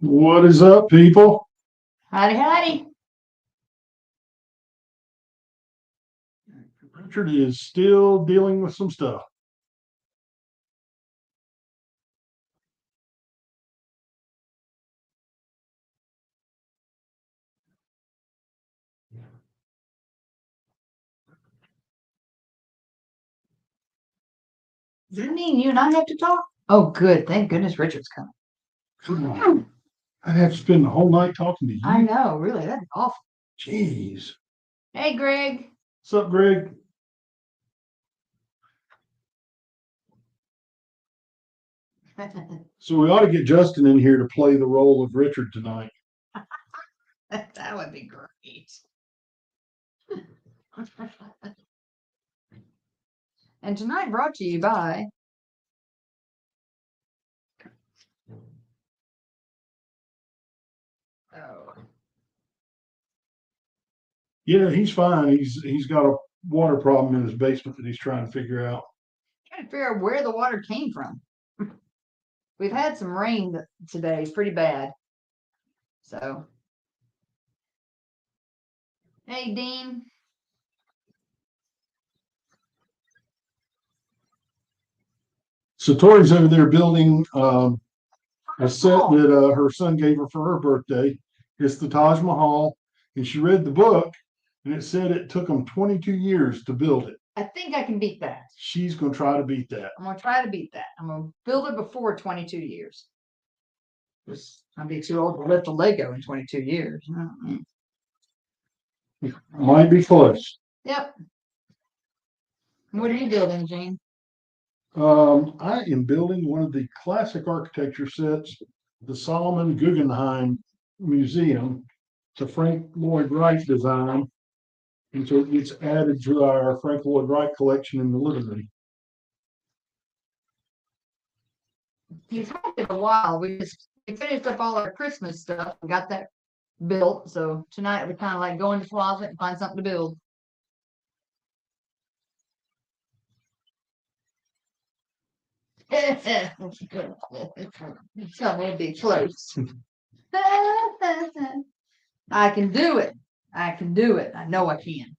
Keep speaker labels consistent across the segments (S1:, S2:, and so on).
S1: What is up, people?
S2: Howdy, howdy.
S1: Richard is still dealing with some stuff.
S2: Does that mean you and I have to talk? Oh, good. Thank goodness Richard's coming.
S1: Come on. I'd have to spend the whole night talking to you.
S2: I know, really. That'd be awful.
S1: Jeez.
S2: Hey, Greg.
S1: What's up, Greg? So we ought to get Justin in here to play the role of Richard tonight.
S2: That would be great. And tonight brought to you by
S1: Yeah, he's fine. He's got a water problem in his basement that he's trying to figure out.
S2: trying to figure out where the water came from. We've had some rain today, pretty bad. So, hey, Dean.
S1: So Tori's over there building a set that her son gave her for her birthday. It's the Taj Mahal, and she read the book, and it said it took them 22 years to build it.
S2: I think I can beat that.
S1: She's going to try to beat that.
S2: I'm going to try to beat that. I'm going to build it before 22 years. I'll be too old to lift a Lego in 22 years.
S1: Might be close.
S2: Yep. What are you building, Gene?
S1: I am building one of the classic architecture sets, the Solomon Guggenheim Museum. It's a Frank Lloyd Wright design. And so it gets added to our Frank Lloyd Wright collection in the living room.
S2: He's had it a while. We finished up all our Christmas stuff and got that built. So tonight we kind of like go in the closet and find something to build. So we'll be close. I can do it. I can do it. I know I can.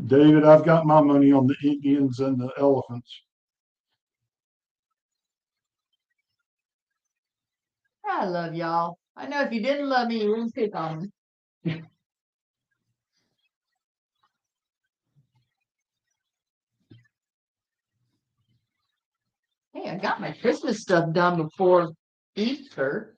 S1: David, I've got my money on the Indians and the elephants.
S2: I love y'all. I know if you didn't love me, you wouldn't pick on me. Hey, I got my Christmas stuff done before Easter.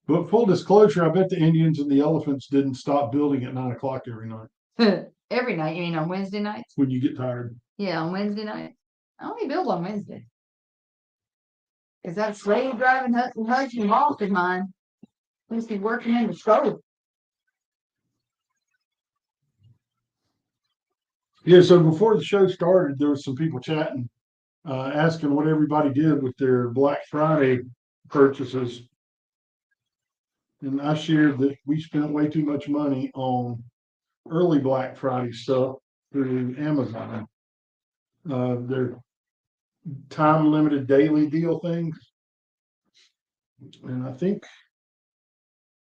S1: But full disclosure, I bet the Indians and the elephants didn't stop building at 9 o'clock every night.
S2: Every night, you mean on Wednesday nights?
S1: When you get tired.
S2: Yeah, on Wednesday night. I only build on Wednesday. Because that slave driving husband off of mine. Must be working in the stove.
S1: Yeah, so before the show started, there was some people chatting, asking what everybody did with their Black Friday purchases. And I shared that we spent way too much money on early Black Friday stuff through Amazon. Their time limited daily deal things. And I think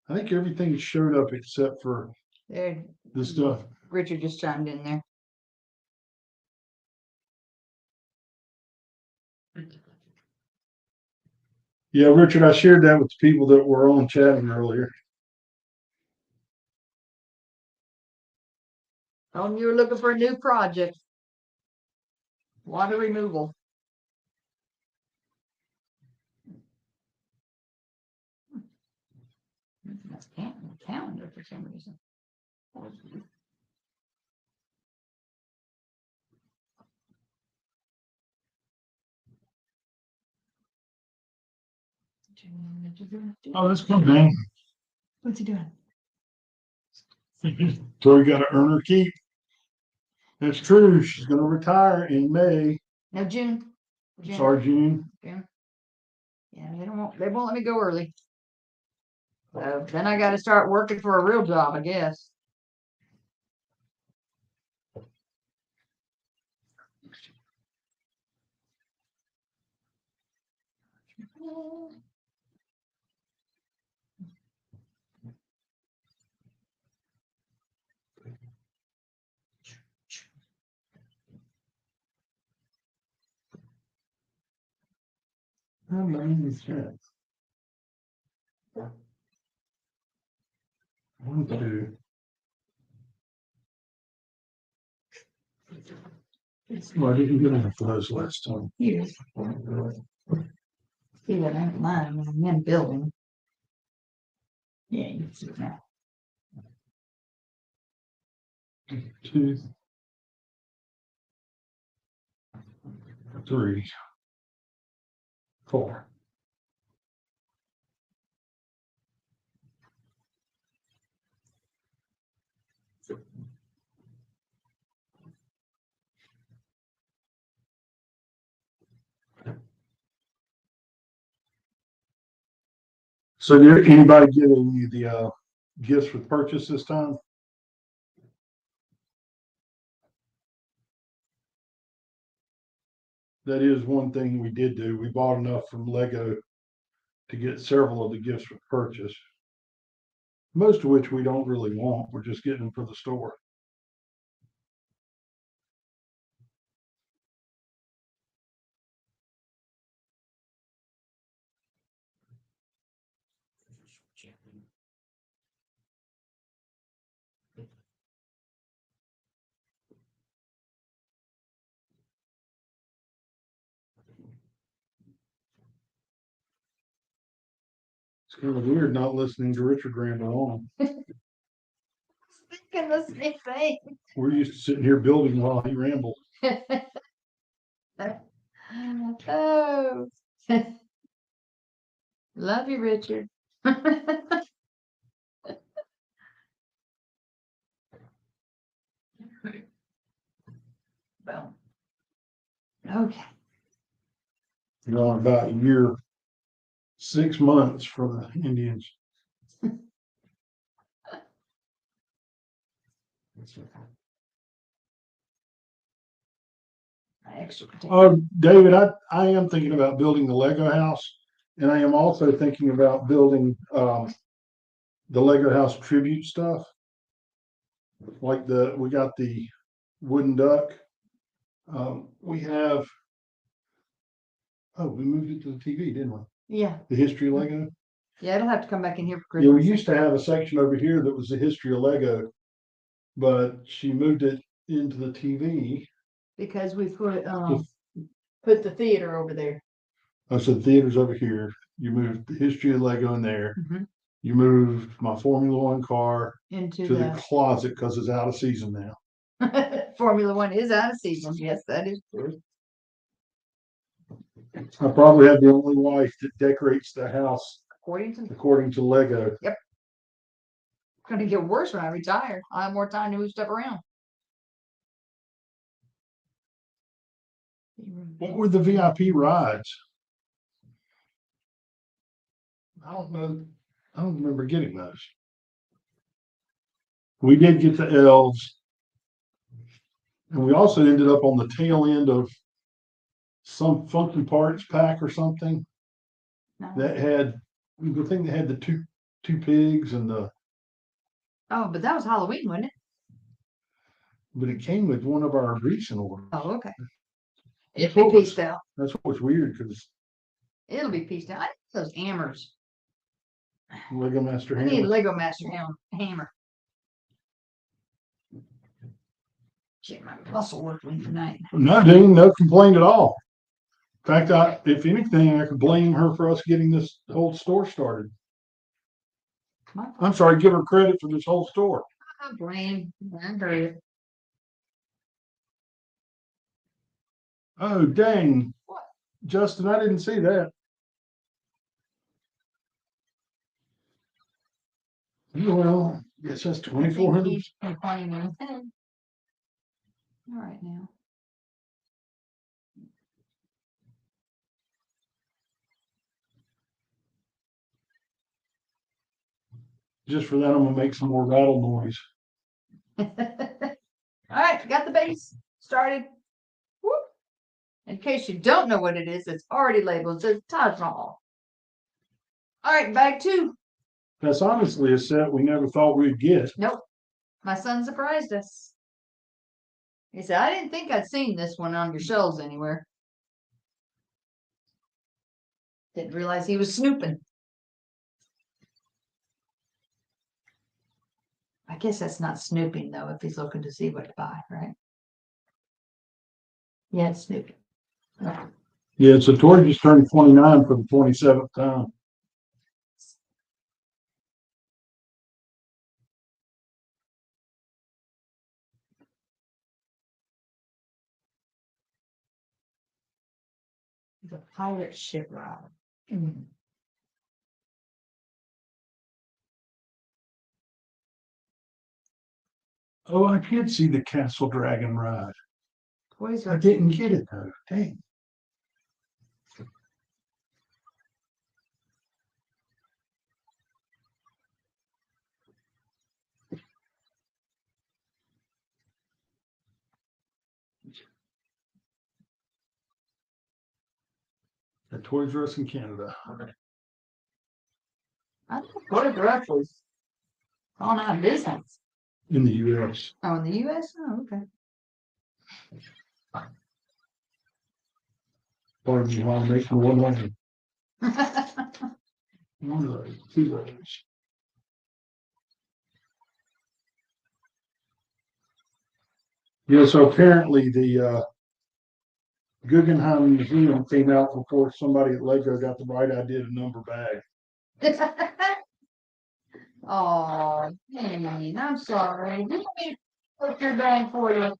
S1: everything showed up except for
S2: There,
S1: the stuff.
S2: Richard just chimed in there.
S1: Yeah, Richard, I shared that with the people that were on chatting earlier.
S2: Oh, you were looking for a new project. Water removal. That's calendar for some reason.
S1: Oh, that's cool, man.
S2: What's he doing?
S1: Tori got to earn her keep. That's true. She's going to retire in May.
S2: No, June.
S1: Sorry, June.
S2: June. Yeah, they won't let me go early. So then I got to start working for a real job, I guess.
S1: How many is that? 1, 2. Well, I didn't get enough of those last time.
S2: Here. See that ain't mine when I'm in building. Yeah, you can see it now.
S1: 2, 3, 4. So did anybody get any of the gifts with purchase this time? That is one thing we did do. We bought enough from Lego to get several of the gifts with purchase. Most of which we don't really want. We're just getting them for the store. It's kind of weird not listening to Richard ramble on.
S2: Thinking the same thing.
S1: We're used to sitting here building while he rambled.
S2: Oh. Love you, Richard. Boom. Okay.
S1: You know, about a year, 6 months for the Indians.
S2: Extra potato.
S1: Oh, David, I am thinking about building the Lego house, and I am also thinking about building the Lego house tribute stuff. Like we got the wooden duck. We have. Oh, we moved it to the TV, didn't we?
S2: Yeah.
S1: The history of Lego.
S2: Yeah, it'll have to come back in here for
S1: Yeah, we
S2: Christmas.
S1: used to have a section over here that was the history of Lego, but she moved it into the TV.
S2: Because we put the theater over there.
S1: Oh, so the theater's over here. You moved the history of Lego in there.
S2: Mhm.
S1: You moved my Formula One car
S2: Into
S1: to the closet because it's out of season now.
S2: Formula One is out of season. Yes, that is true.
S1: I probably have the only wife that decorates the house
S2: According to
S1: Lego.
S2: It's gonna get worse when I retire. I'll have more time to move stuff around.
S1: What were the VIP rides? I don't know. I don't remember getting those. We did get the elves. And we also ended up on the tail end of some Funky Parts pack or something
S2: No.
S1: that had the thing that had the two pigs and the.
S2: Oh, but that was Halloween, wasn't it?
S1: But it came with one of our recent orders.
S2: Oh, okay. It'll be pieced out.
S1: That's what's weird because
S2: It'll be pieced out. I need those hammers.
S1: Lego Master
S2: I need a
S1: Hammer.
S2: Lego Master hammer. Get my muscle working tonight.
S1: No, Dean, no complaint at all. In fact, if anything, I could blame her for us getting this whole store started. I'm sorry, give her credit for this whole store.
S2: I blame. I heard it.
S1: Oh, dang.
S2: What?
S1: Justin, I didn't see that. Well, it says 2,400.
S2: All right now.
S1: Just for that, I'm gonna make some more rattle noise.
S2: All right, got the base started. Whoop. In case you don't know what it is, it's already labeled. It says Taj Mahal. All right, bag 2.
S1: That's honestly a set we never thought we'd get.
S2: Nope. My son surprised us. He said, I didn't think I'd seen this one on your shelves anywhere. Didn't realize he was snooping. I guess that's not snooping, though, if he's looking to see what to buy, right? Yeah, it's snooping. Okay.
S1: Yeah, so Tori just turned 29 for the 27th time.
S2: The pirate ship rod. Mm.
S1: Oh, I can't see the Castle Dragon ride.
S2: Toys
S1: I
S2: R
S1: didn't
S2: Us.
S1: get it though. Dang. The Toys R Us in Canada.
S2: I think Toys R Us was gone out of business.
S1: In the US.
S2: Oh, in the US? Oh, okay.
S1: Pardon me while I'm making one line. One of those, 2 of those. Yeah, so apparently the Guggenheim Museum came out before somebody at Lego got the right idea to number bags.
S2: Oh, man, I'm sorry. Let me put your bag for you.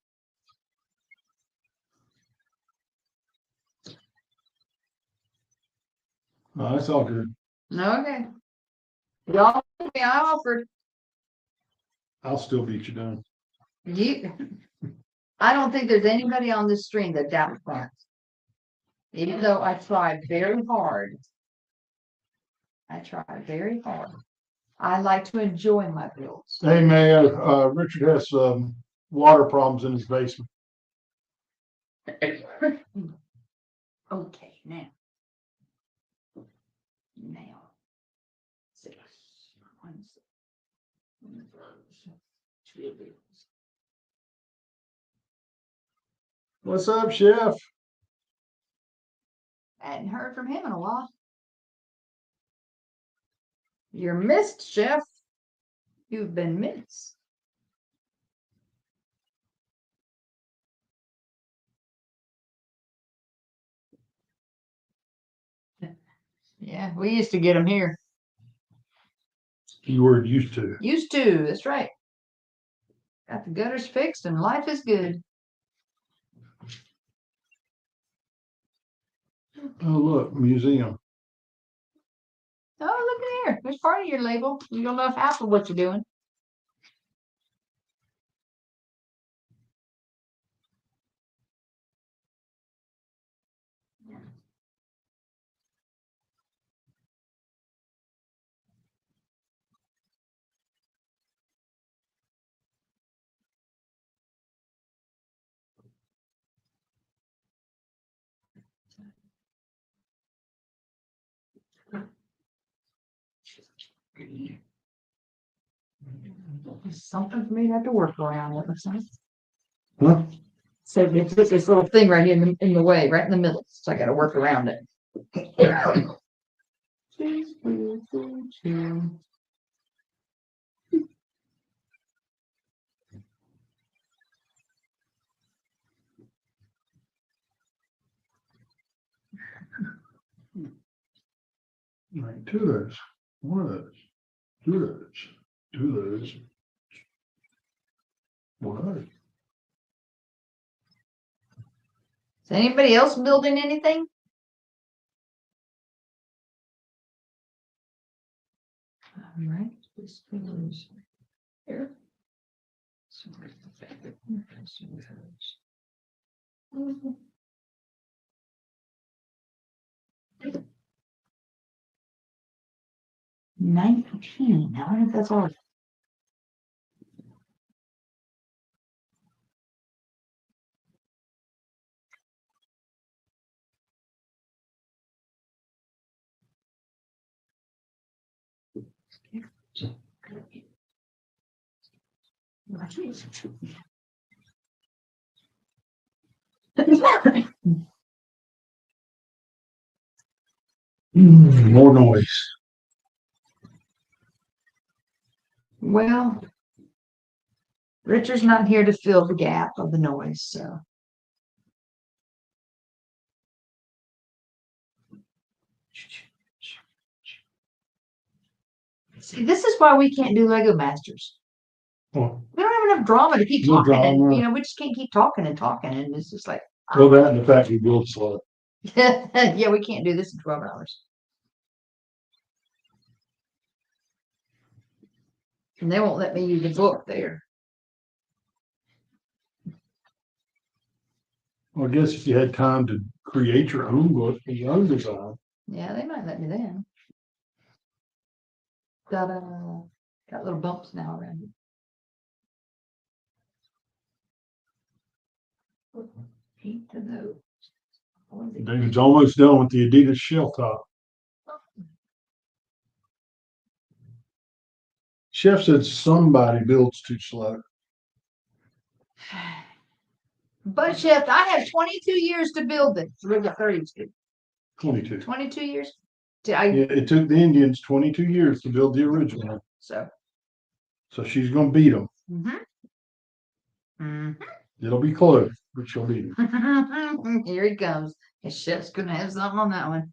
S1: Oh, that's all good.
S2: Okay. Y'all, I offered
S1: I'll still beat you down.
S2: you. I don't think there's anybody on this stream that doubts that. Even though I tried very hard. I tried very hard. I like to enjoy my builds.
S1: Hey, Mayor, Richard has water problems in his basement.
S2: Okay, now. 6, 1, 2.
S1: What's up, Chef?
S2: I hadn't heard from him in a while. You're missed, Chef. You've been missed. Yeah, we used to get them here.
S1: Keyword used to.
S2: Used to, that's right. Got the gutters fixed and life is good.
S1: Oh, look, museum.
S2: Oh, look at here. There's part of your label. You don't know half of what you're doing. There's something for me to have to work around with.
S1: Huh?
S2: So it's just this little thing right here in the way, right in the middle. So I got to work around it.
S1: 2 of those, 1 of those, 2 of those, 2 of those, 1 of those.
S2: Is anybody else building anything? All right. This goes here. $19. I wonder if that's all.
S1: More noise.
S2: Well, Richard's not here to fill the gap of the noise, so. See, this is why we can't do Lego Masters.
S1: Well,
S2: We don't have enough drama to keep
S1: No
S2: talking, and,
S1: drama.
S2: you know, we just can't keep talking, and it's just like,
S1: that and the fact we build slow.
S2: yeah, we can't do this in 12 hours. And they won't let me use the book there.
S1: Well, I guess if you had time to create your own book and your own design.
S2: Yeah, they might let me then. Got little bumps now around it. Hate to know.
S1: David's almost done with the Adidas shell top. Chef said somebody builds too slow.
S2: But Chef, I have 22 years to build it. We're the 32.
S1: 22.
S2: 22 years?
S1: Yeah, it took the Indians 22 years to build the original.
S2: So
S1: she's gonna beat them.
S2: Mm-hmm.
S1: It'll be close, but she'll beat them.
S2: Here he comes. His chef's gonna have something on that one.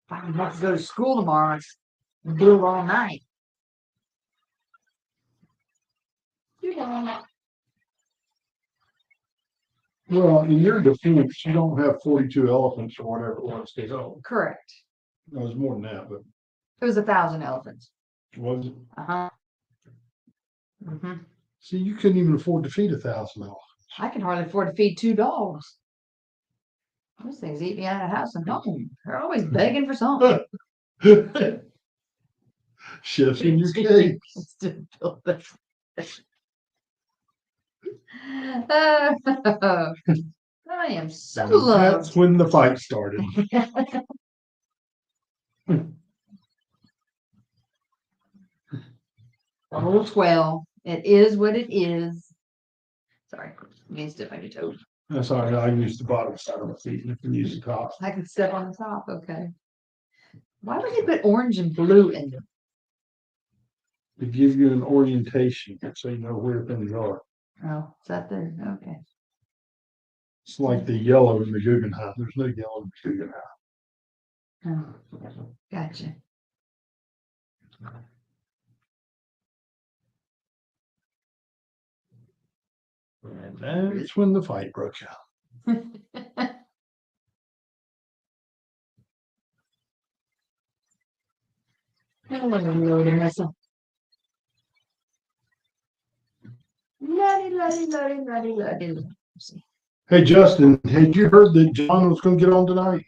S2: I have to go to school tomorrow and do it all night.
S1: Well, in your defense, you don't have 42 elephants or whatever it was to go.
S2: Correct.
S1: No, it was more than that, but
S2: It was 1,000 elephants.
S1: was it?
S2: Uh-huh. Mm-hmm.
S1: See, you couldn't even afford to feed 1,000 elephants.
S2: I can hardly afford to feed 2 dogs. Those things eat me out of house and home. They're always begging for something.
S1: Chef's in your cake.
S2: I am so loved.
S1: That's when the fight started.
S2: Oh, 12. It is what it is. Sorry, you can step on your toes.
S1: That's all right. I use the bottom side of my feet and you can use the top.
S2: I can step on the top, okay. Why would they put orange and blue in them?
S1: To give you an orientation so you know where things are.
S2: Oh, is that there? Okay.
S1: It's like the yellow in the Guggenheim. There's no yellow in the Guggenheim.
S2: Oh, gotcha.
S1: And that's when the fight broke out. Hey, Justin, had you heard that John was going to get on tonight?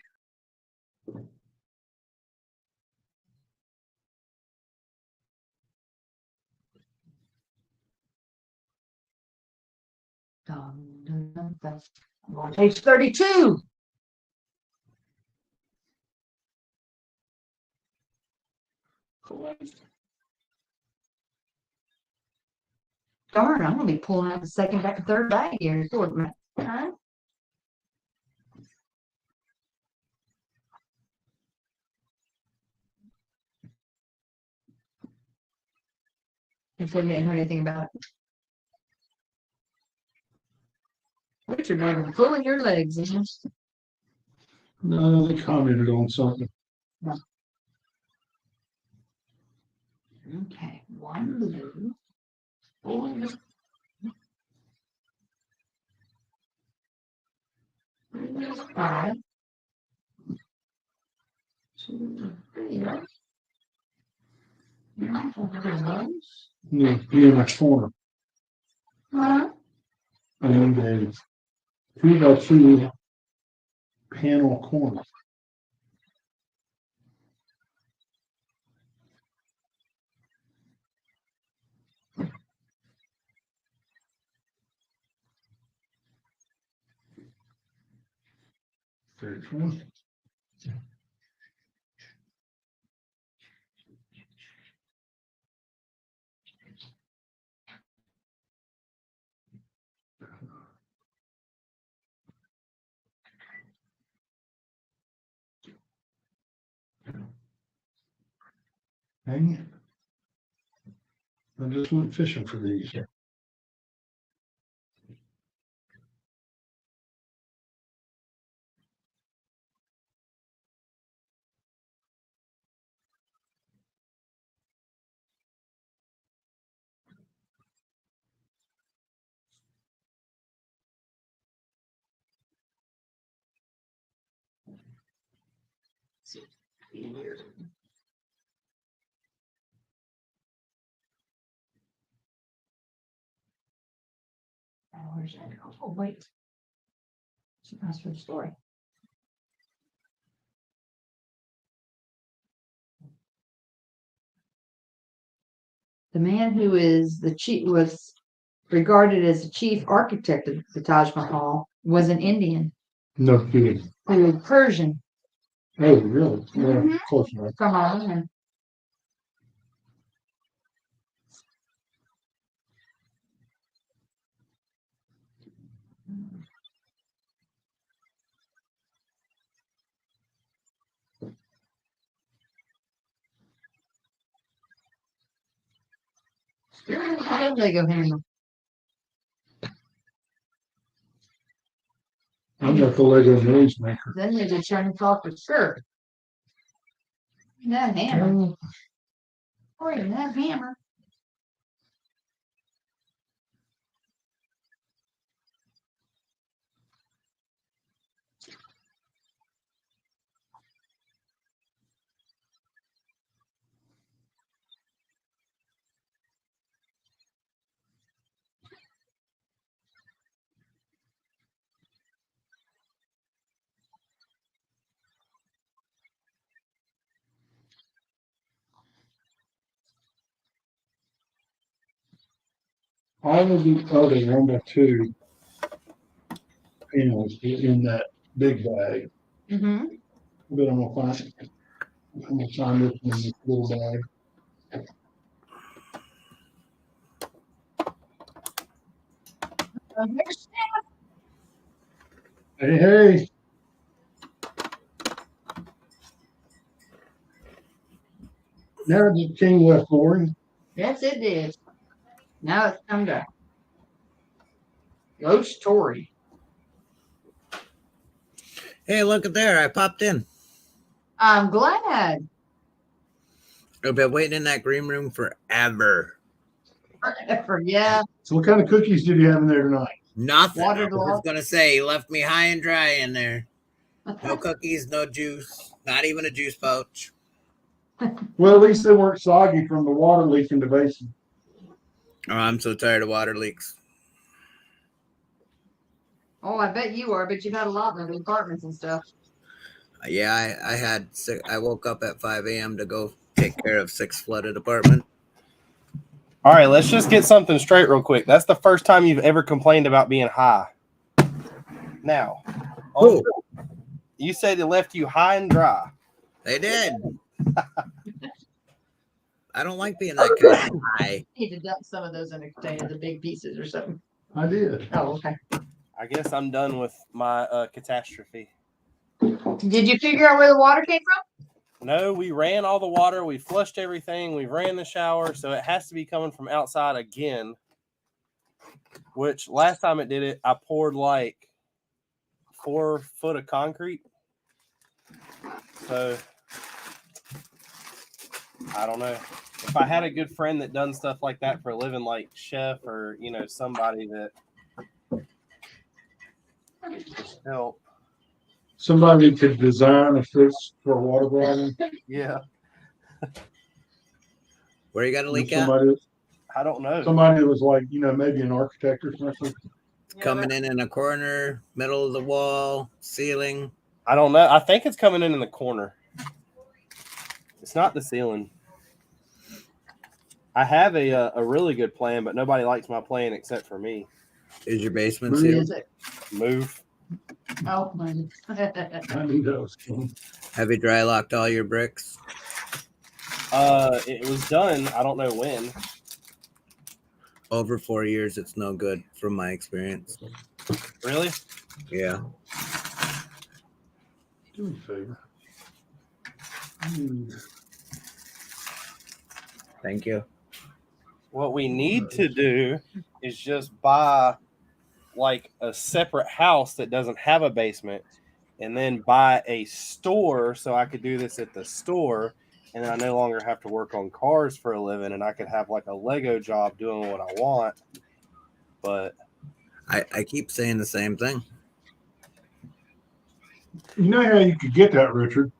S2: On page 32. Darn, I'm gonna be pulling out the second back, third bag here. Huh? If we didn't hear anything about it. Richard, you're pulling your legs, isn't it?
S1: No, they commented on something.
S2: Okay, one blue. Five. 2, 3.
S1: Yeah, in my corner.
S2: Huh?
S1: I need a 2x2 panel corner. There's one. Dang it. I just went fishing for these.
S2: Oh, where's that go? Oh, wait. She passed her story. The man who is the chief was regarded as the chief architect of the Taj Mahal was an Indian
S1: No kidding.
S2: who was Persian
S1: Oh, really? Yeah,
S2: Mhm.
S1: close enough.
S2: from Iran. How did they go hammer?
S1: I'm not the Lego noise maker.
S2: Then they did Chinese talk for sure. That hammer. Boy, that hammer.
S1: All of the other 1x2 panels in that big bag.
S2: Mm-hmm.
S1: But I'm gonna find, I'm gonna find this in this little bag. Hey, hey. Now it just came left boring.
S2: Yes, it did. Now it's time to go story.
S3: Hey, look at there. I popped in.
S2: I'm glad.
S3: I've been waiting in that green room forever.
S2: Yeah.
S1: So what kind of cookies did you have in there tonight?
S3: Nothing. I
S2: Watered
S3: was
S2: log.
S3: just going to say, you left me high and dry in there. No cookies, no juice, not even a juice pouch.
S1: Well, at least they weren't soggy from the water leak in the basin.
S3: Oh, I'm so tired of water leaks.
S2: Oh, I bet you are, but you've had a lot in the apartments and stuff.
S3: Yeah, I woke up at 5 a.m. to go take care of 6 flooded apartments.
S4: All right, let's just get something straight real quick. That's the first time you've ever complained about being high. Now,
S3: Who?
S4: you said it left you high and dry.
S3: They did. I don't like being that kind of high.
S2: You need to dump some of those in a container, the big pieces or something.
S1: I did.
S2: Oh, okay.
S4: I guess I'm done with my catastrophe.
S2: Did you figure out where the water came from?
S4: No, we ran all the water. We flushed everything. We ran the shower. So it has to be coming from outside again, which last time it did it, I poured like 4 foot of concrete. So I don't know. If I had a good friend that done stuff like that for a living, like Chef or, somebody that just help.
S1: Somebody could design a fix for a water problem.
S4: Yeah.
S3: Where you got to leak out?
S1: Somebody,
S4: I don't know.
S1: somebody that was like, maybe an architect or something.
S3: Coming in a corner, middle of the wall, ceiling.
S4: I don't know. I think it's coming in the corner. It's not the ceiling. I have a really good plan, but nobody likes my plan except for me.
S3: Is your basement
S1: Where
S3: sealed?
S2: Is it?
S4: Move.
S2: Oh, my.
S1: I knew that was coming.
S3: Have you dry locked all your bricks?
S4: It was done. I don't know when.
S3: Over 4 years, it's no good from my experience.
S4: Really?
S3: Yeah.
S1: Do me a favor.
S3: Thank you.
S4: What we need to do is just buy like a separate house that doesn't have a basement, and then buy a store so I could do this at the store, and then I no longer have to work on cars for a living, and I could have like a Lego job doing what I want. But
S1: Mm-hmm.
S3: I keep saying the same thing.
S1: You know how you could get that, Richard?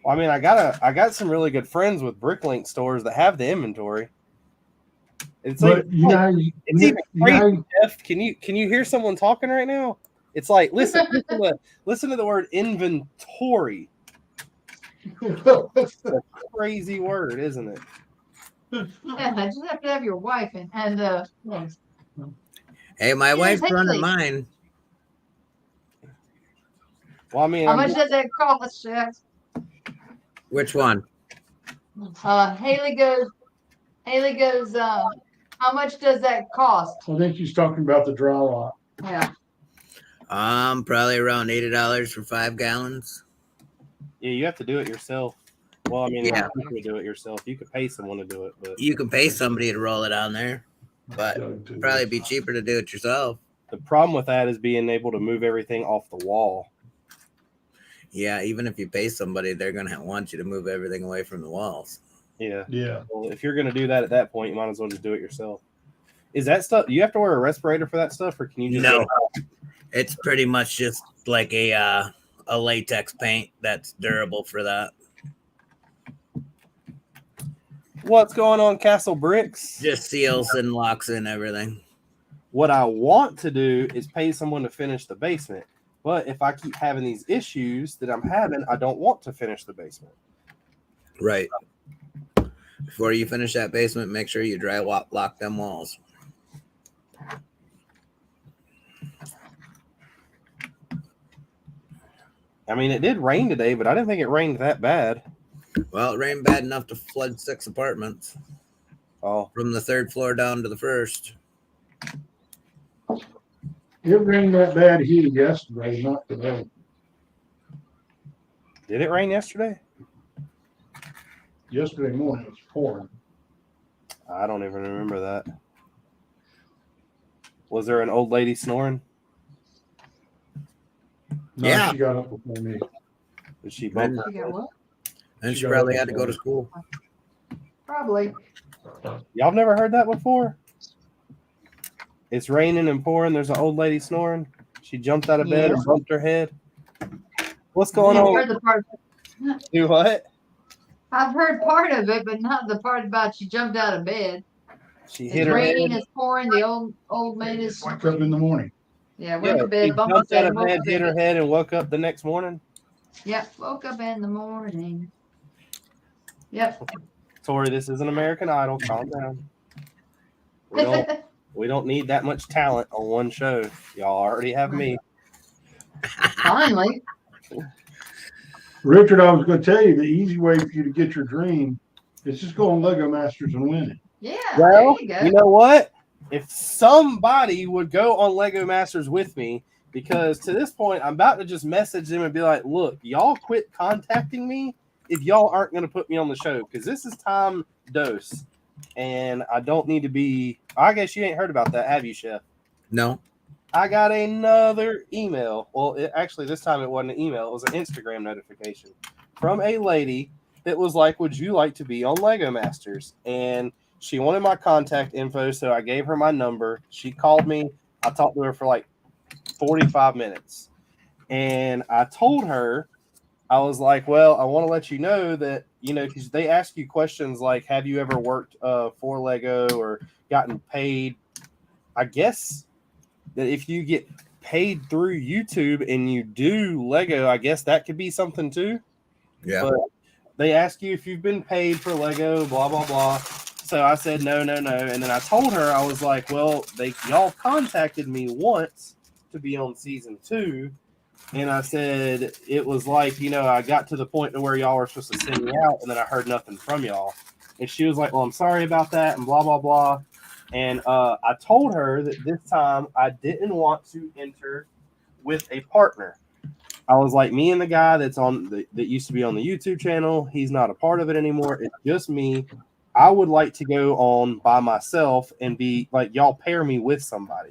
S4: I mean, I got some really good friends with Bricklink stores that have the inventory. It's like,
S1: But you know, how you,
S4: it's
S1: you,
S4: even
S1: you know how
S4: crazy,
S1: you-
S4: Jeff. Can you hear someone talking right now? It's like listen to the word inventory. It's a crazy word, isn't it?
S2: Yeah, I just have to have your wife and yes.
S3: Hey, my
S2: Here's
S3: wife's running
S2: Haley.
S3: mine.
S4: Well, I mean,
S2: How much does that cost, Jeff?
S3: Which one?
S2: Haley goes, how much does that cost?
S1: I think she's talking about the dry lot.
S2: Yeah.
S3: Probably around $80 for 5 gallons.
S4: Yeah, you have to do it yourself. Well, I mean,
S3: Yeah.
S4: you can do it yourself. You could pay someone to do it, but
S3: You can pay somebody to roll it on there, but probably be cheaper to do it yourself.
S4: the problem with that is being able to move everything off the wall.
S3: Yeah, even if you pay somebody, they're gonna want you to move everything away from the walls.
S4: Yeah.
S1: Yeah.
S4: Well, if you're gonna do that at that point, you might as well just do it yourself. Is that stuff? You have to wear a respirator for that stuff, or can you just?
S3: No, it's pretty much just like a latex paint that's durable for that.
S4: What's going on, Castle Bricks?
S3: Just seals and locks in everything.
S4: What I want to do is pay someone to finish the basement. But if I keep having these issues that I'm having, I don't want to finish the basement.
S3: Right. Before you finish that basement, make sure you dry lock them walls.
S4: I mean, it did rain today, but I didn't think it rained that bad.
S3: Well, it rained bad enough to flood 6 apartments.
S4: Oh,
S3: From the 3rd floor down to the 1st.
S1: It rained that bad here yesterday, not today.
S4: did it rain yesterday?
S1: Yesterday morning it was pouring.
S4: I don't even remember that. Was there an old lady snoring?
S1: No,
S3: Yeah.
S1: she got up before me.
S4: Did she bump her?
S2: You got what?
S3: And
S1: She
S3: she
S1: got
S3: probably
S1: up
S3: had to go to
S1: before
S3: school.
S2: Probably.
S4: Y'all never heard that before? It's raining and pouring. There's an old lady snoring. She jumped out of bed and bumped her head. What's going
S2: I've
S4: on?
S2: heard the part.
S4: Do what?
S2: I've heard part of it, but not the part about she jumped out of bed.
S4: She hit
S2: It's
S4: her
S2: raining,
S4: head.
S2: it's pouring. The old man is.
S1: Wake up in the morning.
S2: Yeah, went
S4: Yeah,
S2: to
S4: she
S2: bed, bumped his
S4: jumped out
S2: head,
S4: of
S2: and woke
S4: bed,
S2: up.
S4: hit her head, and woke up the next morning.
S2: Yep, woke up in the morning. Yep.
S4: Tori, this is an American Idol. Calm down. We don't need that much talent on one show. Y'all already have me.
S2: Finally.
S1: Richard, I was going to tell you the easy way for you to get your dream is just go on Lego Masters and win it.
S2: Yeah.
S4: Well,
S2: there you go.
S4: you know what? If somebody would go on Lego Masters with me, because to this point, I'm about to just message them and be like, look, y'all quit contacting me if y'all aren't going to put me on the show, because this is time dose. And I don't need to be. I guess you ain't heard about that, have you, Chef?
S3: No.
S4: I got another email. Well, actually, this time it wasn't an email. It was an Instagram notification from a lady that was like, would you like to be on Lego Masters? And she wanted my contact info, so I gave her my number. She called me. I talked to her for like 45 minutes. And I told her, I was like, well, I want to let you know that, you know, because they ask you questions like, have you ever worked for Lego or gotten paid? I guess that if you get paid through YouTube and you do Lego, I guess that could be something too.
S3: Yeah.
S4: But they ask you if you've been paid for Lego, blah, blah, blah. So I said, no. And then I told her, I was like, well, y'all contacted me once to be on season 2. And I said, it was like, I got to the point to where y'all were supposed to send me out, and then I heard nothing from y'all. And she was like, well, I'm sorry about that, and blah, blah, blah. And I told her that this time I didn't want to enter with a partner. I was like, me and the guy that used to be on the YouTube channel, he's not a part of it anymore. It's just me. I would like to go on by myself and be like, y'all pair me with somebody.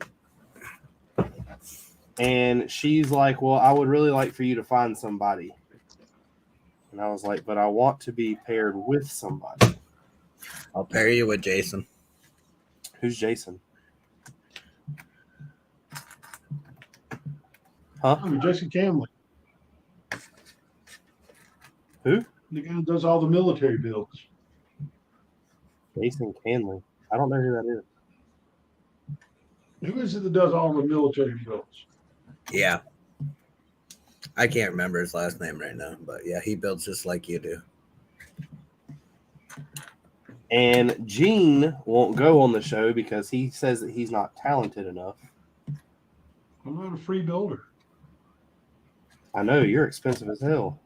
S4: And she's like, well, I would really like for you to find somebody. And I was like, but I want to be paired with somebody.
S3: I'll pair you with Jason.
S4: Who's Jason? Huh?
S1: Oh, Jason Camley,
S4: Who?
S1: the guy who does all the military builds.
S4: Jason Canley. I don't know who that is.
S1: Who is it that does all the military builds?
S3: Yeah. I can't remember his last name right now, but yeah, he builds just like you do.
S4: And Gene won't go on the show because he says that he's not talented enough.
S1: I'm not a free builder.
S4: I know, you're expensive as hell.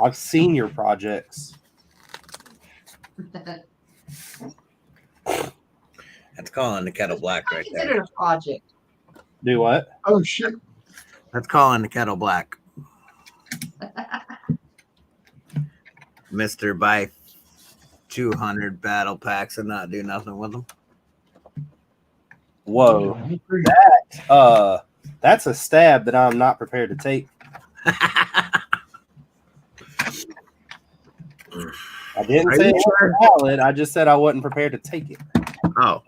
S4: I've seen your projects.
S3: That's calling the kettle black right
S2: Consider
S3: there.
S2: it a project.
S4: Do what?
S1: Oh shit!
S3: That's calling the kettle black. Mr. Buy 200 battle packs and not do nothing with them.
S4: Whoa. That's a stab that I'm not prepared to take. I didn't say it was valid. I just said I wasn't prepared to take it.
S3: Oh.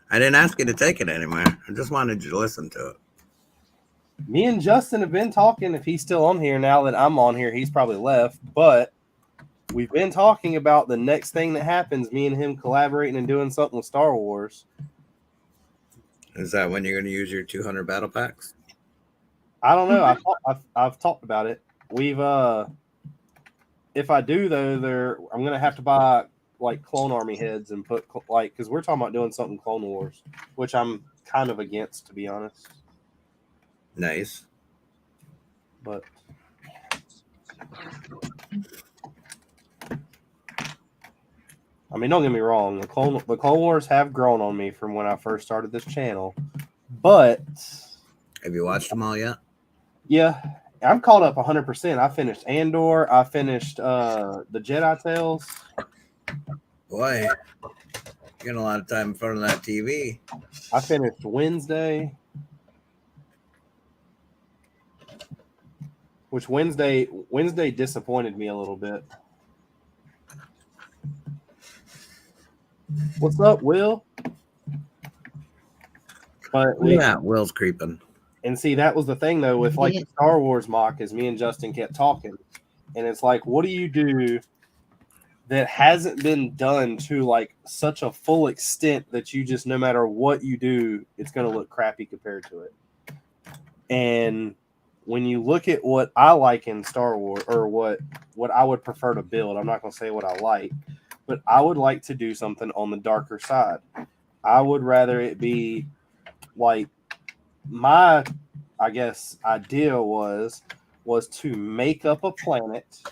S3: I didn't ask you to take it anywhere. I just wanted you to listen to it.
S4: Me and Justin have been talking. If he's still on here now that I'm on here, he's probably left. But we've been talking about the next thing that happens, me and him collaborating and doing something with Star Wars.
S3: Is that when you're going to use your 200 battle packs?
S4: I don't know. I've talked about it. We've if I do though, I'm gonna have to buy like clone army heads and put because we're talking about doing something Clone Wars, which I'm kind of against, to be honest.
S3: Nice.
S4: But I mean, don't get me wrong. The Clone Wars have grown on me from when I first started this channel, but
S3: Have you watched them all yet?
S4: yeah, I'm caught up 100%. I finished Andor. I finished the Jedi Tales.
S3: Boy, you get a lot of time in front of that TV.
S4: I finished Wednesday. Which Wednesday disappointed me a little bit. What's up, Will? But
S3: Yeah, Will's creeping.
S4: And see, that was the thing though with like the Star Wars mock, is me and Justin kept talking, and it's like, what do you do that hasn't been done to like such a full extent that you just, no matter what you do, it's going to look crappy compared to it. And when you look at what I like in Star Wars, or what I would prefer to build, I'm not going to say what I like, but I would like to do something on the darker side. I would rather it be like, my, I guess, idea was to make up a planet,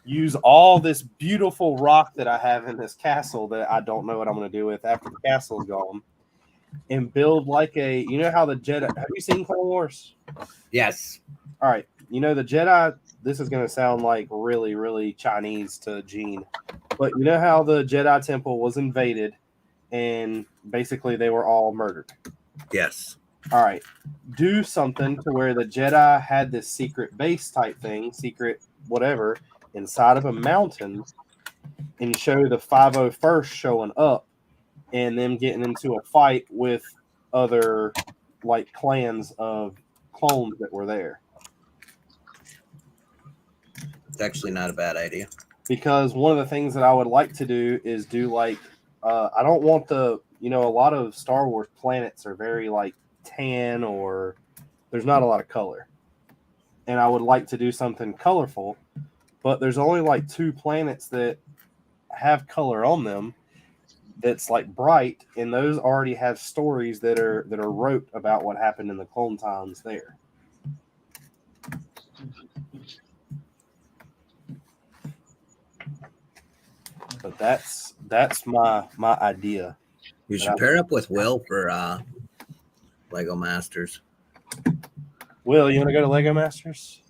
S4: use all this beautiful rock that I have in this castle that I don't know what I'm going to do with after the castle's gone, and build like a, you know how the Jedi, have you seen Clone Wars?
S3: Yes.
S4: All right. You know, the Jedi, this is going to sound like really, really Chinese to Gene, but you know how the Jedi temple was invaded and basically they were all murdered?
S3: Yes.
S4: All right. Do something to where the Jedi had this secret base type thing, secret whatever, inside of a mountain, and show the 501st showing up and them getting into a fight with other like clans of clones that were there.
S3: It's actually not a bad idea.
S4: Because one of the things that I would like to do is do like, I don't want the, you know, a lot of Star Wars planets are very like tan, or there's not a lot of color. And I would like to do something colorful, but there's only like 2 planets that have color on them. that's like bright, and those already have stories that are wrote about what happened in the clone times there. But that's my idea.
S3: You should pair up with Will for Lego Masters.
S4: Will, you want to go to Lego Masters?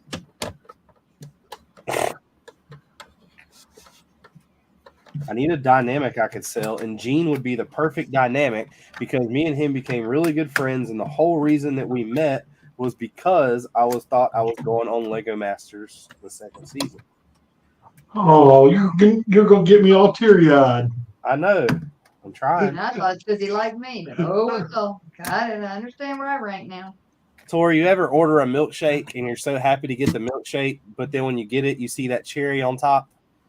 S4: I need a dynamic I could sell, and Gene would be the perfect dynamic because me and him became really good friends, and the whole reason that we met was because I thought I was going on Lego Masters the second season.
S1: Oh, you're gonna get me all teary eyed.
S4: I know. I'm trying.
S2: And I thought it's because he liked me, but oh well. I didn't understand where I rank now.
S4: Tori, you ever order a milkshake and you're so happy to get the milkshake, but then when you get it, you see that cherry on top,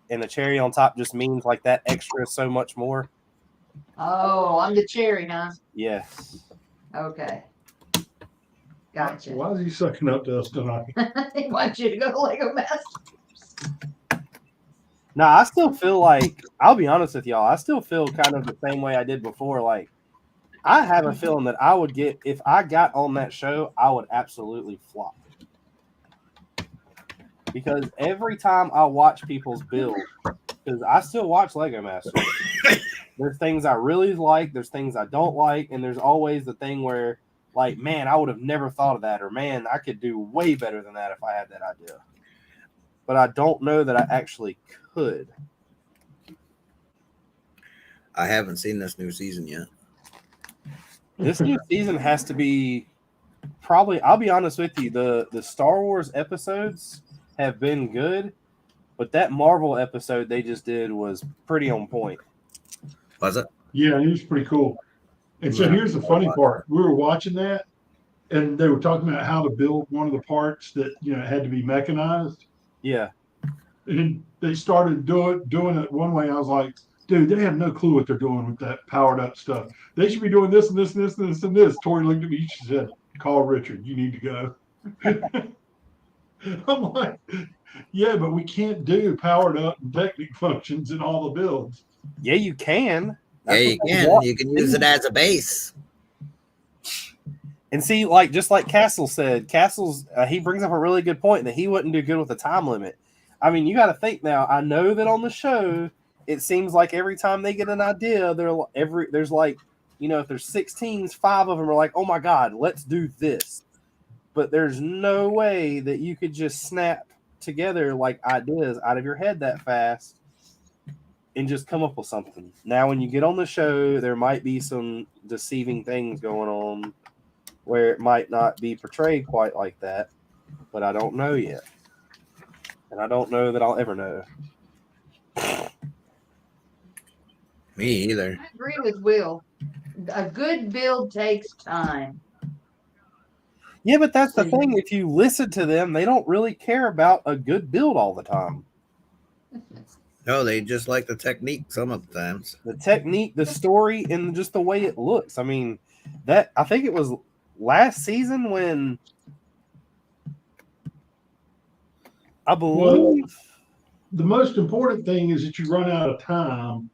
S4: and the cherry on top just means like that extra so much more?
S2: Oh, I'm the cherry, huh?
S4: Yes.
S2: Okay. Gotcha.
S1: Why is he sucking up to us tonight?
S2: He wants you to go to Lego Masters.
S4: Now, I still feel like, I'll be honest with y'all, I still feel kind of the same way I did before. Like, I have a feeling that I would get, if I got on that show, I would absolutely flop. Because every time I watch people's build, because I still watch Lego Masters, there's things I really like, there's things I don't like, and there's always the thing where, like, man, I would have never thought of that, or man, I could do way better than that if I had that idea. But I don't know that I actually could.
S3: I haven't seen this new season yet.
S4: This new season has to be probably, I'll be honest with you, the Star Wars episodes have been good, but that Marvel episode they just did was pretty on point.
S3: Was it?
S1: Yeah, it was pretty cool. And so here's the funny part. We were watching that, and they were talking about how to build one of the parts that, had to be mechanized.
S4: Yeah.
S1: And they started doing it one way. I was like, dude, they have no clue what they're doing with that powered up stuff. They should be doing this and this and this and this and this. Tori looked at me. She said, call Richard. You need to go. I'm like, yeah, but we can't do powered up and technic functions in all the builds.
S4: Yeah, you can.
S3: Yeah, you can. You can use it as a base.
S4: And see, like just like Castle said, Castle's he brings up a really good point that he wouldn't do good with a time limit. I mean, you got to think now. I know that on the show, it seems like every time they get an idea, there's like, if there's 16s, 5 of them are like, oh my God, let's do this. But there's no way that you could just snap together like ideas out of your head that fast and just come up with something. Now, when you get on the show, there might be some deceiving things going on where it might not be portrayed quite like that, but I don't know yet. And I don't know that I'll ever know.
S3: Me either.
S2: I agree with Will. A good build takes time.
S4: Yeah, but that's the thing. If you listen to them, they don't really care about a good build all the time.
S3: No, they just like the technique some of the times.
S4: The technique, the story, and just the way it looks. I mean, I think it was last season when I believe
S1: the most important thing is that you run out of time.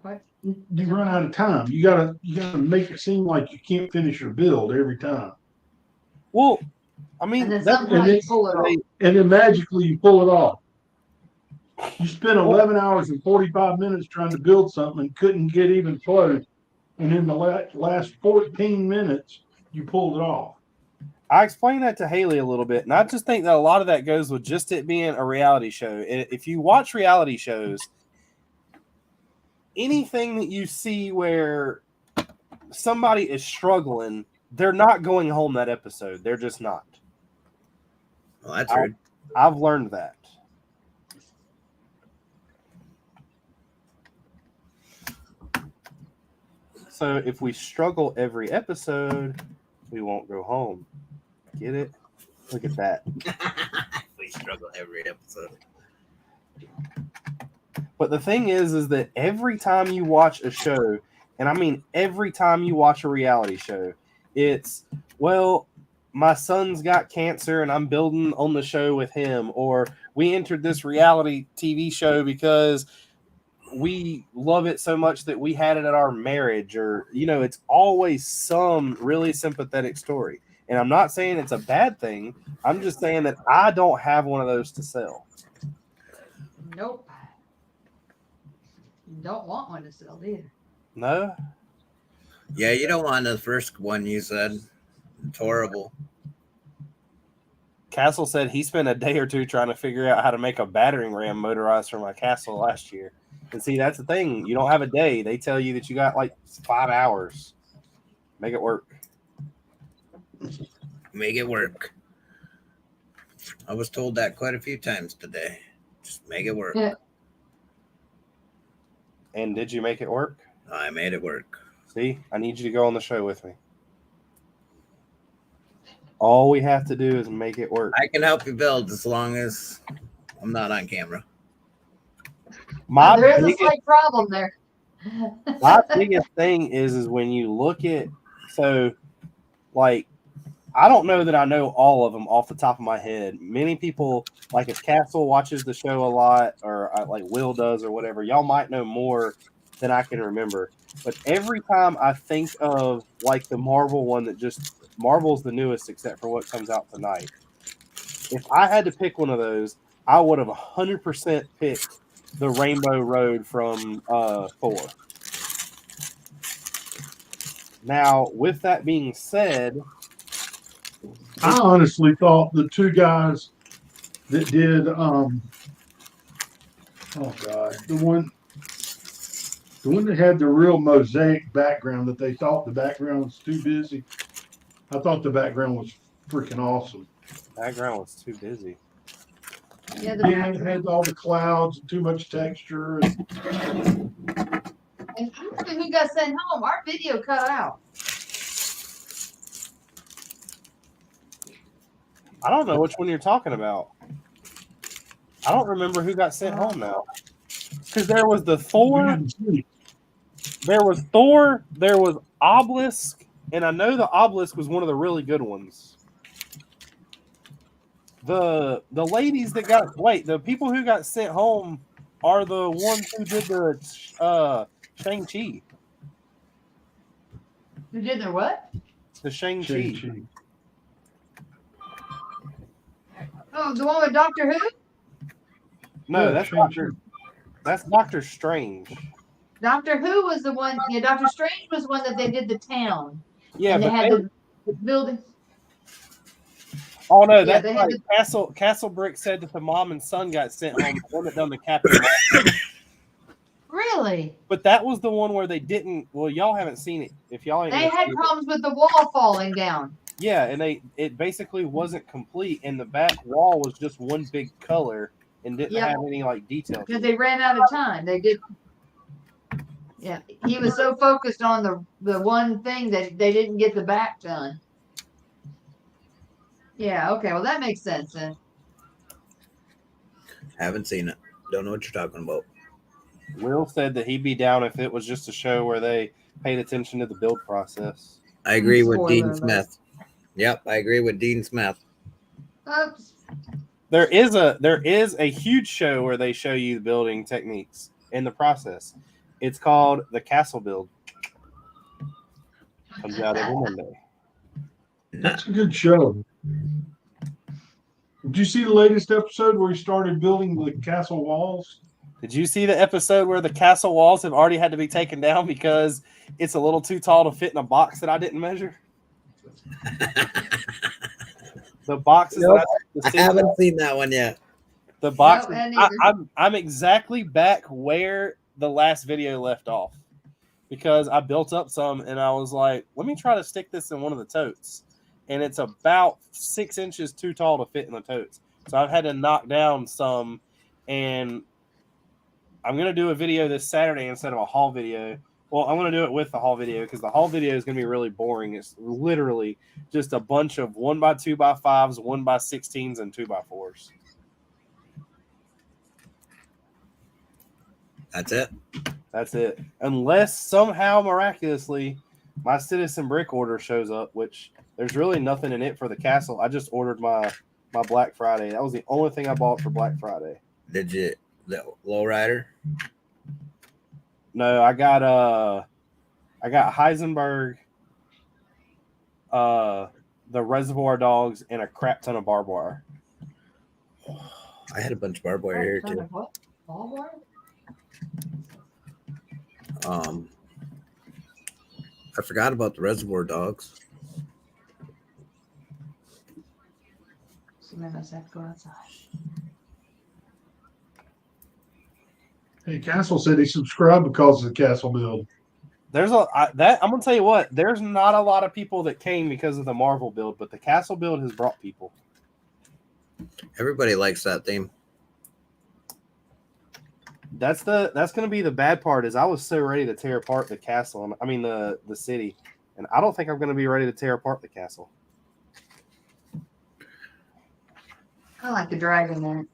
S2: What?
S1: You run out of time. You gotta make it seem like you can't finish your build every time.
S4: Well, I mean,
S2: And then somehow you pull it off.
S1: And then magically you pull it off. You spent 11 hours and 45 minutes trying to build something and couldn't get even close. And in the last 14 minutes, you pulled it off.
S4: I explained that to Haley a little bit, and I just think that a lot of that goes with just it being a reality show. If you watch reality shows, anything that you see where somebody is struggling, they're not going home that episode. They're just not.
S3: Well, that's rude.
S4: I've learned that. So if we struggle every episode, we won't go home. Get it? Look at that.
S3: We struggle every episode.
S4: But the thing is that every time you watch a show, and I mean every time you watch a reality show, it's, well, my son's got cancer and I'm building on the show with him, or we entered this reality TV show because we love it so much that we had it at our marriage, or it's always some really sympathetic story. And I'm not saying it's a bad thing. I'm just saying that I don't have one of those to sell.
S2: Nope. Don't want one to sell either.
S4: No.
S3: Yeah, you don't want the first one you said. It's horrible.
S4: Castle said he spent a day or two trying to figure out how to make a battering ram motorized for my Castle last year. And see, that's the thing. You don't have a day. They tell you that you got like 5 hours. Make it work.
S3: Make it work. I was told that quite a few times today. Just make it work.
S2: Yeah.
S4: And did you make it work?
S3: I made it work.
S4: See, I need you to go on the show with me. All we have to do is make it work.
S3: I can help you build as long as I'm not on camera.
S2: There is a slight problem there.
S4: My biggest thing is when you look at, so like, I don't know that I know all of them off the top of my head. Many people, like if Castle watches the show a lot, or like Will does or whatever, y'all might know more than I can remember. But every time I think of like the Marvel one that just, Marvel's the newest except for what comes out tonight. If I had to pick one of those, I would have 100% picked the Rainbow Road from Thor. Now, with that being said,
S1: I honestly thought the two guys that did oh god, the one that had the real mosaic background, that they thought the background was too busy. I thought the background was freaking awesome.
S4: the background was too busy.
S2: Yeah,
S1: Yeah, it had all the clouds and too much texture.
S2: and after who got sent home, our video cut out.
S4: I don't know which one you're talking about. I don't remember who got sent home now. Because there was the Thor, there was Thor, there was Obelisk, and I know the Obelisk was one of the really good ones. The ladies that got, the people who got sent home are the ones who did the Shang-Chi.
S2: Who did their what?
S4: The Shang-Chi.
S2: Oh, the one with Doctor Who?
S4: No,
S1: Yeah,
S4: that's Doctor Strange.
S2: Doctor Who was the one. Yeah, Doctor Strange was the one that they did the town.
S4: Yeah,
S2: and they
S4: but
S2: had the building.
S4: Oh no,
S2: Yeah,
S4: that's
S2: they
S4: right.
S2: had
S4: Castle Brick said that the mom and son got sent home. The one that done the Captain.
S2: Really?
S4: But that was the one where they didn't. Well, y'all haven't seen it. If y'all ain't
S2: They
S4: gonna
S2: had
S4: see it.
S2: problems with the wall falling down.
S4: Yeah, and it basically wasn't complete, and the back wall was just one big color and didn't have any like details.
S2: Because they ran out of time. They did. Yeah, he was so focused on the one thing that they didn't get the back done. Yeah. Okay. Well, that makes sense then.
S3: Haven't seen it. Don't know what you're talking about.
S4: Will said that he'd be down if it was just a show where they paid attention to the build process.
S3: I agree with
S2: Spoiler
S3: Dean
S2: alert.
S3: Smith. Yep, I agree with Dean Smith.
S2: Oops.
S4: There is a huge show where they show you the building techniques in the process. It's called The Castle Build. Comes out every Monday.
S1: That's a good show. Did you see the latest episode where he started building the castle walls?
S4: Did you see the episode where the castle walls have already had to be taken down because it's a little too tall to fit in a box that I didn't measure? The boxes.
S3: Nope,
S4: that
S3: I haven't seen that one yet.
S4: The boxes.
S2: No,
S4: I'm exactly back where the last video left off because I built up some and I was like, let me try to stick this in one of the totes. And it's about 6 inches too tall to fit in the totes. So I've had to knock down some, and I'm going to do a video this Saturday instead of a haul video. Well, I'm going to do it with the haul video because the haul video is going to be really boring. It's literally just a bunch of 1x2x5s, 1x16s, and 2x4s.
S3: That's it.
S4: That's it. Unless somehow miraculously my Citizen Brick order shows up, which there's really nothing in it for the castle. I just ordered my Black Friday. That was the only thing I bought for Black Friday.
S3: Did you the lowrider?
S4: No, I got Heisenberg, the Reservoir Dogs, and a crap ton of barbed wire.
S3: I had a bunch of barbed wire here too.
S2: What? Ball wire?
S3: I forgot about the Reservoir Dogs.
S2: So maybe I just have to go outside.
S1: Hey, Castle said he subscribed because of the Castle build.
S4: I'm gonna tell you what. There's not a lot of people that came because of the Marvel build, but the Castle build has brought people.
S3: Everybody likes that theme.
S4: That's gonna be the bad part. Is I was so ready to tear apart the castle. I mean the city, and I don't think I'm gonna be ready to tear apart the castle.
S2: I like the dragon there.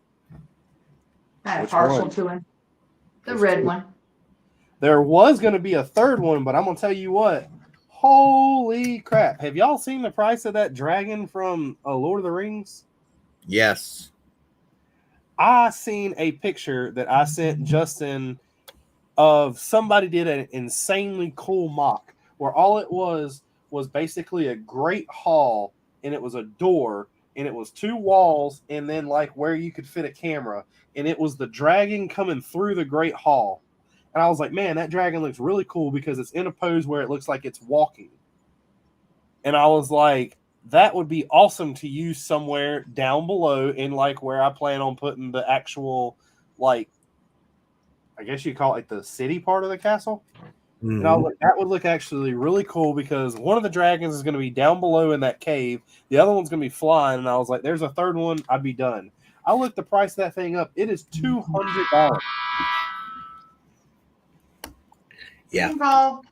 S2: I had a
S4: Which
S2: partial
S4: one?
S2: to him. The
S4: Which
S2: red
S4: two?
S2: one.
S4: There was gonna be a third one, but I'm gonna tell you what. Holy crap! Have y'all seen the price of that dragon from Lord of the Rings?
S3: Yes.
S4: I seen a picture that I sent Justin of somebody did an insanely cool mock where all it was basically a great hall, and it was a door, and it was two walls, and then like where you could fit a camera, and it was the dragon coming through the great hall. And I was like, man, that dragon looks really cool because it's in a pose where it looks like it's walking. And I was like, that would be awesome to use somewhere down below in like where I plan on putting the actual, like, I guess you call it like the city part of the castle.
S3: Mhm.
S4: And I was like, that would look actually really cool because one of the dragons is going to be down below in that cave. The other one's going to be flying. And I was like, there's a third one. I'd be done. I looked the price of that thing up. It is $200.
S3: Yeah.
S2: Hey, Paul.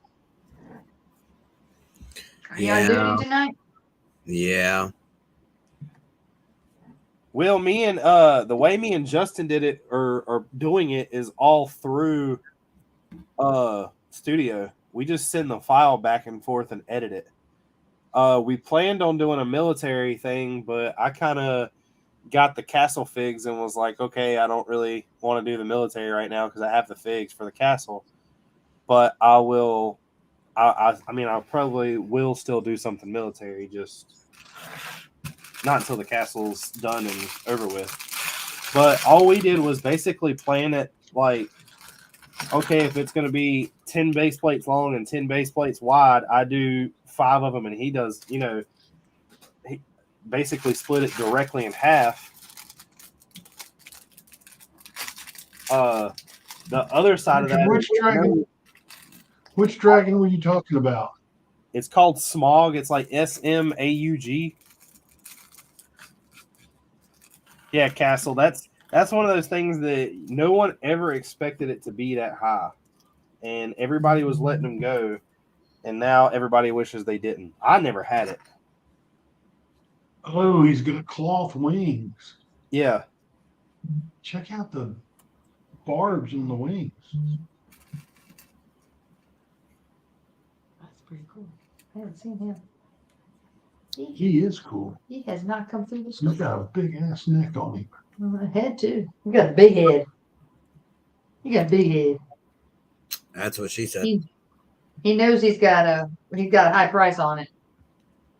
S2: Are you on
S3: Yeah.
S2: duty tonight?
S3: Yeah.
S4: Well, the way me and Justin did it or doing it is all through Studio. We just send the file back and forth and edit it. We planned on doing a military thing, but I kind of got the castle figs and was like, okay, I don't really want to do the military right now because I have the figs for the castle. But I will. I mean, I probably will still do something military, just not until the castle's done and over with. But all we did was basically plan it like, okay, if it's going to be 10 base plates long and 10 base plates wide, I do 5 of them, and he does, he basically split it directly in half. The other side of that,
S1: Which dragon were you talking about?
S4: it's called Smog. It's like SMAUG. Yeah, Castle. That's one of those things that no one ever expected it to be that high, and everybody was letting them go, and now everybody wishes they didn't. I never had it.
S1: Oh, he's got cloth wings.
S4: Yeah,
S1: Check out the barbs in the wings.
S2: That's pretty cool. I haven't seen him.
S1: He is cool.
S2: He has not come through the
S1: He's
S2: scope.
S1: got a big ass neck on him.
S2: Head too. You got a big head. You got a big head.
S3: That's what she said.
S2: He knows he's got a high price on it.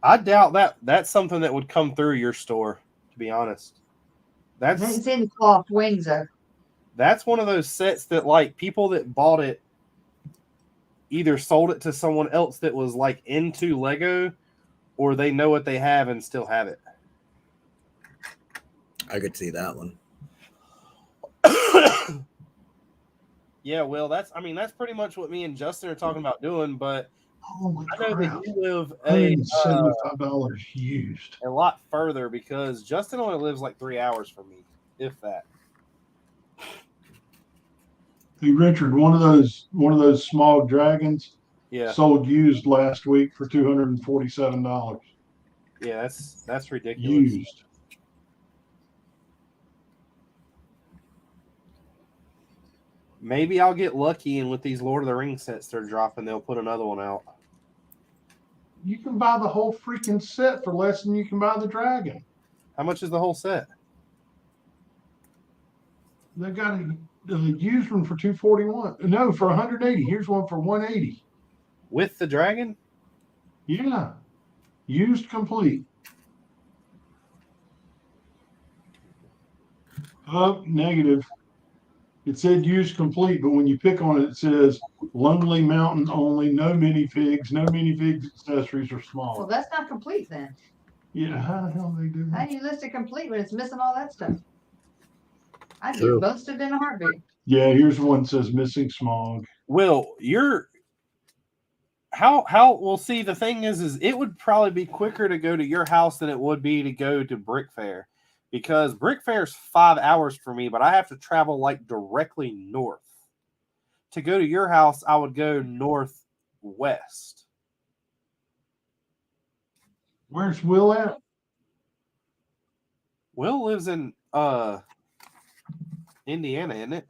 S4: I doubt that's something that would come through your store. To be honest,
S2: I haven't
S4: that's
S2: seen the cloth wings though.
S4: that's one of those sets that like people that bought it either sold it to someone else that was like into Lego, or they know what they have and still have it.
S3: I could see that one.
S4: Yeah, well, that's pretty much what me and Justin are talking about doing. But
S1: Holy
S4: I know
S1: crap.
S4: that you live
S1: $175 used.
S4: a lot further because Justin only lives like 3 hours from me, if that.
S1: Hey Richard, one of those small dragons
S4: Yeah,
S1: sold used last week for $247.
S4: yeah, that's ridiculous.
S1: Used.
S4: Maybe I'll get lucky, and with these Lord of the Rings sets they're dropping, they'll put another one out.
S1: You can buy the whole freaking set for less than you can buy the dragon.
S4: How much is the whole set?
S1: They got a used one for $241. No, for $180. Here's one for $180.
S4: With the dragon?
S1: Yeah, used complete. Negative. It said used complete, but when you pick on it, it says Lonely Mountain only, no minifigs, no minifigs accessories or
S2: Well,
S1: small.
S2: that's not complete then.
S1: Yeah, how the hell they do
S2: How
S1: that?
S2: do you list it complete when it's missing all that stuff? I'd
S3: True.
S2: get busted in a heartbeat.
S1: Yeah, here's one that says missing smog.
S4: Will, you're how we'll see. The thing is it would probably be quicker to go to your house than it would be to go to Brick Fair, because Brick Fair is 5 hours for me, but I have to travel like directly north. To go to your house, I would go northwest.
S1: Where's Will at?
S4: Will lives in Indiana, isn't it?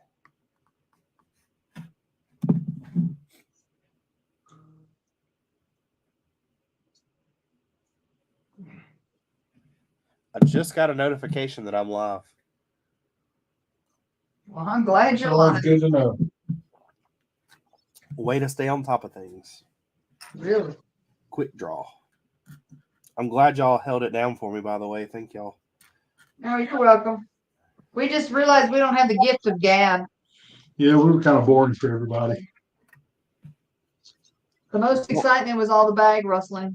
S4: I just got a notification that I'm live.
S2: Well, I'm glad you're
S1: That's always
S2: lying.
S1: good to know.
S4: Way to stay on top of things.
S2: Really?
S4: Quick draw. I'm glad y'all held it down for me, by the way. Thank y'all.
S2: No, you're welcome. We just realized we don't have the gift of gab.
S1: Yeah, we were kind of boring for everybody.
S2: The most excitement was all the bag rustling.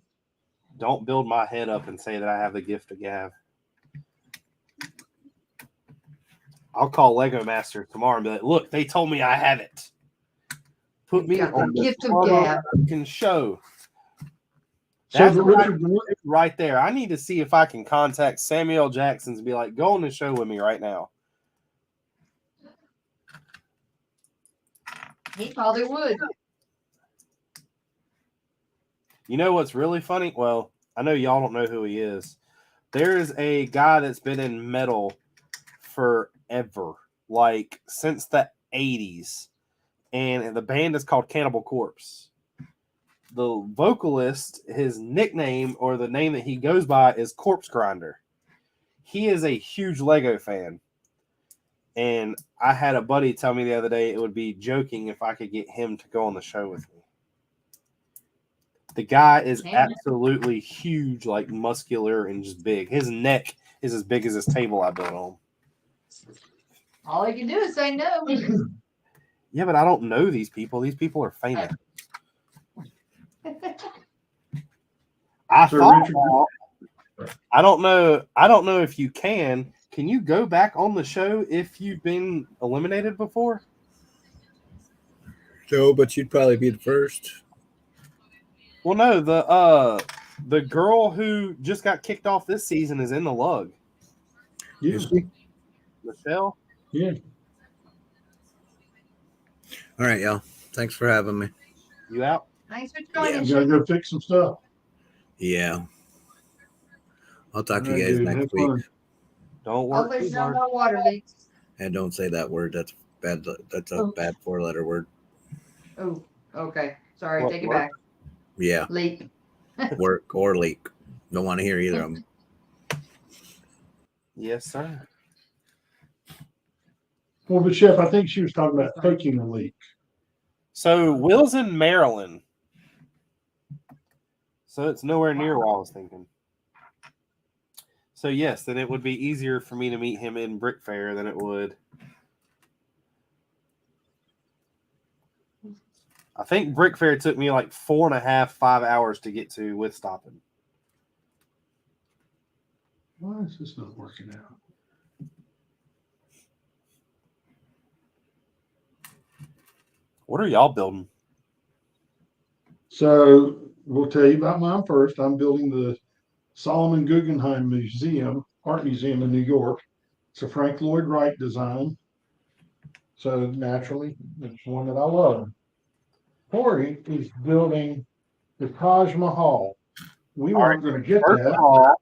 S4: Don't build my head up and say that I have the gift of gab. I'll call Lego Master tomorrow and be like, look, they told me I have it. Put me
S2: Got the
S4: on the
S2: gift of gab.
S4: can show.
S1: So
S4: That's
S1: the Richard,
S4: right there. I need to see if I can contact Samuel Jackson and be like, go on the show with me right now.
S2: He probably would.
S4: You know what's really funny? Well, I know y'all don't know who he is. There is a guy that's been in metal forever, like since the 80s. And the band is called Cannibal Corpse. The vocalist, his nickname or the name that he goes by is Corpse Grinder. He is a huge Lego fan. And I had a buddy tell me the other day it would be joking if I could get him to go on the show with me. The guy is absolutely huge, like muscular and just big. His neck is as big as this table I built on.
S2: All he can do is say no.
S4: Yeah, but I don't know these people. These people are famous. I don't know. I don't know if you can. Can you go back on the show if you've been eliminated before?
S3: So, but you'd probably be the first.
S4: Well, no. The girl who just got kicked off this season is in the lug.
S1: yeah,
S4: Michelle.
S1: yeah.
S3: All right, y'all. Thanks for having me.
S4: You out?
S2: Thanks for joining.
S1: You gotta go fix some stuff.
S3: Yeah. I'll talk to
S1: All
S3: you
S1: right,
S3: guys
S1: dude,
S3: next
S1: have
S3: week.
S1: fun.
S4: Don't work
S2: Hopefully
S4: too
S2: there's no
S4: hard.
S2: more water leaks.
S3: And don't say that word. That's bad. That's a bad 4-letter word.
S2: Oh, okay. Sorry,
S4: What,
S2: take it
S4: work?
S2: back.
S3: Yeah.
S2: Leak.
S3: Work or leak. Don't want to hear either of them.
S4: Yes, sir.
S1: Well, but Chef, I think she was talking about faking a leak.
S4: So Will's in Maryland. So it's nowhere near what I was thinking. So yes, then it would be easier for me to meet him in Brick Fair than it would. I think Brick Fair took me like 4.5, 5 hours to get to with stopping.
S1: Why is this not working out?
S4: What are y'all building?
S1: So we'll tell you about mine first. I'm building the Solomon Guggenheim Museum, Art Museum in New York. It's a Frank Lloyd Wright design. So naturally, it's one that I love. Corey is building the Taj Mahal. We weren't going to get
S4: First of
S1: that.
S4: all,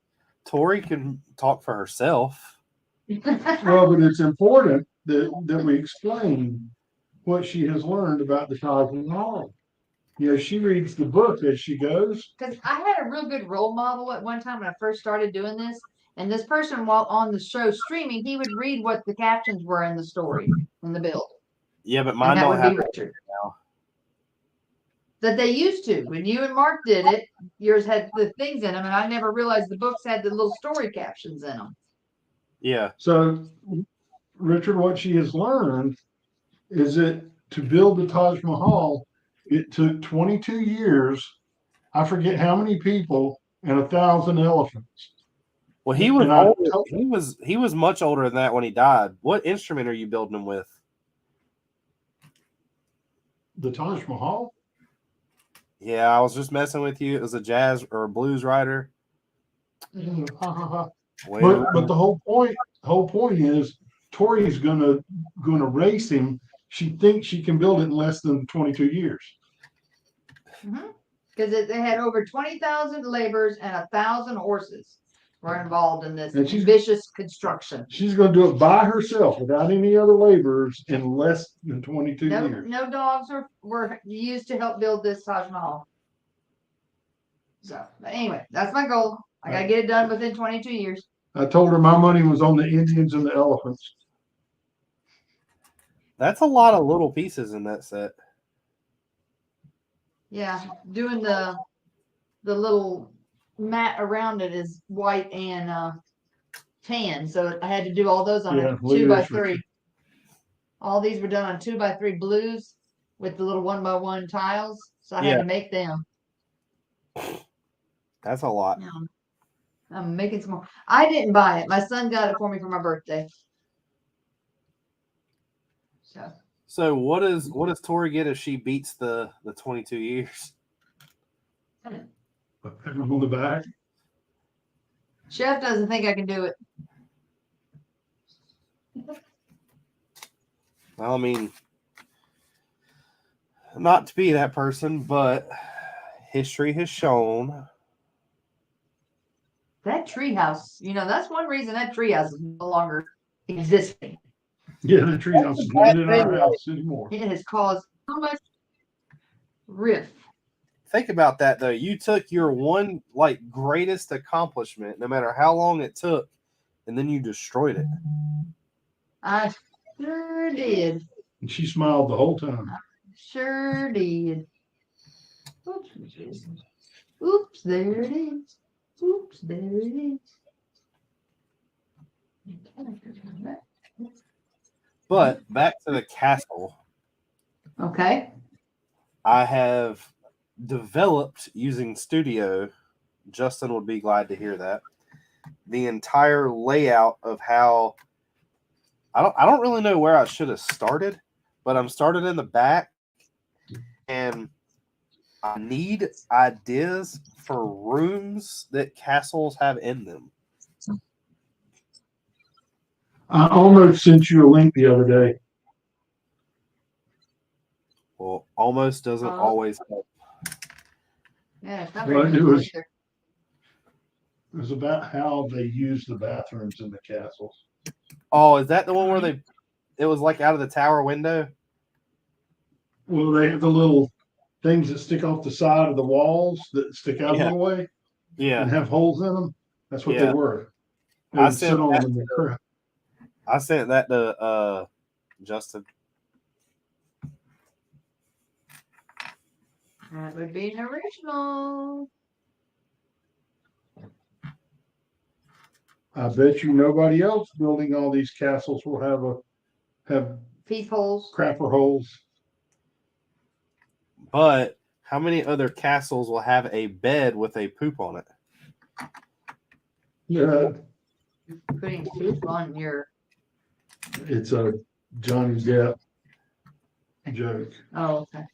S4: Tori can talk for herself.
S1: Well, but it's important that we explain what she has learned about the Taj Mahal. she reads the book as she goes.
S2: Because I had a real good role model at one time when I first started doing this. And this person, while on the show streaming, he would read what the captions were in the story, in the build.
S4: Yeah, but
S2: And
S4: mine
S2: that
S4: don't
S2: would
S4: have
S2: be Richard.
S4: now.
S2: That they used to. When you and Mark did it, yours had the things in them, and I never realized the books had the little story captions in them.
S4: Yeah.
S1: So, Richard, what she has learned is that to build the Taj Mahal, it took 22 years. I forget how many people and 1,000 elephants.
S4: Well, he was
S1: And I
S4: older.
S1: told-
S4: He was much older than that when he died. What instrument are you building him with?
S1: The Taj Mahal.
S4: Yeah, I was just messing with you. It was a jazz or a blues writer.
S1: But
S4: Way to-
S1: the whole point is Tori's gonna race him. She thinks she can build it in less than 22 years.
S2: Because they had over 20,000 laborers and 1,000 horses were involved in this
S1: And she's-
S2: vicious construction.
S1: She's gonna do it by herself without any other laborers in less than 22
S2: No,
S1: years.
S2: no dogs were used to help build this Taj Mahal. So, but anyway, that's my goal. I gotta get it done within 22 years.
S1: I told her my money was on the Indians and the elephants.
S4: That's a lot of little pieces in that set.
S2: Yeah, doing the little mat around it is white and tan, so I had to do all those on
S1: Yeah,
S2: a
S1: look at
S2: 2x3.
S1: this, Richard.
S2: All these were done on 2x3 blues with the little 1x1 tiles, so I had
S4: Yeah.
S2: to make them.
S4: That's a lot.
S2: Yeah. I'm making some more. I didn't buy it. My son got it for me for my birthday. So
S4: So what does Tori get if she beats the 22 years?
S1: On the back.
S2: Chef doesn't think I can do it.
S4: Well, I mean, not to be that person, but history has shown.
S2: That treehouse, that's one reason that treehouse is no longer existing.
S1: Yeah, the treehouse is not in our house anymore.
S2: It has caused so much rift.
S4: Think about that though. You took your one greatest accomplishment, no matter how long it took, and then you destroyed it.
S2: I sure did.
S1: And she smiled the whole time.
S2: Sure did. Oops, oops, there it is. Oops, there it is.
S4: But back to the castle.
S2: Okay.
S4: I have developed using Studio. Justin would be glad to hear that. The entire layout of how I don't really know where I should have started, but I'm started in the back, and I need ideas for rooms that castles have in them.
S1: I almost sent you a link the other day.
S4: Well, almost doesn't always help.
S2: Yeah, it's not
S1: Well,
S2: very
S1: it
S2: much
S1: was-
S2: either.
S1: It was about how they use the bathrooms in the castles.
S4: Oh, is that the one where it was like out of the tower window?
S1: Well, they have the little things that stick off the side of the walls that stick out a
S4: Yeah.
S1: little way
S4: Yeah.
S1: and have holes in them. That's what
S4: Yeah.
S1: they were. They
S4: I
S1: would sit
S4: sent
S1: on
S4: that
S1: them and crap.
S4: I sent that to Justin.
S2: That would be an original.
S1: I bet you nobody else building all these castles will have
S2: Peepholes.
S1: crapper holes.
S4: But how many other castles will have a bed with a poop on it?
S1: Yeah,
S2: Putting poop on your.
S1: it's a Johnny Depp joke.
S2: Oh, okay.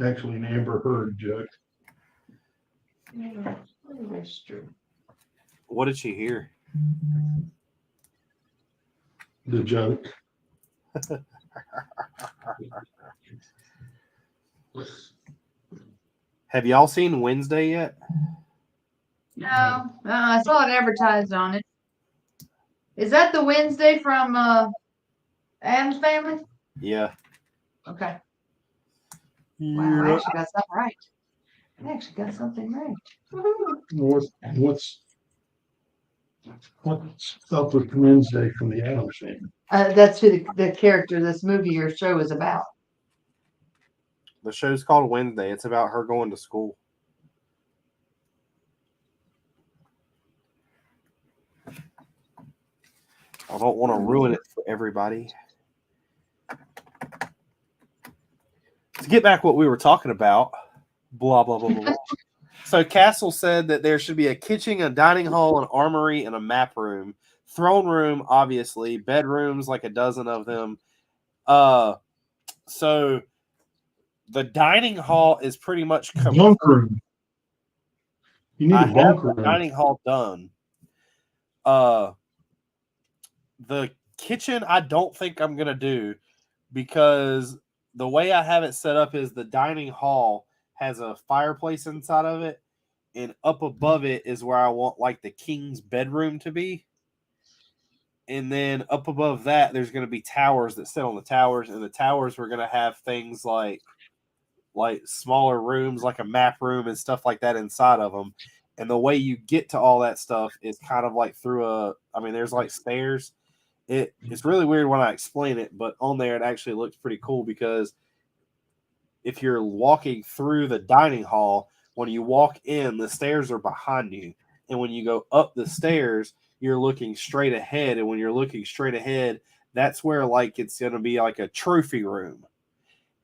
S1: Actually, an Amber Heard joke.
S2: Yeah, that's true.
S4: What did she hear?
S1: The joke.
S4: Have y'all seen Wednesday yet?
S2: No, I saw it advertised on it. Is that the Wednesday from Adam's Family?
S4: Yeah.
S2: Okay. Wow, I
S1: Yeah.
S2: actually got something right. I actually got something right. Woohoo.
S1: What's up with Wednesday from the Addams Family?
S2: That's who the character this movie or show is about.
S4: The show's called Wednesday. It's about her going to school. I don't want to ruin it for everybody. To get back what we were talking about, blah, blah, blah, blah, blah. So Castle said that there should be a kitchen, a dining hall, an armory, and a map room. Throne room, obviously. Bedrooms, like a dozen of them. So the dining hall is pretty much
S1: Bunk room. You need
S4: I
S1: a
S4: have
S1: bunk
S4: the
S1: room.
S4: dining hall done. The kitchen, I don't think I'm gonna do because the way I have it set up is the dining hall has a fireplace inside of it, and up above it is where I want like the king's bedroom to be. And then up above that, there's going to be towers that sit on the towers, and the towers we're going to have things like smaller rooms, like a map room and stuff like that inside of them. And the way you get to all that stuff is kind of like through there's like stairs. It's really weird when I explain it, but on there it actually looks pretty cool because if you're walking through the dining hall, when you walk in, the stairs are behind you. And when you go up the stairs, you're looking straight ahead. And when you're looking straight ahead, that's where like it's going to be like a trophy room.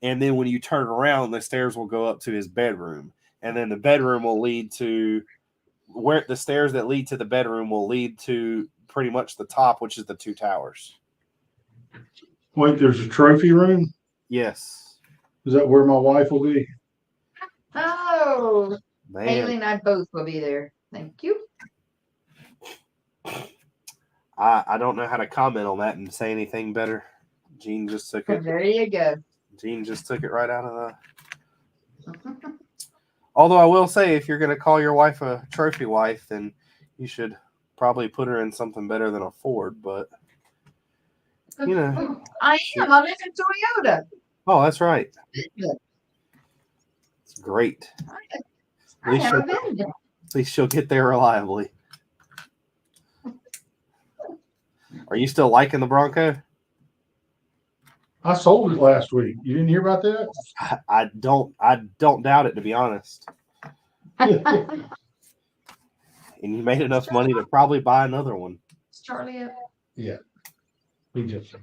S4: And then when you turn around, the stairs will go up to his bedroom. And then the bedroom will lead to where the stairs that lead to the bedroom will lead to pretty much the top, which is the two towers.
S1: Wait, there's a trophy room?
S4: Yes.
S1: Is that where my wife will be?
S2: Oh, Haley
S4: Man,
S2: and I both will be there. Thank you.
S4: I don't know how to comment on that and say anything better. Gene just took it.
S2: There you go.
S4: Gene just took it right out of the. Although I will say, if you're going to call your wife a trophy wife, then you should probably put her in something better than a Ford. But you know,
S2: I am. I'm in a Toyota.
S4: oh, that's right. It's great.
S2: I haven't been there.
S4: At least she'll get there reliably. Are you still liking the Bronco?
S1: I sold it last week. You didn't hear about that?
S4: I don't doubt it, to be honest. And you made enough money to probably buy another one.
S2: Is Charlie up?
S1: Yeah. We just.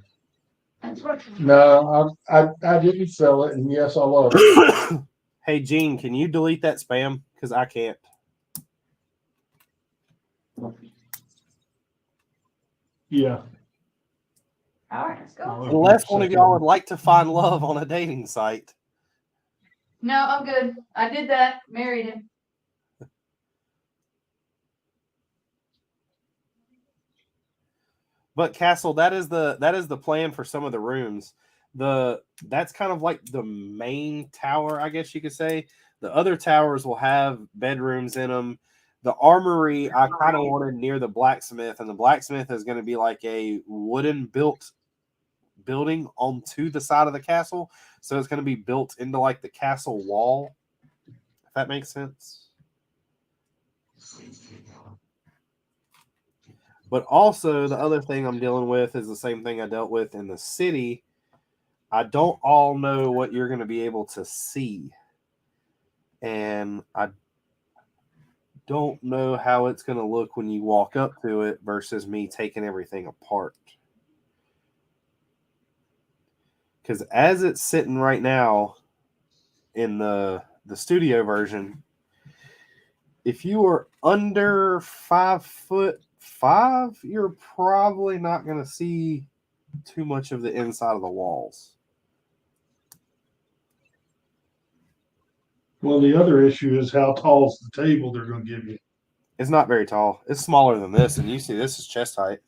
S2: That's what.
S1: No, I didn't sell it, and yes, I love it.
S4: Hey, Gene, can you delete that spam? Because I can't.
S1: Yeah.
S2: All right, let's go.
S4: Unless one of y'all would like to find love on a dating site.
S2: No, I'm good. I did that. Married him.
S4: But Castle, that is the plan for some of the rooms. That's kind of like the main tower, I guess you could say. The other towers will have bedrooms in them. The armory, I kind of wanted near the blacksmith, and the blacksmith is going to be like a wooden built building onto the side of the castle. So it's going to be built into like the castle wall, if that makes sense. But also, the other thing I'm dealing with is the same thing I dealt with in the city. I don't all know what you're going to be able to see. And I don't know how it's going to look when you walk up to it versus me taking everything apart. Because as it's sitting right now in the studio version, if you are under 5'5", you're probably not going to see too much of the inside of the walls.
S1: Well, the other issue is how tall is the table they're going to give you.
S4: It's not very tall. It's smaller than this, and you see this is chest height.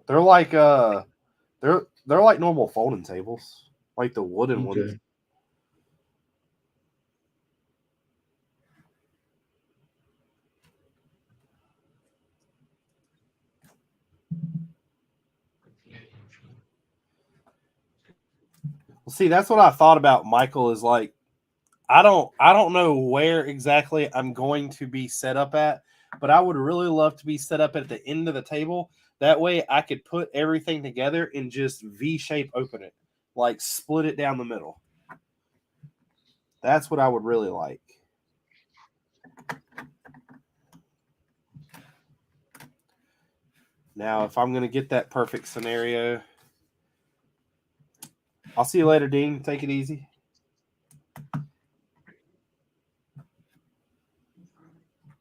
S4: They're like they're like normal folding tables, like the wooden ones. see, that's what I thought about Michael is like, I don't know where exactly I'm going to be set up at, but I would really love to be set up at the end of the table. That way I could put everything together and just V-shape open it, like split it down the middle. That's what I would really like. Now, if I'm going to get that perfect scenario, I'll see you later, Dean. Take it easy.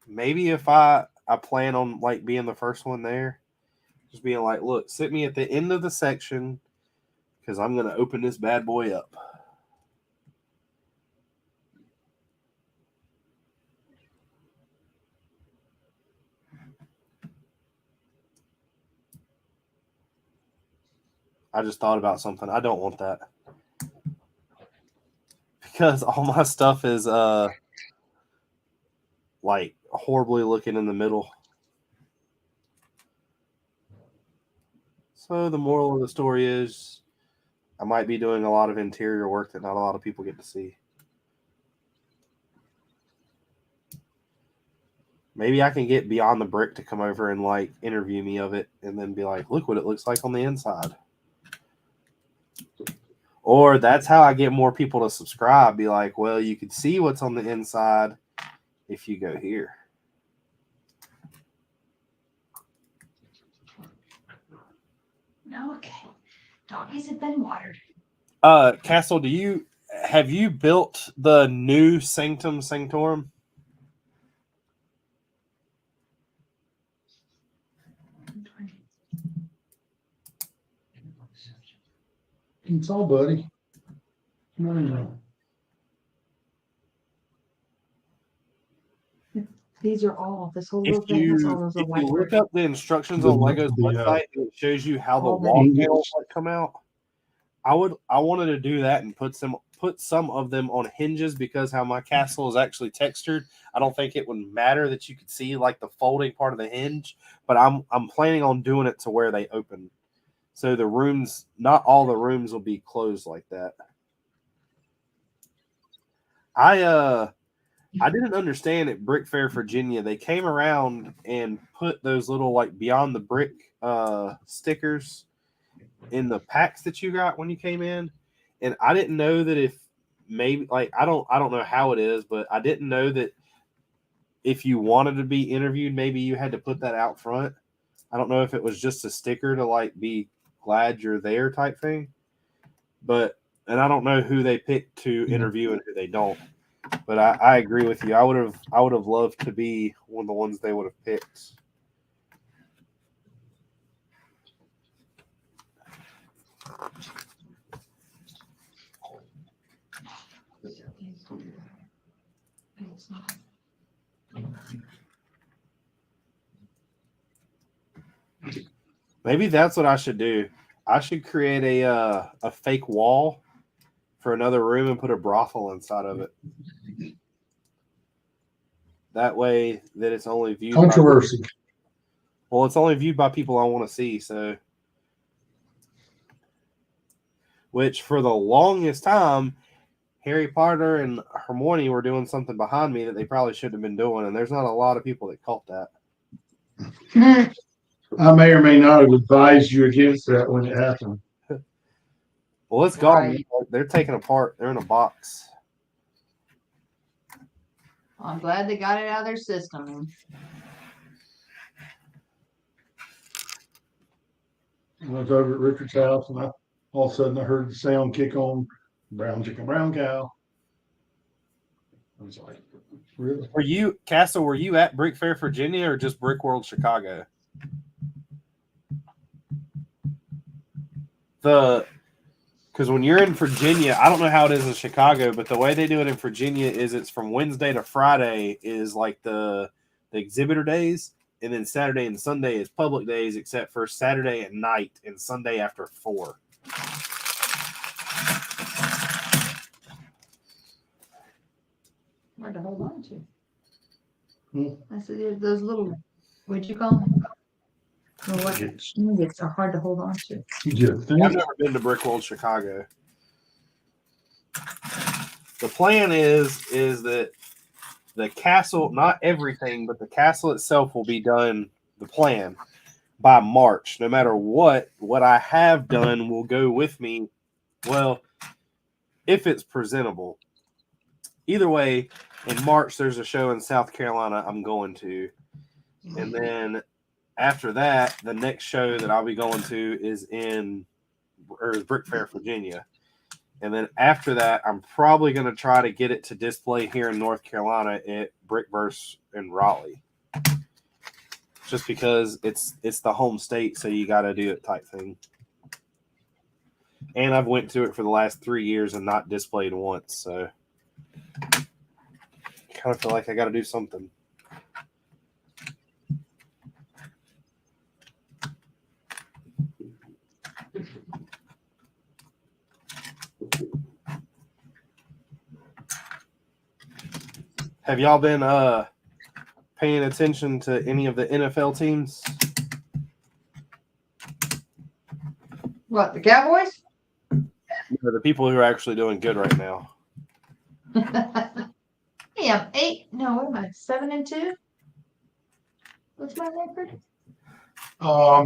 S4: Maybe if I plan on like being the first one there, just being like, look, sit me at the end of the section because I'm going to open this bad boy up. I just thought about something. I don't want that. Because all my stuff is like horribly looking in the middle. So the moral of the story is I might be doing a lot of interior work that not a lot of people get to see. Maybe I can get Beyond the Brick to come over and like interview me of it and then be like, look what it looks like on the inside. Or that's how I get more people to subscribe. Be like, well, you could see what's on the inside if you go here.
S2: Okay. Doggies have been watered.
S4: Castle, have you built the new Sanctum Sanctorum?
S1: It's all, buddy. No.
S2: These are all, this whole
S4: If
S2: little thing has all
S4: you
S2: those
S4: if
S2: little
S4: you
S2: white
S4: look
S2: words.
S4: up the instructions on Lego's website, it shows you how the
S2: all the
S4: wall
S1: ingots.
S4: panels like come out. I wanted to do that and put some of them on hinges because how my castle is actually textured. I don't think it would matter that you could see like the folding part of the hinge, but I'm planning on doing it to where they open. So the rooms, not all the rooms will be closed like that. I didn't understand at Brick Fair, Virginia, they came around and put those little like Beyond the Brick stickers in the packs that you got when you came in. And I didn't know that if maybe like I don't know how it is, but I didn't know that if you wanted to be interviewed, maybe you had to put that out front. I don't know if it was just a sticker to like be glad you're there type thing. And I don't know who they pick to interview and who they don't. But I agree with you. I would have loved to be one of the ones they would have picked. Maybe that's what I should do. I should create a fake wall for another room and put a brothel inside of it. That way that it's only viewed
S1: Controversy.
S4: Well, it's only viewed by people I want to see, so which for the longest time, Harry Potter and Hermione were doing something behind me that they probably shouldn't have been doing, and there's not a lot of people that caught that.
S1: I may or may not have advised you against that when it happened.
S4: Well, it's gone.
S2: Right.
S4: They're taken apart. They're in a box.
S2: I'm glad they got it out of their system.
S1: I was over at Richard's house and all of a sudden I heard the sound kick on, brown chicken, brown cow. I was like, really?
S4: Were you, Castle, were you at Brick Fair, Virginia, or just Brick World, Chicago? Because when you're in Virginia, I don't know how it is in Chicago, but the way they do it in Virginia is it's from Wednesday to Friday is like the exhibitor days, and then Saturday and Sunday is public days, except for Saturday at night and Sunday after 4.
S2: Hard to hold on to.
S1: Hmm.
S2: I said, those little, what'd you call them? Nuggets are hard to hold on to.
S1: You
S4: I've never been to Brick World, Chicago. The plan is that the castle, not everything, but the castle itself will be done, the plan, by March. No matter what I have done will go with me. Well, if it's presentable. Either way, in March, there's a show in South Carolina I'm going to. And then after that, the next show that I'll be going to is Brick Fair, Virginia. And then after that, I'm probably going to try to get it to display here in North Carolina at Brickverse in Raleigh. Just because it's the home state, so you got to do it type thing. And I've went to it for the last 3 years and not displayed once, so kind of feel like I got to do something. Have y'all been paying attention to any of the NFL teams?
S2: What, the Cowboys?
S4: The people who are actually doing good right now.
S2: Hey, I'm 8. No, what am I? 7-2? What's my record?
S1: I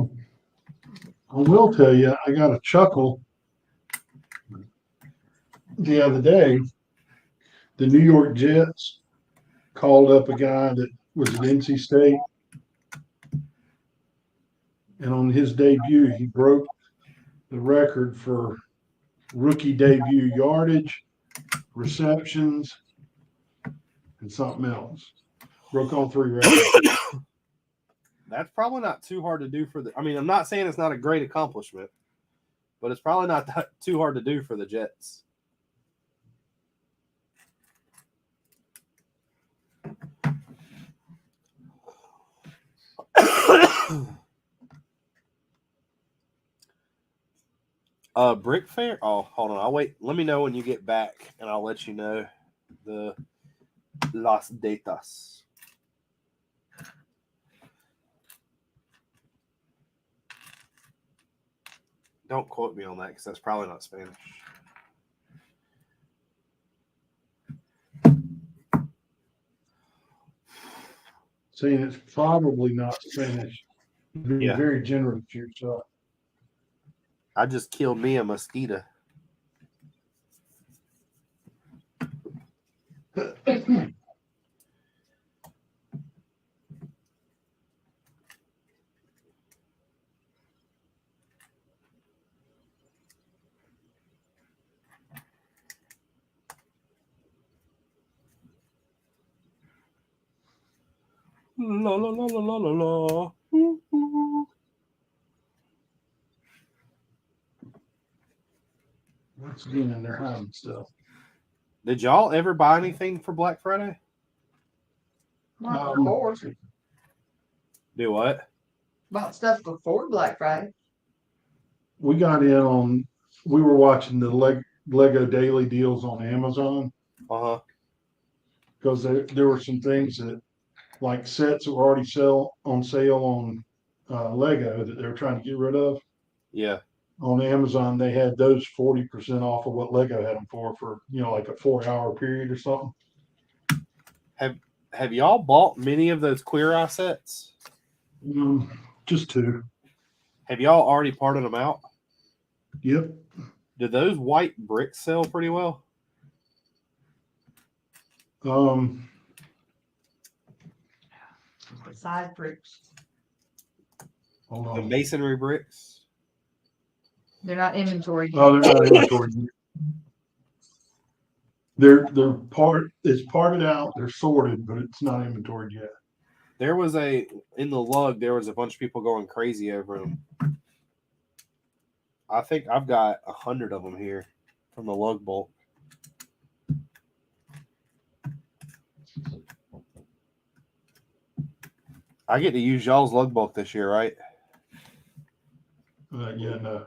S1: will tell you, I got a chuckle the other day. The New York Jets called up a guy that was at NC State, and on his debut, he broke the record for rookie debut yardage, receptions, and something else. Broke all 3 records.
S4: That's probably not too hard to do I mean, I'm not saying it's not a great accomplishment, but it's probably not too hard to do for the Jets. Brick Fair. Oh, hold on. I'll wait. Let me know when you get back, and I'll let you know the las datas. Don't quote me on that because that's probably not Spanish.
S1: Saying it's probably not Spanish. Being
S4: Yeah.
S1: very generous to yourself.
S4: I just killed me a mosquito. La la la la la la la.
S1: Once again, in there hiding stuff.
S4: Did y'all ever buy anything for Black Friday?
S2: Not before.
S4: Do what?
S2: Bought stuff before Black Friday.
S1: We got in on. We were watching the Lego daily deals on Amazon
S4: Uh-huh.
S1: because there were some things that, like sets that were already on sale on Lego that they were trying to get rid of.
S4: Yeah.
S1: On Amazon, they had those 40% off of what Lego had them for like a 4-hour period or something.
S4: Have y'all bought many of those Queer Eye sets?
S1: Just 2.
S4: Have y'all already parted them out?
S1: Yep.
S4: Did those white bricks sell pretty well?
S2: Side bricks.
S1: Hold
S4: The
S1: on.
S4: masonry bricks?
S2: They're not inventory.
S1: Oh, they're not inventory. They're it's parted out. They're sorted, but it's not inventoried yet.
S4: There was in the lug, there was a bunch of people going crazy over them. I think I've got 100 of them here from the lug bulk. I get to use y'all's lug bulk this year, right?
S1: Yeah, no.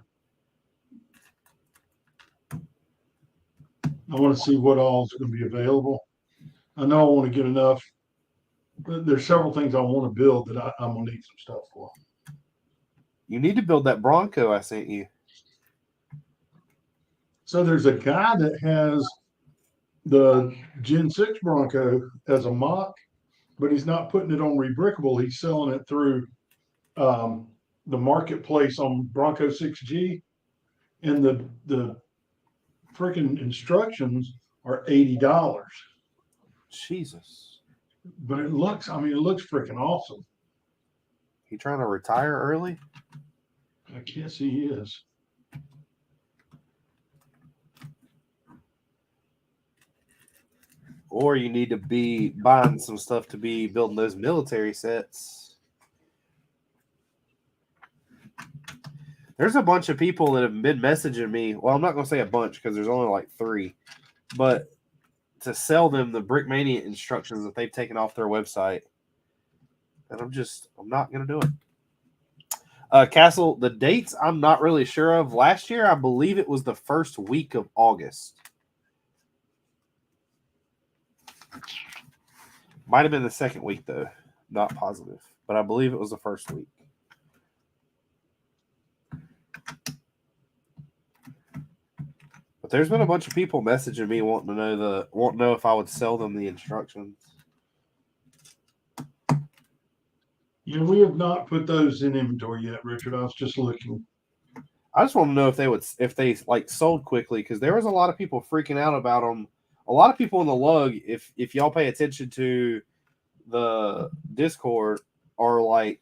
S1: I want to see what all is going to be available. I know I want to get enough. There's several things I want to build that I'm going to need some stuff for.
S4: You need to build that Bronco I sent you.
S1: So there's a guy that has the Gen 6 Bronco as a mock, but he's not putting it on Rebrickable. He's selling it through the marketplace on Bronco 6G, and the freaking instructions are $80.
S4: Jesus.
S1: But it looks freaking awesome.
S4: He trying to retire early?
S1: I guess he is.
S4: Or you need to be buying some stuff to be building those military sets. There's a bunch of people that have been messaging me. Well, I'm not going to say a bunch because there's only like 3. But to sell them the Brickmania instructions that they've taken off their website. And I'm not going to do it. Castle, the dates I'm not really sure of. Last year, I believe it was the first week of August. Might have been the second week, though. Not positive. But I believe it was the first week. But there's been a bunch of people messaging me wanting to know if I would sell them the instructions.
S1: Yeah, we have not put those in inventory yet, Richard. I was just looking.
S4: I just want to know if they like sold quickly, because there was a lot of people freaking out about them. A lot of people in the lug, if y'all pay attention to the Discord, are like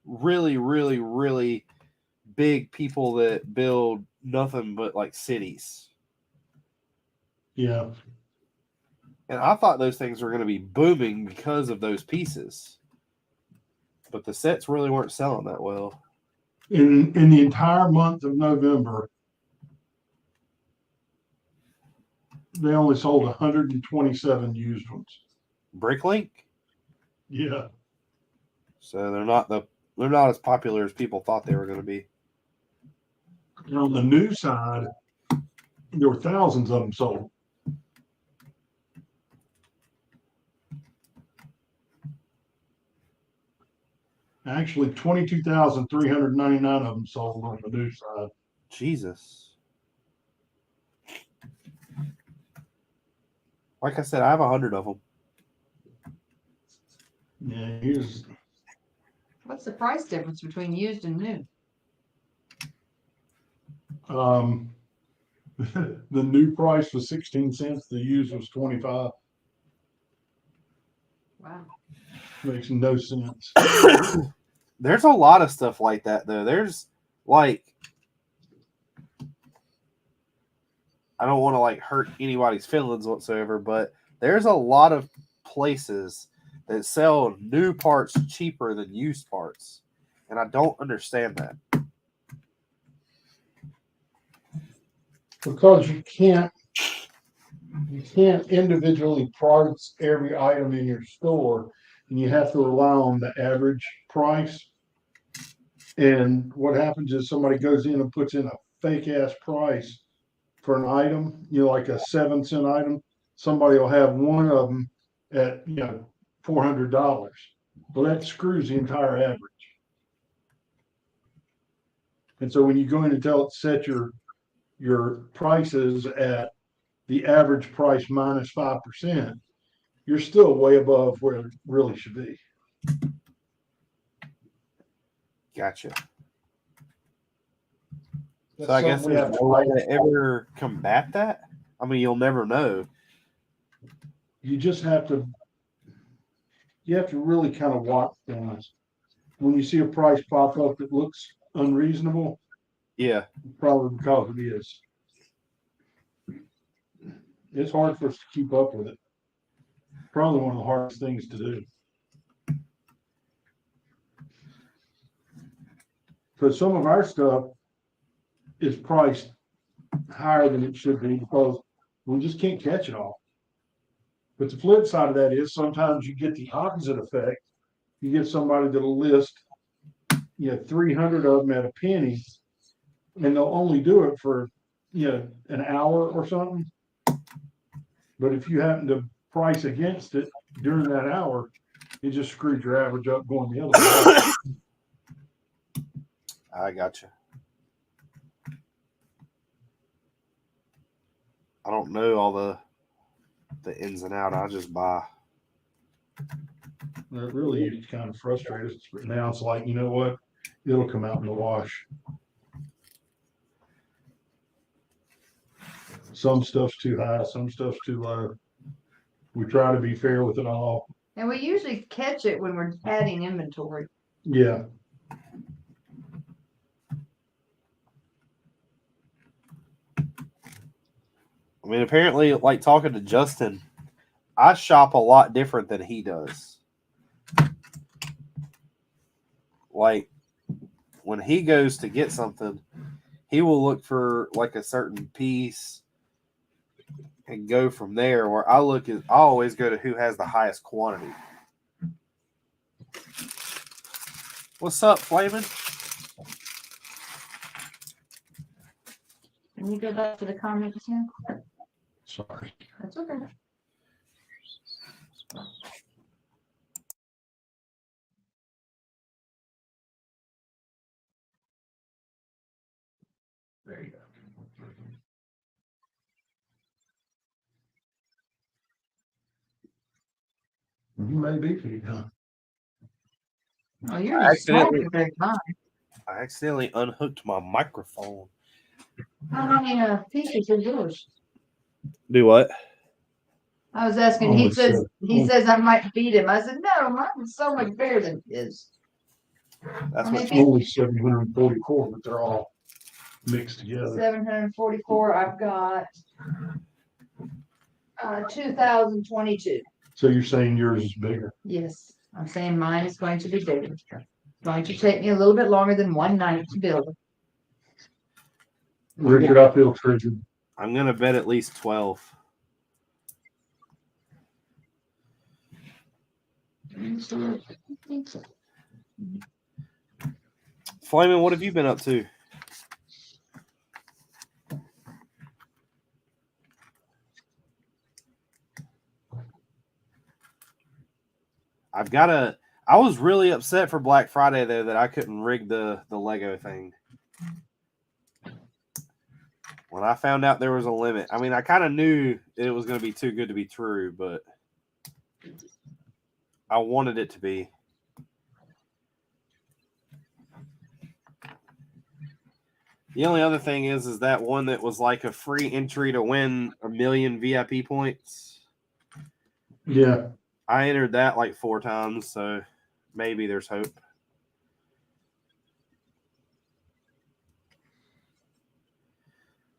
S4: really, really, really big people that build nothing but like cities.
S1: Yeah.
S4: And I thought those things were going to be booming because of those pieces. But the sets really weren't selling that well.
S1: In the entire month of November, they only sold 127 used ones.
S4: Bricklink?
S1: Yeah.
S4: So they're not as popular as people thought they were going to be.
S1: And on the new side, there were thousands of them sold. Actually, 22,399 of them sold on the new side.
S4: Jesus. Like I said, I have 100 of them.
S1: Yeah, here's
S2: What's the price difference between used and new?
S1: the new price was 16 cents. The used was 25.
S2: Wow.
S1: Makes no sense.
S4: There's a lot of stuff like that, though. There's like, I don't want to like hurt anybody's feelings whatsoever, but there's a lot of places that sell new parts cheaper than used parts. And I don't understand that.
S1: Because you can't individually price every item in your store, and you have to rely on the average price. And what happens is somebody goes in and puts in a fake ass price for an item, like a 7-cent item. Somebody will have one of them at $400. Well, that screws the entire average. And so when you go in and tell it set your prices at the average price minus 5%, you're still way above where it really should be.
S4: Gotcha.
S1: That's
S4: So I guess
S1: something we
S4: there's
S1: have
S4: no way to ever combat that. I mean, you'll never know.
S1: You just have to really kind of watch things. When you see a price pop up that looks unreasonable,
S4: Yeah.
S1: probably because it is. It's hard for us to keep up with it. Probably one of the hardest things to do. Because some of our stuff is priced higher than it should be because we just can't catch it all. But the flip side of that is sometimes you get the opposite effect. You get somebody that'll list 300 of them at a penny, and they'll only do it for an hour or something. But if you happen to price against it during that hour, it just screws your average up going the other way.
S4: I gotcha. don't know all the ins and out. I just buy.
S1: It really used to kind of frustrate us, but now it's like, you know what? It'll come out in the wash. Some stuff's too high, some stuff's too low. We try to be fair with it all.
S2: And we usually catch it when we're adding inventory.
S1: Yeah,
S4: I mean, apparently, like talking to Justin, I shop a lot different than he does. Like when he goes to get something, he will look for like a certain piece and go from there. Where I always go to who has the highest quantity. What's up, Flamin'?
S2: Can you go back to the comments now?
S1: sorry.
S2: That's okay.
S1: There you go. You may be feed, huh?
S2: Oh, you're just
S4: Accidentally.
S2: smoking very fine.
S4: I accidentally unhooked my microphone.
S2: How many pieces is yours?
S4: Do what?
S2: I was asking,
S1: Only
S2: he says,
S1: seven.
S2: I might beat him. I said, no, mine's so much bigger than his.
S4: That's
S2: How
S4: what.
S2: many
S1: Only 744, but they're all mixed together.
S2: 744, I've got 2022.
S1: So you're saying yours is bigger?
S2: Yes, I'm saying mine is going to be bigger. It's going to take me a little bit longer than one night to build it.
S1: Richard, I feel triggered.
S4: I'm gonna bet at least 12. Flamin', what have you been up to? I was really upset for Black Friday though that I couldn't rig the Lego thing. When I found out there was a limit, I mean, I kind of knew it was going to be too good to be true, but I wanted it to be. The only other thing is that one that was like a free entry to win 1 million VIP points.
S1: Yeah.
S4: I entered that like 4 times, so maybe there's hope.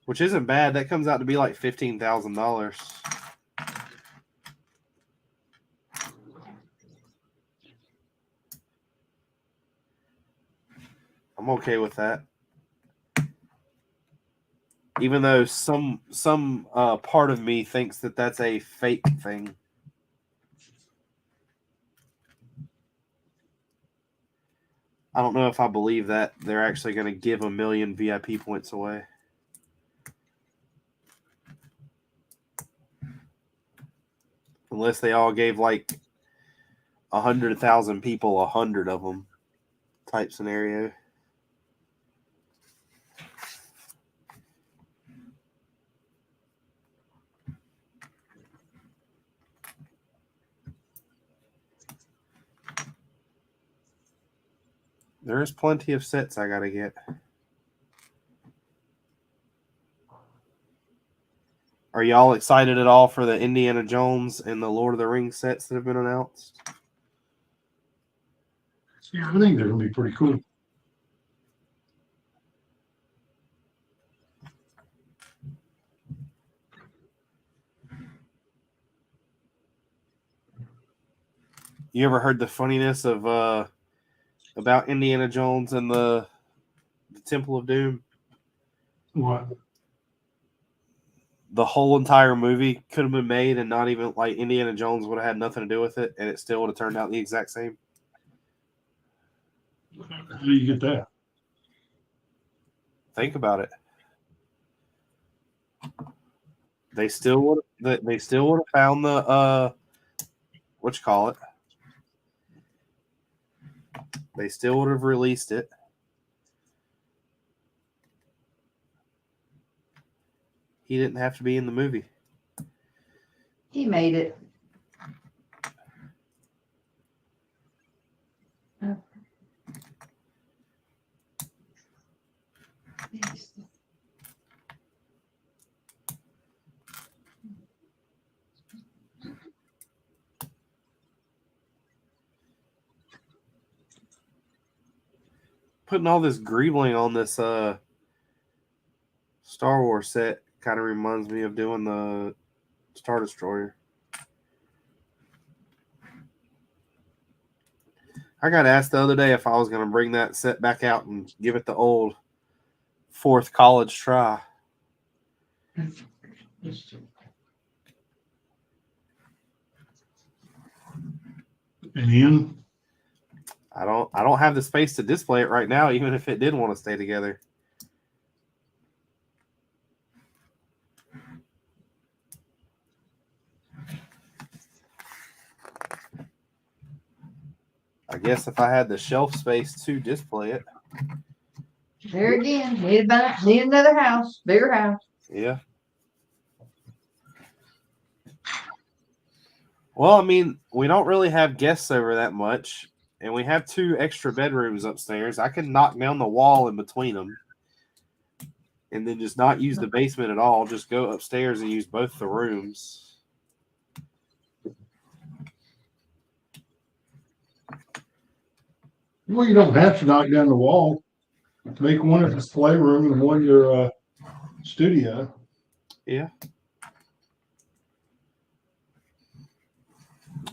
S4: Which isn't bad. That comes out to be like $15,000. I'm okay with that. Even though some part of me thinks that that's a fake thing. I don't know if I believe that they're actually going to give 1 million VIP points away. Unless they all gave like 100,000 people 100 of them type scenario. There's plenty of sets I got to get. Are y'all excited at all for the Indiana Jones and the Lord of the Rings sets that have been announced?
S1: Yeah, I think they're going to be pretty cool.
S4: You ever heard the funniness of about Indiana Jones and the Temple of Doom?
S1: What?
S4: The whole entire movie could have been made and not even like Indiana Jones would have had nothing to do with it, and it still would have turned out the exact same.
S1: How do you get that?
S4: Think about it. They still would have found the what you call it. They still would have released it. He didn't have to be in the movie.
S2: He made it. Oh. Yes.
S4: Putting all this greebling on this Star Wars set kind of reminds me of doing the Star Destroyer. I got asked the other day if I was going to bring that set back out and give it the old fourth college try.
S1: And
S4: I don't have the space to display it right now, even if it did want to stay together. I guess if I had the shelf space to display it.
S2: There again, need another house, bigger house.
S4: Yeah. Well, I mean, we don't really have guests over that much, and we have 2 extra bedrooms upstairs. I can knock down the wall in between them and then just not use the basement at all. Just go upstairs and use both the rooms.
S1: well, you don't have to knock down the wall. Make one as a playroom and one your studio.
S4: Yeah.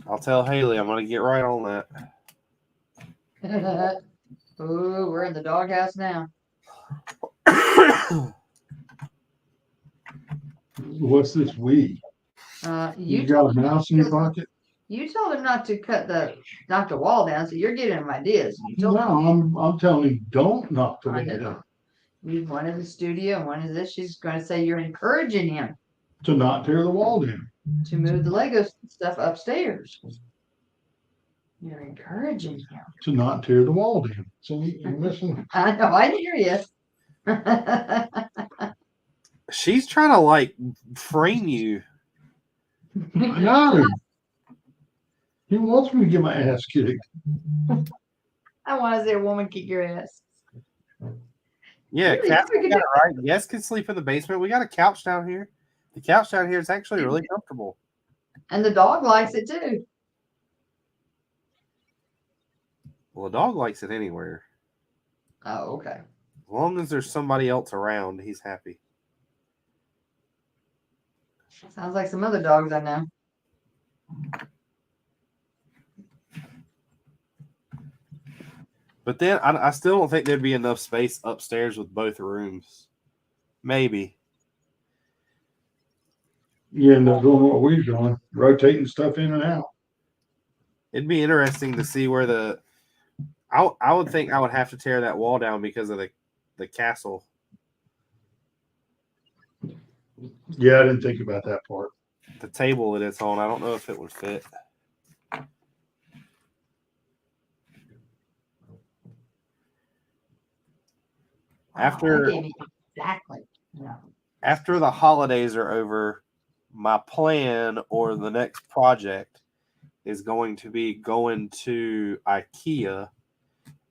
S4: I'll tell Haley I'm going to get right on that.
S2: Oh, we're in the doghouse now.
S1: What's this we?
S2: You
S1: You got a mouse in your pocket?
S2: You told him not to knock the wall down, so you're giving him ideas. You told him.
S1: No, I'm telling you, don't knock the
S2: I
S1: wall
S2: know.
S1: down.
S2: Leave one in the studio and one in this. She's going to say you're encouraging him
S1: To not tear the wall down.
S2: to move the Lego stuff upstairs. You're encouraging him.
S1: To not tear the wall down. So you're missing.
S2: I know. I hear you.
S4: She's trying to like frame you.
S1: I know. He wants me to get my ass kicked.
S2: I want to see a woman kick your ass.
S4: Yeah,
S2: Really?
S4: Cat got it right. Yes, can sleep in the basement. We got a couch down here. The couch down here is actually really comfortable.
S2: And the dog likes it too.
S4: Well, the dog likes it anywhere.
S2: Oh, okay.
S4: As long as there's somebody else around, he's happy.
S2: Sounds like some other dogs I know.
S4: But then I still don't think there'd be enough space upstairs with both rooms. Maybe.
S1: You end up doing what we're doing, rotating stuff in and out.
S4: It'd be interesting to see where the. I would think I would have to tear that wall down because of the castle.
S1: Yeah, I didn't think about that part.
S4: The table that it's on. I don't know if it would fit. After
S2: Exactly. No.
S4: After the holidays are over, my plan or the next project is going to be going to IKEA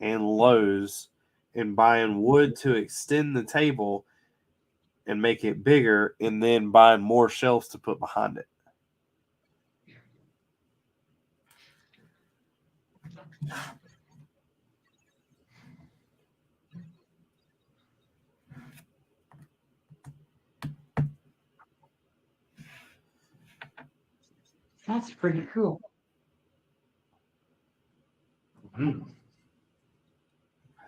S4: and Lowe's and buying wood to extend the table and make it bigger, and then buying more shelves to put behind it.
S2: That's pretty cool.
S1: Hmm.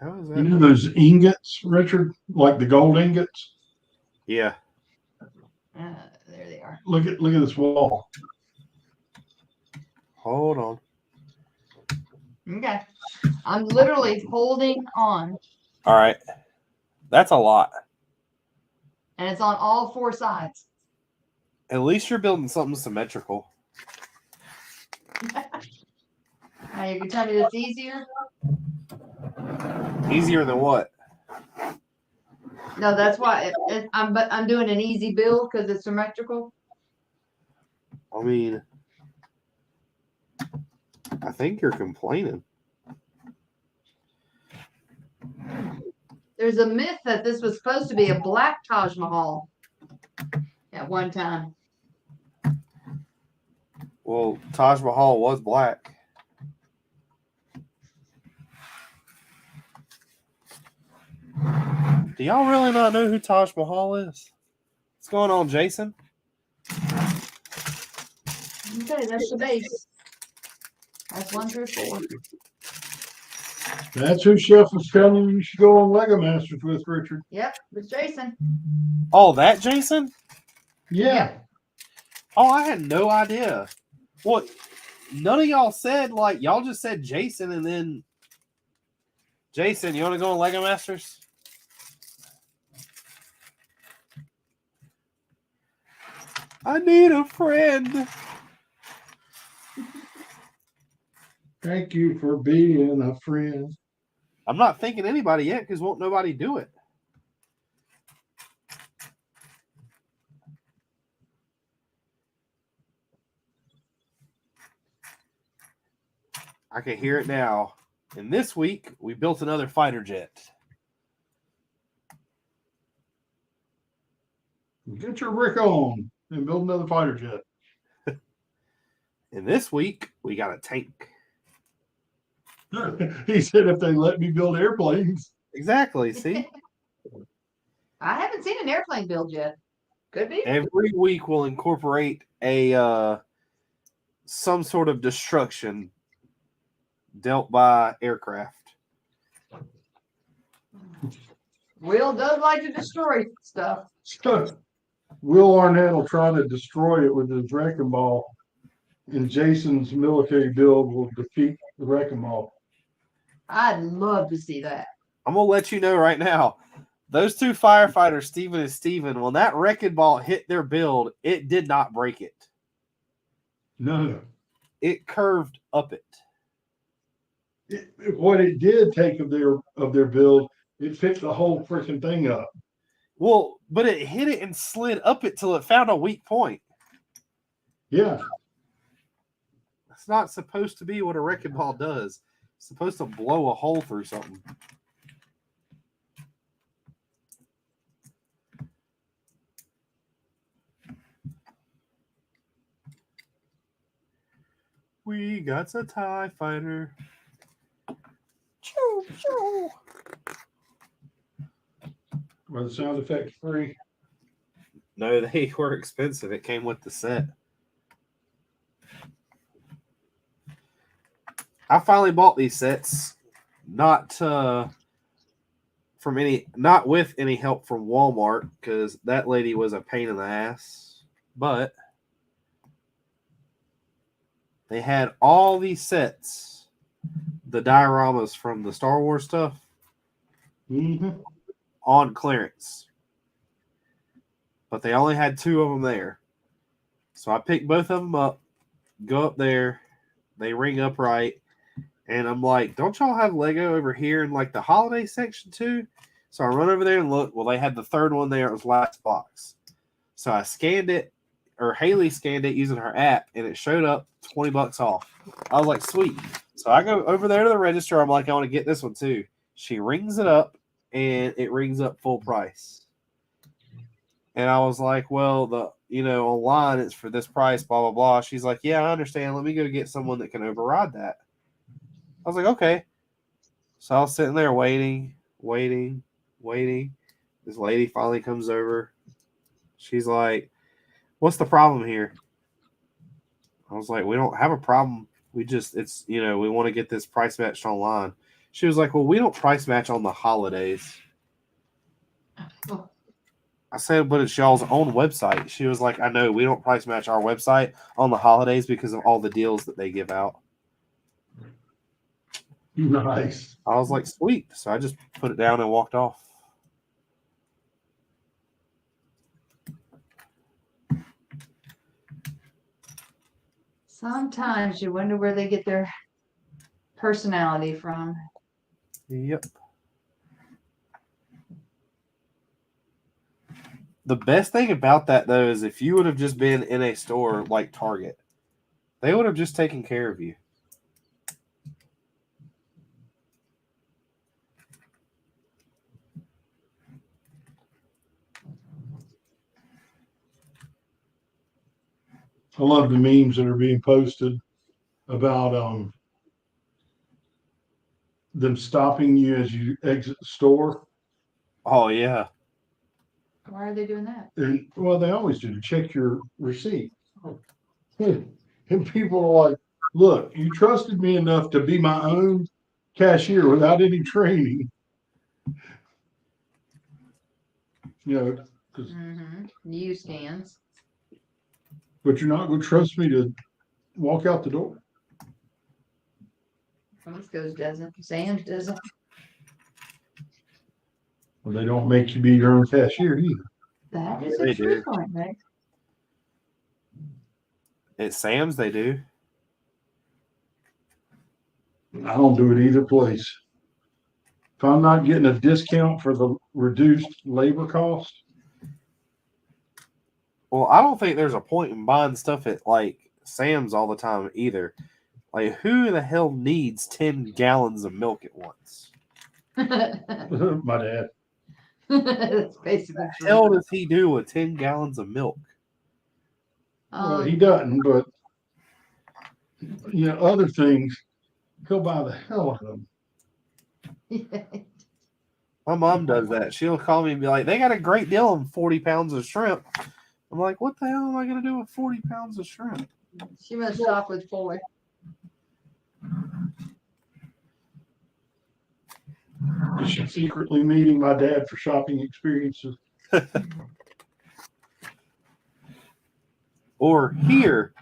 S4: How is that?
S1: You know those ingots, Richard? Like the gold ingots?
S4: Yeah.
S2: There they are.
S1: Look at this wall.
S4: Hold on.
S2: Okay. I'm literally holding on,
S4: All right. That's a lot.
S2: and it's on all 4 sides.
S4: At least you're building something symmetrical.
S2: Now you can tell me that's easier.
S4: Easier than what?
S2: No, that's why I'm doing an easy build because it's symmetrical.
S4: I mean, I think you're complaining.
S2: There's a myth that this was supposed to be a black Taj Mahal at one time.
S4: Well, Taj Mahal was black. Do y'all really not know who Taj Mahal is? What's going on, Jason?
S2: Okay, that's the base. That's 1 through 4.
S1: That's who Chef was telling you should go on Lego Masters with, Richard.
S2: Yep, it's Jason.
S4: Oh, that Jason?
S1: Yeah.
S4: Oh, I had no idea. Well, none of y'all said, like, y'all just said Jason, and then Jason, you want to go on Lego Masters? I need a friend.
S1: Thank you for being a friend.
S4: I'm not thinking anybody yet because won't nobody do it. I can hear it now. And this week, we built another fighter jet.
S1: Get your brick on and build another fighter jet.
S4: And this week, we got a tank.
S1: He said if they let me build airplanes.
S4: Exactly. See?
S2: I haven't seen an airplane build yet. Could be.
S4: Every week, we'll incorporate a some sort of destruction dealt by aircraft.
S2: Will does like to destroy stuff.
S1: Will Arnett will try to destroy it with his wrecking ball, and Jason's military build will defeat the wrecking ball.
S2: I'd love to see that.
S4: I'm going to let you know right now. Those two firefighters, Steven and Steven, when that wrecking ball hit their build, it did not break it.
S1: No.
S4: It curved up it.
S1: What it did take of their build, it picked the whole freaking thing up.
S4: Well, but it hit it and slid up it till it found a weak point.
S1: Yeah.
S4: That's not supposed to be what a wrecking ball does. It's supposed to blow a hole through something. We got a TIE fighter. Choo, choo.
S1: Were the sound effects free?
S4: No, they were expensive. It came with the set. I finally bought these sets, not with any help from Walmart, because that lady was a pain in the ass. But they had all these sets, the dioramas from the Star Wars stuff, on clearance. But they only had 2 of them there. So I picked both of them up, go up there, they ring upright, and I'm like, don't y'all have Lego over here in like the holiday section too? So I run over there and look. Well, they had the 3rd one there. It was last box. So I scanned it, or Haley scanned it using her app, and it showed up $20 off. I was like, sweet. So I go over there to the register. I'm like, I want to get this one too. She rings it up, and it rings up full price. And I was like, well, online it's for this price, blah, blah, blah. She's like, yeah, I understand. Let me go get someone that can override that. I was like, okay. So I was sitting there waiting. This lady finally comes over. She's like, what's the problem here? I was like, we don't have a problem. We want to get this price matched online. She was like, well, we don't price match on the holidays. I said, but it's y'all's own website. She was like, I know, we don't price match our website on the holidays because of all the deals that they give out.
S1: Nice.
S4: I was like, sweet. So I just put it down and walked off.
S2: Sometimes you wonder where they get their personality from.
S4: Yep. The best thing about that though is if you would have just been in a store like Target, they would have just taken care of you.
S1: I love the memes that are being posted about them stopping you as you exit the store.
S4: Oh yeah.
S2: Why are they doing that?
S1: And well, they always do to check your receipt. And people are like, look, you trusted me enough to be my own cashier without any training. You know, 'cause-
S2: You scans.
S1: but you're not going to trust me to walk out the door.
S2: Frisco's doesn't. Sam's doesn't.
S1: Well, they don't make you be your own cashier either.
S2: That is
S4: They
S2: a true
S4: do.
S2: point, right?
S4: At Sam's they do.
S1: I don't do it either place. If I'm not getting a discount for the reduced labor cost,
S4: Well, I don't think there's a point in buying stuff at like Sam's all the time either. Like, who the hell needs 10 gallons of milk at once?
S1: my dad.
S2: That's basically
S4: What the hell
S2: true.
S4: does he do with 10 gallons of milk?
S1: Well, he doesn't, but you know, other things, he'll buy the hell out of them.
S4: My mom does that. She'll call me and be like, they got a great deal on 40 pounds of shrimp. I'm like, what the hell am I going to do with 40 pounds of shrimp?
S2: She must shop with Fuller.
S1: Is she secretly meeting my dad for shopping experiences?
S4: Or here,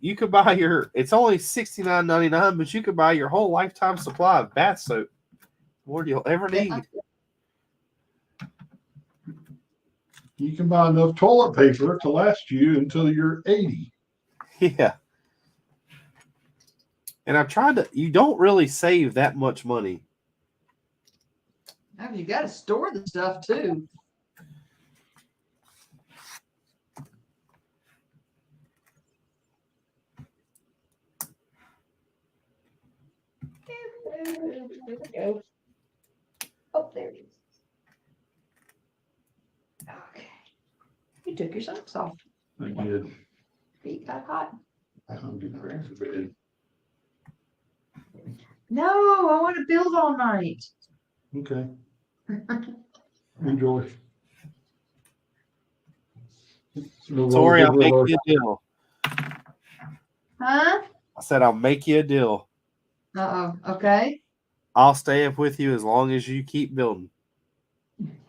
S4: you could buy it's only $69.99, but you could buy your whole lifetime supply of bath soap. More than you'll ever need.
S1: You can buy enough toilet paper to last you until you're 80.
S4: Yeah. And I've tried to, you don't really save that much money.
S2: Now you got to store the stuff too. There we go. Oh, there it is. Okay. You took your socks off.
S1: I did.
S2: Feet got hot.
S1: I don't do crap for bed.
S2: No, I want to build all night.
S1: Okay. Enjoy.
S4: Sorry, I'll make you a deal.
S2: Huh?
S4: I said I'll make you a deal.
S2: Uh-oh. Okay.
S4: I'll stay up with you as long as you keep building.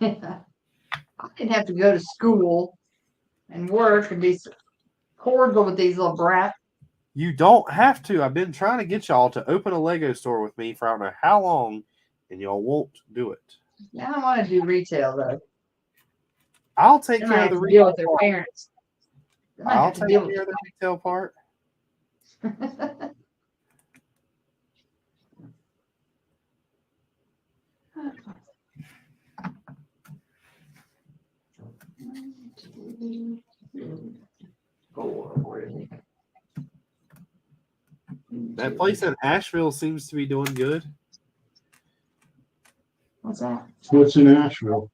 S2: I didn't have to go to school and work and be cordial with these little brats.
S4: You don't have to. I've been trying to get y'all to open a Lego store with me for I don't know how long, and y'all won't do it.
S2: Now I want to do retail though.
S4: I'll take
S2: Then I
S4: care
S2: have
S4: of the
S2: to deal
S4: retail
S2: with their
S4: part.
S2: parents. Then I
S4: I'll
S2: have to
S4: take
S2: deal
S4: care of the retail part.
S2: with
S4: That place in Asheville seems to be doing good.
S2: What's that?
S1: What's in Asheville?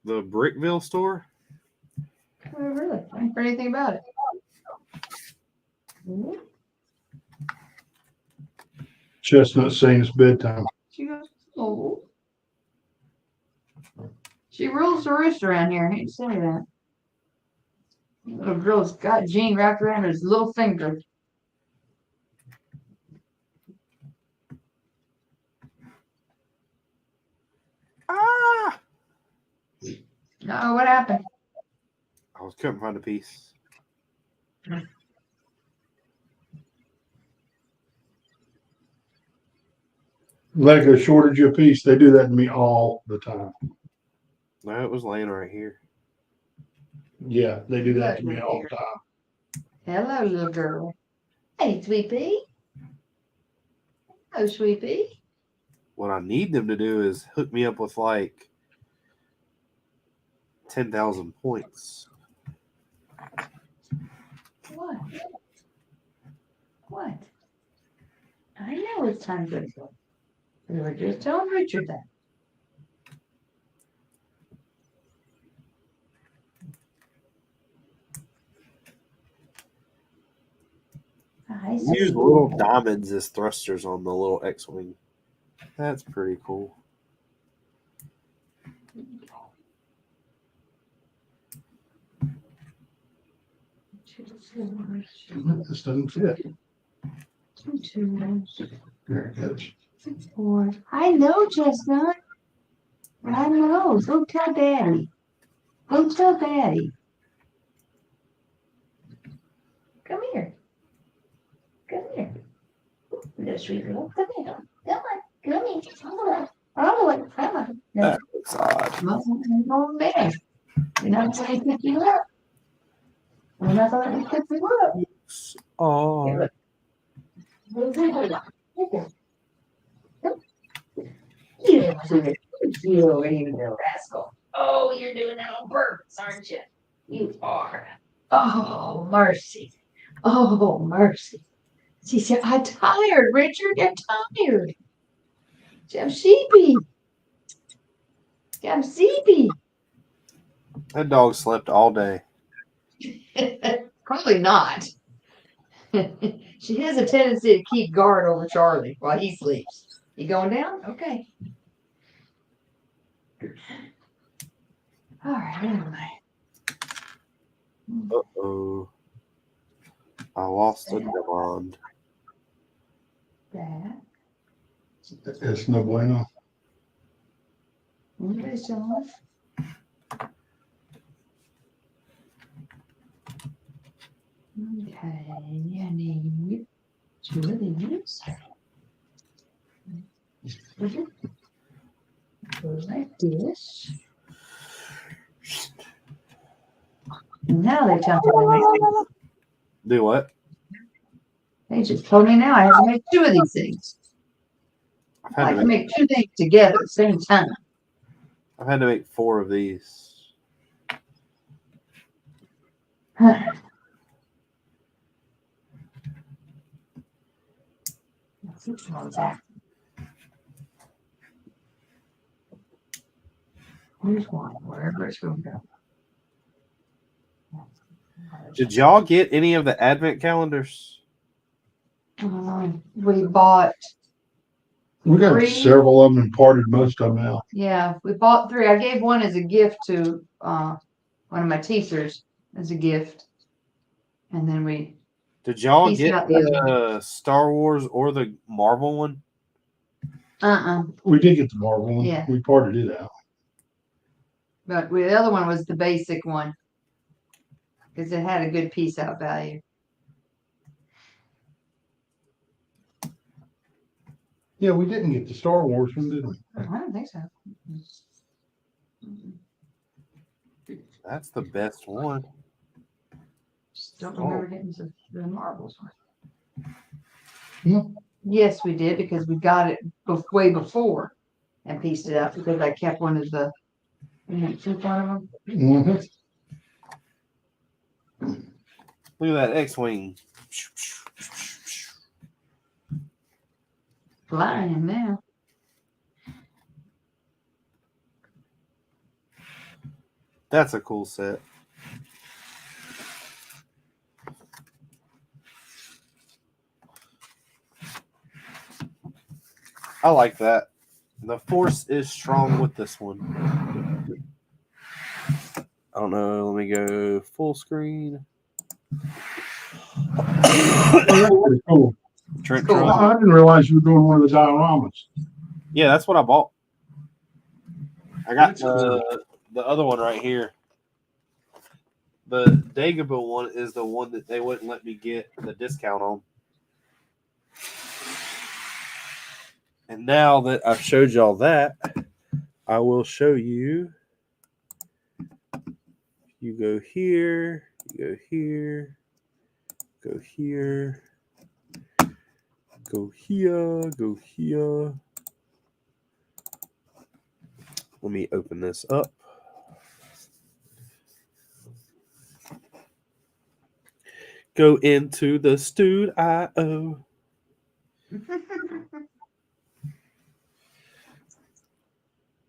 S4: The Brickville store.
S2: Oh, really? I haven't heard anything about it.
S1: Chestnut saying it's bedtime.
S2: She goes, oh. She rules the roost around here. I hate to say that. Little girl's got Gene wrapped around his little finger.
S4: Ah!
S2: No, what happened?
S4: I couldn't find a piece.
S1: Lego shortage you a piece. They do that to me all the time.
S4: No, it was laying right here.
S1: Yeah, they do that to me all the time.
S2: Hello, little girl. Hey, Sweet Pea. Hello, Sweet Pea.
S4: What I need them to do is hook me up with like
S5: 10,000 points.
S2: What? What? I know it's time to go. We were just telling Richard that. I
S5: You use little diamonds as thrusters on the little X-Wing. That's pretty cool.
S1: This doesn't fit. There it goes.
S2: I know, Chestnut. I know. Go tell Daddy. Go tell Daddy. Come here. Come here. Little sweet girl. Come here. Come on. Come here. Come on. Come on. No.
S5: That looks odd.
S2: I'm going back. You're not going to pick you up. I'm not going to pick you up.
S5: Oh,
S2: Here, look. You over here, you rascal. Oh, you're doing that on purpose, aren't you? You are. Oh, mercy. Oh, mercy. She said, I'm tired, Richard. I'm tired. I'm sleepy. I'm sleepy.
S5: that dog slept all day.
S2: Probably not. She has a tendency to keep guard over Charlie while he sleeps. You going down? Okay. All right, anyway.
S5: Uh-oh. I lost a diamond.
S2: That.
S1: It's no bueno.
S2: Anybody's still on? Okay, you need two of these. Go like this. Now they tell me
S5: Do what?
S2: they just told me now I have to make two of these things.
S5: I've
S2: I
S5: had, to
S2: can
S5: make,
S2: make two things together at the same time.
S5: I've had to make 4 of these.
S2: Which one's that? Here's one, wherever it's going to go.
S5: Did y'all get any of the advent calendars?
S2: We bought,
S1: We got
S2: 3.
S1: several of them and parted most of them out.
S2: yeah, we bought 3. I gave one as a gift to one of my teachers as a gift. And then we,
S5: Did y'all
S2: Piece
S5: get
S2: out the
S5: the Star Wars or the Marvel one?
S1: We did get the Marvel one.
S2: Yeah.
S1: We parted it out.
S2: but the other one was the basic one. Because it had a good piece out value.
S1: Yeah, we didn't get the Star Wars one, did we?
S2: I don't think so.
S5: That's the best one.
S2: Just don't remember getting the marbles one.
S1: Yeah.
S2: Yes, we did because we got it way before and pieced it out because I kept one of the. Keep one of them.
S1: Mhm.
S5: Look at that X-Wing.
S2: Flying now.
S5: That's a cool set. I like that. The Force is strong with this one. I don't know. Let me go full screen.
S1: Oh, that's pretty cool.
S5: Trent
S2: Cool.
S5: Trump.
S1: I didn't realize you were doing one of the dioramas.
S5: Yeah, that's what I bought. I got
S1: That's cool.
S5: the other one right here. The Dagobah one is the one that they wouldn't let me get the discount on. And now that I've showed y'all that, I will show you. You go here, you go here, go here, go here, go here. Let me open this up. Go into the studio.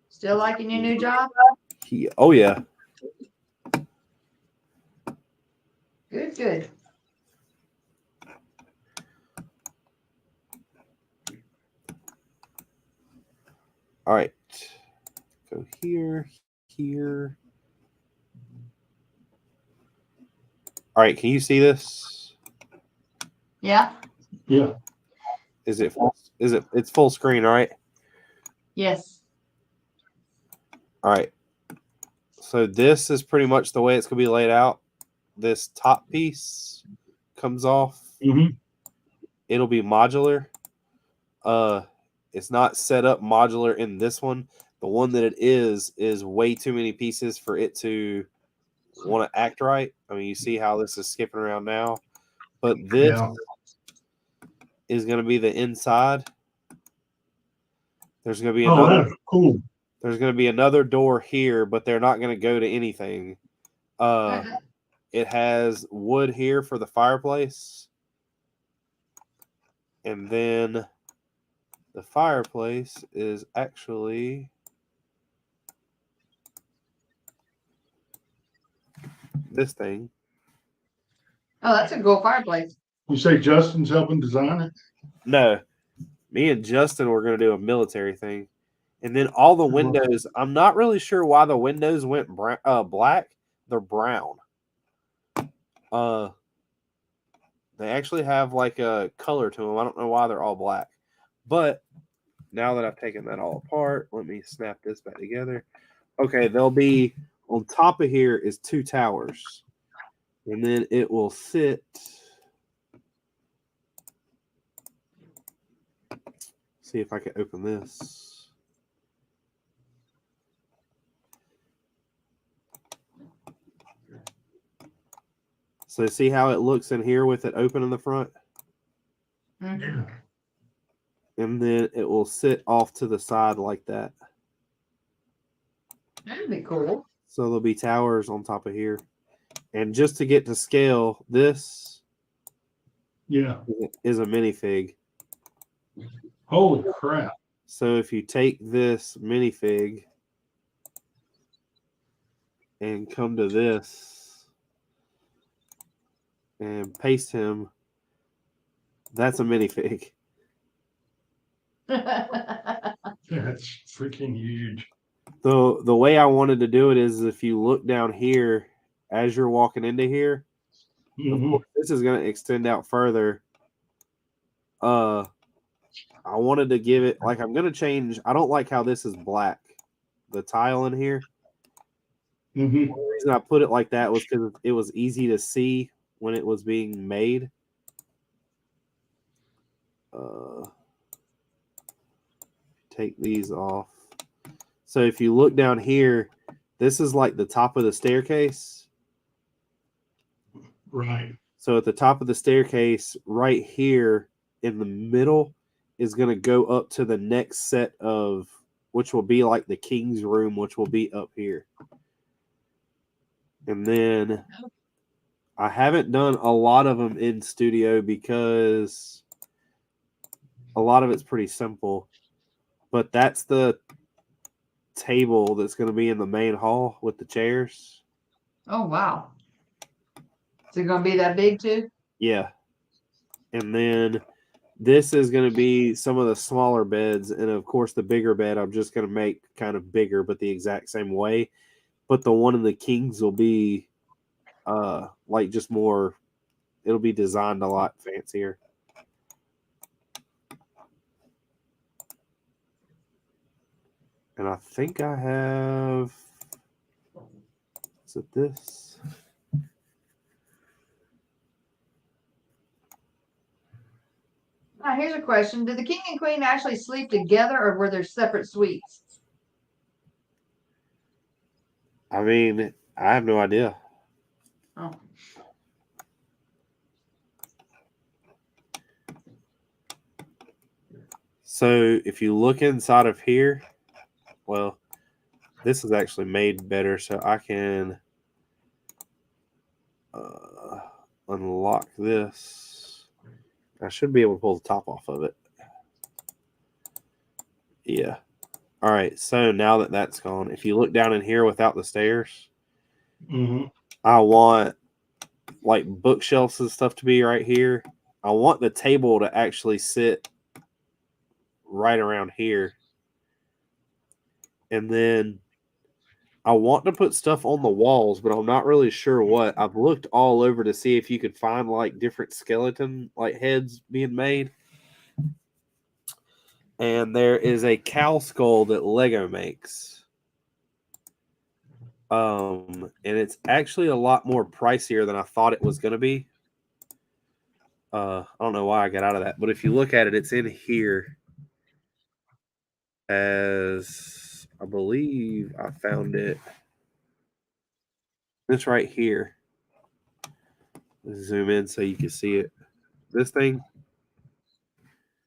S2: Still liking your new job?
S5: Oh yeah.
S2: Good, good.
S5: All right. Go here, here. All right. Can you see this?
S2: Yeah.
S1: Yeah.
S5: Is it? It's full screen. All right.
S2: Yes.
S5: All right. So this is pretty much the way it's gonna be laid out. This top piece comes off.
S1: Mm-hmm.
S5: It'll be modular. It's not set up modular in this one. The one that it is way too many pieces for it to want to act right. I mean, you see how this is skipping around now, but this
S1: Yeah.
S5: is going to be the inside. There's going to be
S1: Oh,
S5: another.
S1: that's cool.
S5: There's going to be another door here, but they're not going to go to anything. It has wood here for the fireplace, and then the fireplace is actually this thing.
S2: Oh, that's a cool fireplace.
S1: You say Justin's helping design it?
S5: No, me and Justin were going to do a military thing. And then all the windows, I'm not really sure why the windows went black. They're brown. They actually have like a color to them. I don't know why they're all black. But now that I've taken that all apart, let me snap this back together. Okay, they'll be on top of here is 2 towers. And then it will sit. See if I can open this. So see how it looks in here with it open in the front?
S2: Mm-hmm.
S5: And then it will sit off to the side like that.
S2: That'd be cool.
S5: So there'll be towers on top of here. And just to get to scale, this is a minifig.
S1: Holy crap.
S5: So if you take this minifig and come to this and paste him, that's a minifig.
S1: That's freaking huge.
S5: The way I wanted to do it is if you look down here as you're walking into here, of course, this is going to extend out further. I wanted to give it like I'm going to change. I don't like how this is black, the tile in here.
S1: Mm-hmm.
S5: The reason I put it like that was because it was easy to see when it was being made. Take these off. So if you look down here, this is like the top of the staircase.
S1: Right.
S5: So at the top of the staircase, right here in the middle, is going to go up to the next set of, which will be like the king's room, which will be up here. And then I haven't done a lot of them in studio because a lot of it's pretty simple. But that's the table that's going to be in the main hall with the chairs.
S2: Oh, wow. Is it going to be that big too?
S5: Yeah. And then this is going to be some of the smaller beds. And of course, the bigger bed, I'm just going to make kind of bigger, but the exact same way. But the one in the Kings will be like just more, it'll be designed a lot fancier. And I think I have, is it this?
S2: Now, here's a question. Did the king and queen actually sleep together or were there separate suites?
S5: I mean, I have no idea.
S2: Oh.
S5: So if you look inside of here, well, this is actually made better, so I can unlock this. I should be able to pull the top off of it. Yeah. All right. So now that that's gone, if you look down in here without the stairs,
S1: Mm-hmm.
S5: I want like bookshelves and stuff to be right here. I want the table to actually sit right around here. And then I want to put stuff on the walls, but I'm not really sure what. I've looked all over to see if you could find like different skeleton like heads being made. And there is a cow skull that Lego makes. And it's actually a lot more pricier than I thought it was going to be. I don't know why I got out of that, but if you look at it, it's in here as I believe I found it. It's right here. Let's zoom in so you can see it. This thing,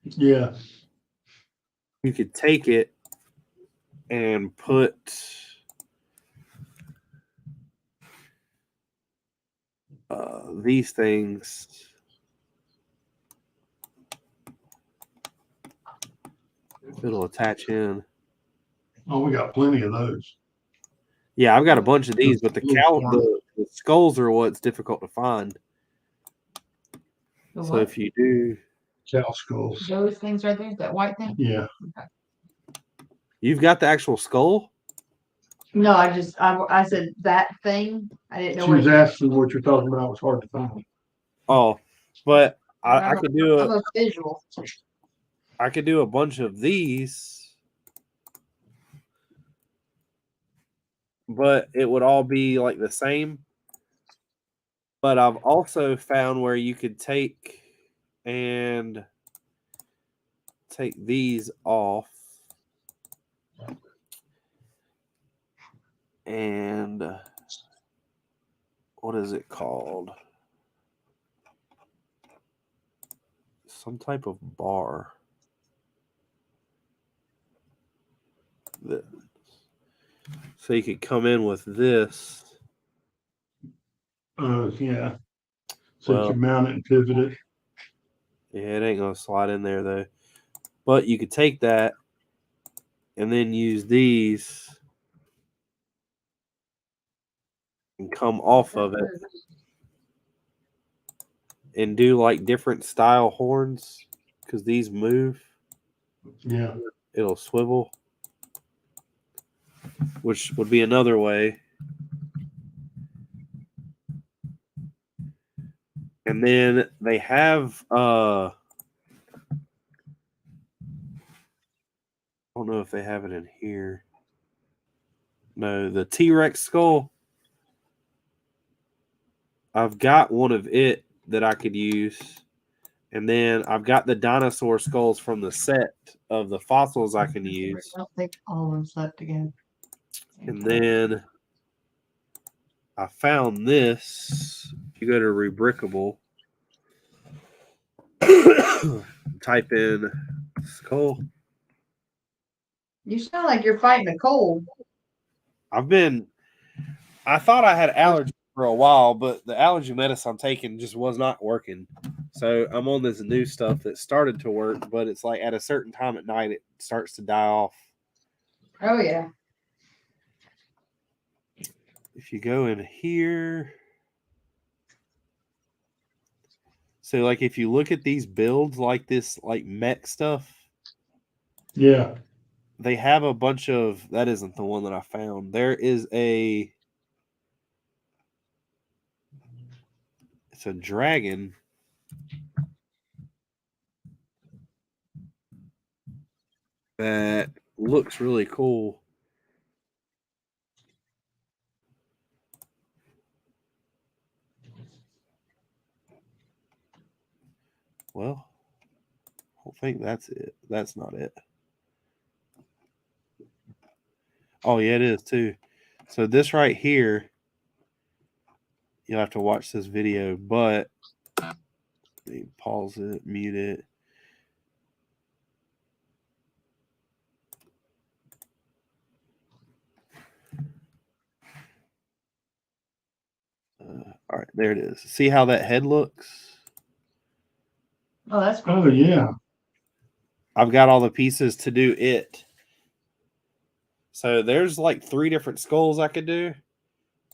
S1: Yeah.
S5: you could take it and put these things. It'll attach in.
S1: Oh, we got plenty of those.
S5: Yeah, I've got a bunch of these, but the
S1: Little
S5: the skulls are what's difficult to find.
S2: The
S5: So
S2: what?
S5: if you do,
S1: cow skulls.
S2: Those things right there, that white thing?
S1: Yeah.
S5: you've got the actual skull.
S2: No, I said that thing. I didn't know
S1: She
S2: what
S1: was
S2: it
S1: asking what you're talking about was hard to find.
S5: Oh, but I
S2: I'm
S5: could do
S2: I'm a visual.
S5: I could do a bunch of these, but it would all be like the same. But I've also found where you could take these off and what is it called? Some type of bar. So you could come in with this.
S1: Yeah. So
S5: Well,
S1: you mount it and pivot it.
S5: yeah, it ain't gonna slide in there though. But you could take that and then use these and come off of it and do like different style horns because these move.
S1: Yeah.
S5: It'll swivel, which would be another way. And then they have I don't know if they have it in here. No, the T-Rex skull. I've got one of it that I could use. And then I've got the dinosaur skulls from the set of the fossils I can use.
S2: I don't think all of them slept again.
S5: And then I found this. If you go to Rebrickable, type in skull.
S2: You sound like you're fighting a cold.
S5: I thought I had allergies for a while, but the allergy medicine I'm taking just was not working. So I'm on this new stuff that started to work, but it's like at a certain time at night, it starts to die off.
S2: Oh yeah.
S5: If you go in here, so like if you look at these builds like this, like mech stuff,
S1: Yeah.
S5: they have a bunch of, that isn't the one that I found. There is it's a dragon. That looks really cool. Well, I don't think that's it. That's not it. Oh, yeah, it is too. So this right here, you'll have to watch this video, but let me pause it, mute it. All right,
S4: There it is. See how that head looks?
S2: Oh, that's cool.
S1: Oh, yeah.
S4: I've got all the pieces to do it. So there's like 3 different skulls I could do.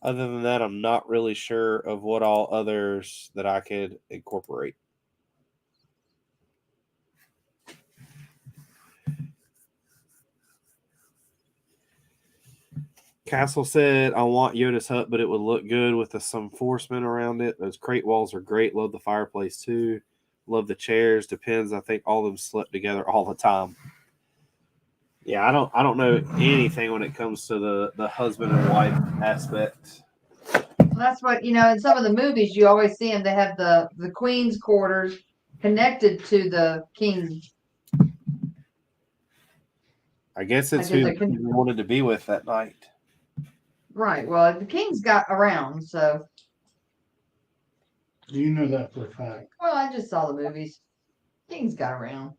S4: Other than that, I'm not really sure of what all others that I could incorporate. Castle said, I want Yoda's hut, but it would look good with some forcemen around it. Those crate walls are great. Love the fireplace too. Love the chairs. Depends. I think all of them slept together all the time. Yeah, I don't know anything when it comes to the husband and wife aspect.
S2: That's what, in some of the movies, you always see them. They have the queen's quarters connected to the king's.
S4: I guess
S2: I
S4: it's
S2: guess
S4: who
S2: I can-
S4: he wanted to be with that night.
S2: Right. Well, the king's got around, so.
S1: You know that for a fact.
S2: Well, I just saw the movies. King's got around.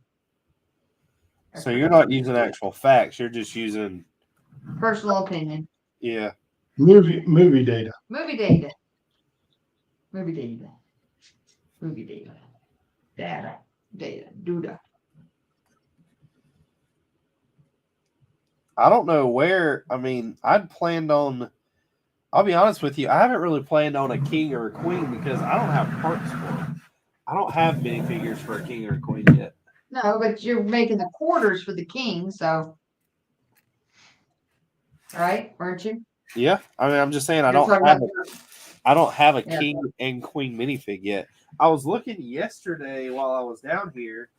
S4: So you're not using actual facts. You're just using,
S2: Personal opinion.
S4: yeah.
S1: Movie data.
S2: Movie data. Movie data. Movie data. Data. Data. Duda.
S4: I don't know where. I mean, I'd planned on. I'll be honest with you. I haven't really planned on a king or a queen because I don't have parts for it. I don't have minifigures for a king or a queen yet.
S2: No, but you're making the quarters for the king, so. Right? Weren't you?
S4: Yeah, I mean, I'm just saying I
S2: You're
S4: don't
S2: talking
S4: have.
S2: about-
S4: I don't have a
S2: Yeah.
S4: king and queen minifig yet. I was looking yesterday while I was down here.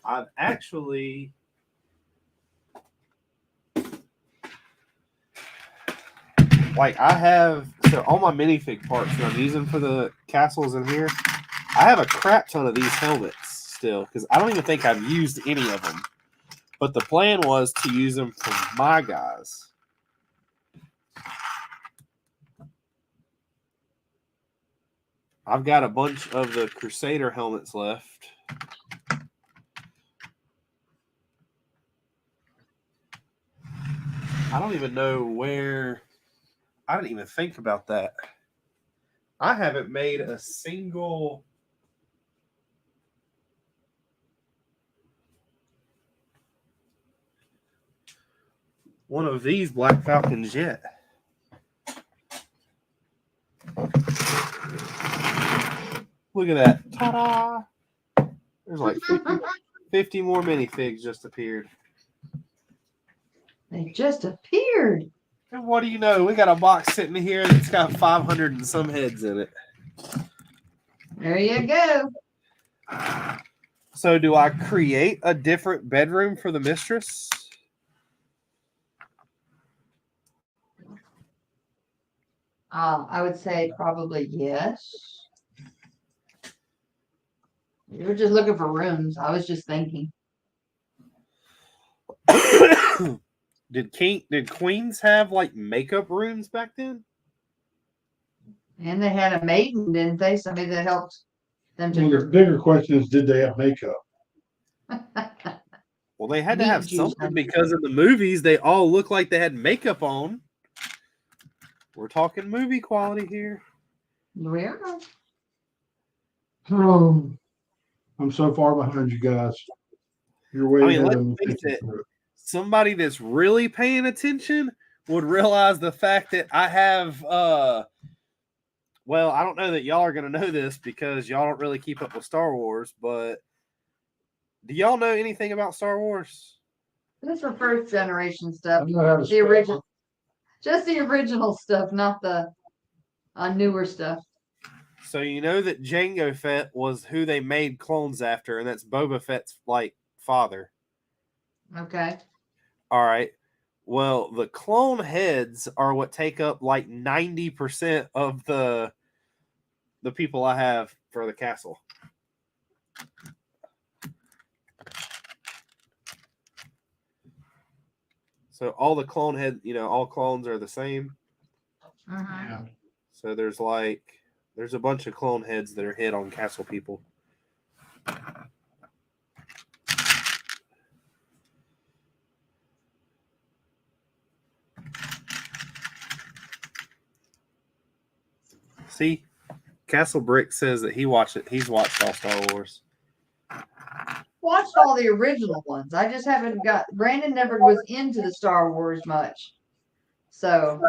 S4: I've actually. Like I have, so all my minifig parts that I'm using for the castles in here, I have a crap ton of these helmets still because I don't even think I've used any of them. But the plan was to use them for my guys. I've got a bunch of the Crusader helmets left. I don't even know where. I didn't even think about that. I haven't made a single. One of these Black Falcons yet. Look at that. Ta-da! There's like 50 more minifigs just appeared.
S2: They just appeared.
S4: And what do you know? We got a box sitting here that's got 500 and some heads in it.
S2: There you go.
S4: So do I create a different bedroom for the mistress?
S2: I would say probably yes. You were just looking for rooms. I was just thinking.
S4: Did queens have like makeup rooms back then?
S2: And they had a maiden, didn't they? Somebody that helped them
S1: Well, the
S2: to.
S1: bigger question is, did they have makeup?
S4: Well, they had to
S2: Meat
S4: have
S2: juice,
S4: something
S2: honey.
S4: because in the movies they all look like they had makeup on. We're talking movie quality here.
S2: Where?
S1: Oh, I'm so far behind you guys. You're way
S4: I mean,
S1: ahead
S4: let's
S1: of me.
S4: face it. Somebody that's really paying attention would realize the fact that I have well, I don't know that y'all are going to know this because y'all don't really keep up with Star Wars, but do y'all know anything about Star Wars?
S2: This is the first generation stuff.
S1: I know how to
S2: The
S1: spell.
S2: original. Just the original stuff, not the newer stuff.
S4: So you know that Jango Fett was who they made clones after, and that's Boba Fett's like father.
S2: Okay.
S4: All right. Well, the clone heads are what take up like 90% of the people I have for the castle. So all the clone head, all clones are the same.
S2: Mhm.
S1: Yeah.
S4: So there's a bunch of clone heads that are hit on castle people. See,
S5: Castle Brick says that he's watched all Star Wars.
S2: Watched all the original ones. I just haven't got. Brandon never was into the Star Wars much, so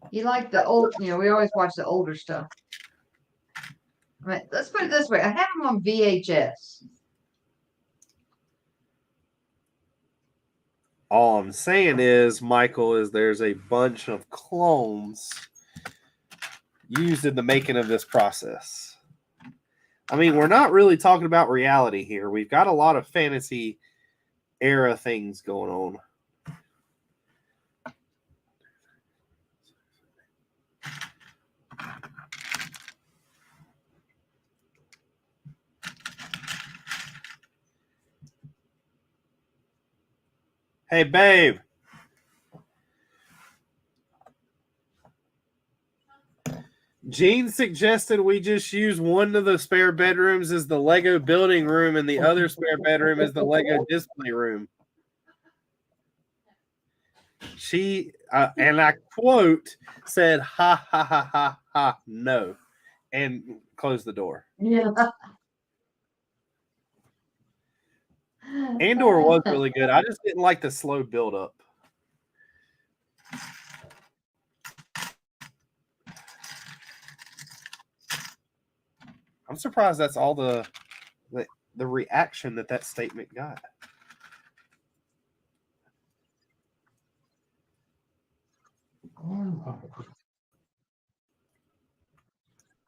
S2: he liked the old. You know, we always watch the older stuff. I mean, let's put it this way: I have them on VHS.
S5: All I'm saying is, Michael, is there's a bunch of clones used in the making of this process. I mean, we're not really talking about reality here. We've got a lot of fantasy era things going on. Hey, babe. Gene suggested we just use one of the spare bedrooms as the Lego building room and the other spare bedroom is the Lego display room. She, and I quote, said, ha, ha, ha, ha, ha, no, and closed the door.
S2: Yeah.
S5: Andor was really good. I just didn't like the slow build up. I'm surprised that's all the reaction that statement got.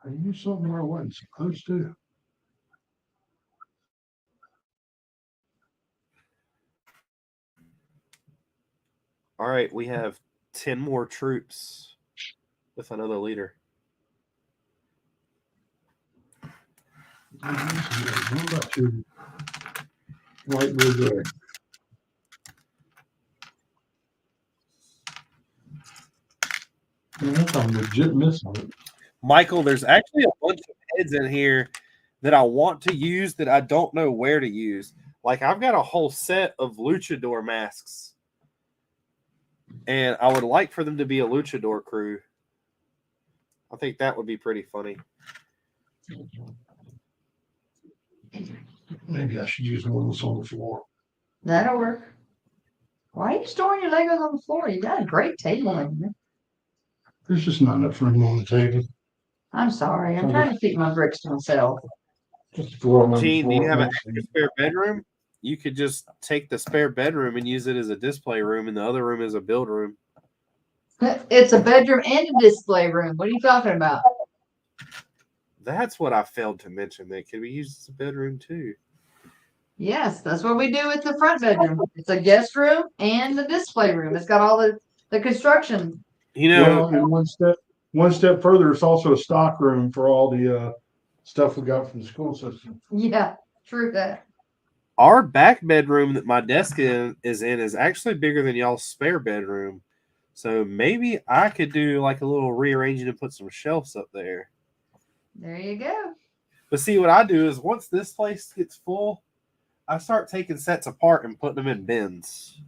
S1: I used something where I wasn't supposed to.
S5: All right, we have 10 more troops with another leader.
S1: What about you? White, blue, gray. Man, that's I'm legit missing it.
S5: Michael, there's actually a bunch of heads in here that I want to use that I don't know where to use. Like, I've got a whole set of luchador masks, and I would like for them to be a luchador crew. I think that would be pretty funny.
S1: Maybe I should use one that's on the floor.
S2: That'll work. Why are you storing your Legos on the floor? You got a great table in there.
S1: There's just not enough room on the table.
S2: I'm sorry. I'm trying to keep my bricks to myself.
S1: Just throw them on the
S5: Gene, do
S1: floor.
S5: you have an extra spare bedroom? You could just take the spare bedroom and use it as a display room, and the other room is a build room.
S2: It's a bedroom and a display room. What are you talking about?
S5: That's what I failed to mention. That could be used as a bedroom too.
S2: Yes, that's what we do with the front bedroom. It's a guest room and the display room. It's got all the construction.
S5: You know,
S1: Well, and one step further, it's also a stock room for all the stuff we got from the school system.
S2: Yeah, true that.
S5: our back bedroom that my desk is in is actually bigger than y'all's spare bedroom. So maybe I could do like a little rearranging and put some shelves up there.
S2: There you go.
S5: But see, what I do is once this place gets full, I start taking sets apart and putting them in bins.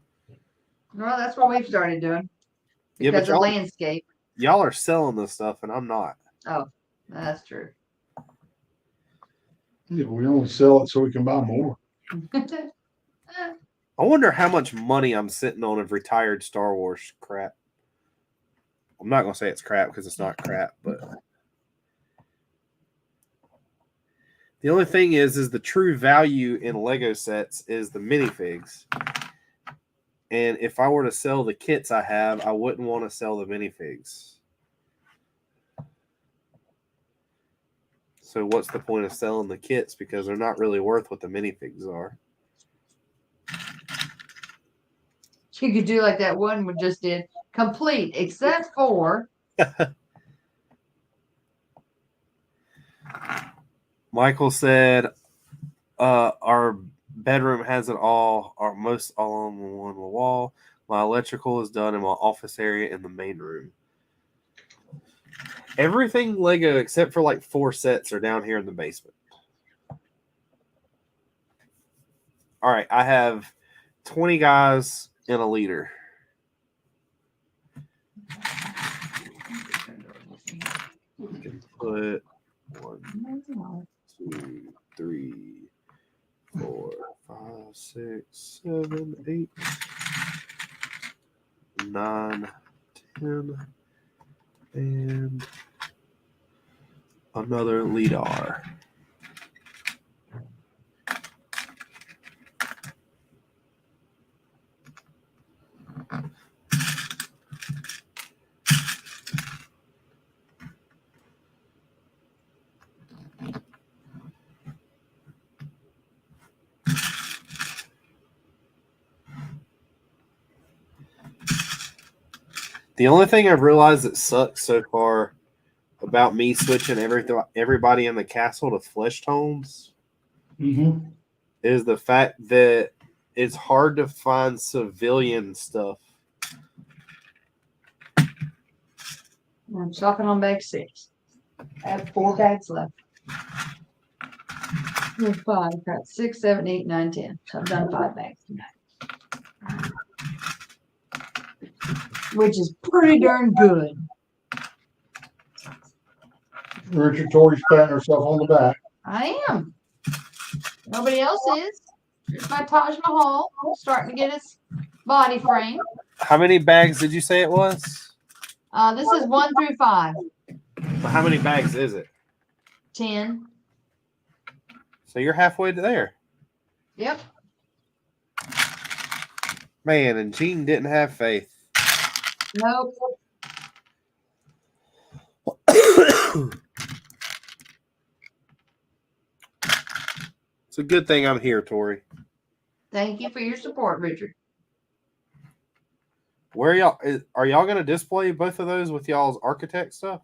S2: Well, that's what we've started doing.
S5: Yeah, but
S2: Because of landscape.
S5: Y'all are selling this stuff and I'm not.
S2: Oh, that's true.
S1: Yeah, we only sell it so we can buy more.
S5: I wonder how much money I'm sitting on of retired Star Wars crap. I'm not going to say it's crap because it's not crap, but the only thing is the true value in Lego sets is the minifigs. And if I were to sell the kits I have, I wouldn't want to sell the minifigs. So what's the point of selling the kits? Because they're not really worth what the minifigs are.
S2: You could do like that one we just did. Complete, except for.
S5: Michael said, our bedroom has it all, or most all on one wall. My electrical is done in my office area in the main room. Everything Lego except for like 4 sets are down here in the basement. All right, I have 20 guys and a leader. put 1, 2, 3, 4, 5, 6, 7, 8, 9, 10, and another LIDAR. The only thing I've realized that sucks so far about me switching everybody in the castle to flesh tones
S1: Mm-hmm.
S5: is the fact that it's hard to find civilian stuff.
S2: I'm stopping on bag 6. I have 4 bags left. No, 5. Got 6, 7, 8, 9, 10. So I've done 5 bags tonight. Which is pretty darn good.
S1: Richard Tori's patting herself on the back.
S2: I am. Nobody else is. Here's my Taj Mahal starting to get its body frame.
S4: How many bags did you say it was?
S2: This is 1 through 5.
S5: But how many bags is it?
S2: 10.
S4: So you're halfway to there.
S2: Yep.
S4: Man, and Gene didn't have faith.
S2: Nope.
S4: It's a good thing I'm here, Tori.
S2: Thank you for your support, Richard.
S4: Where y'all are y'all gonna display both of those with y'all's architect stuff?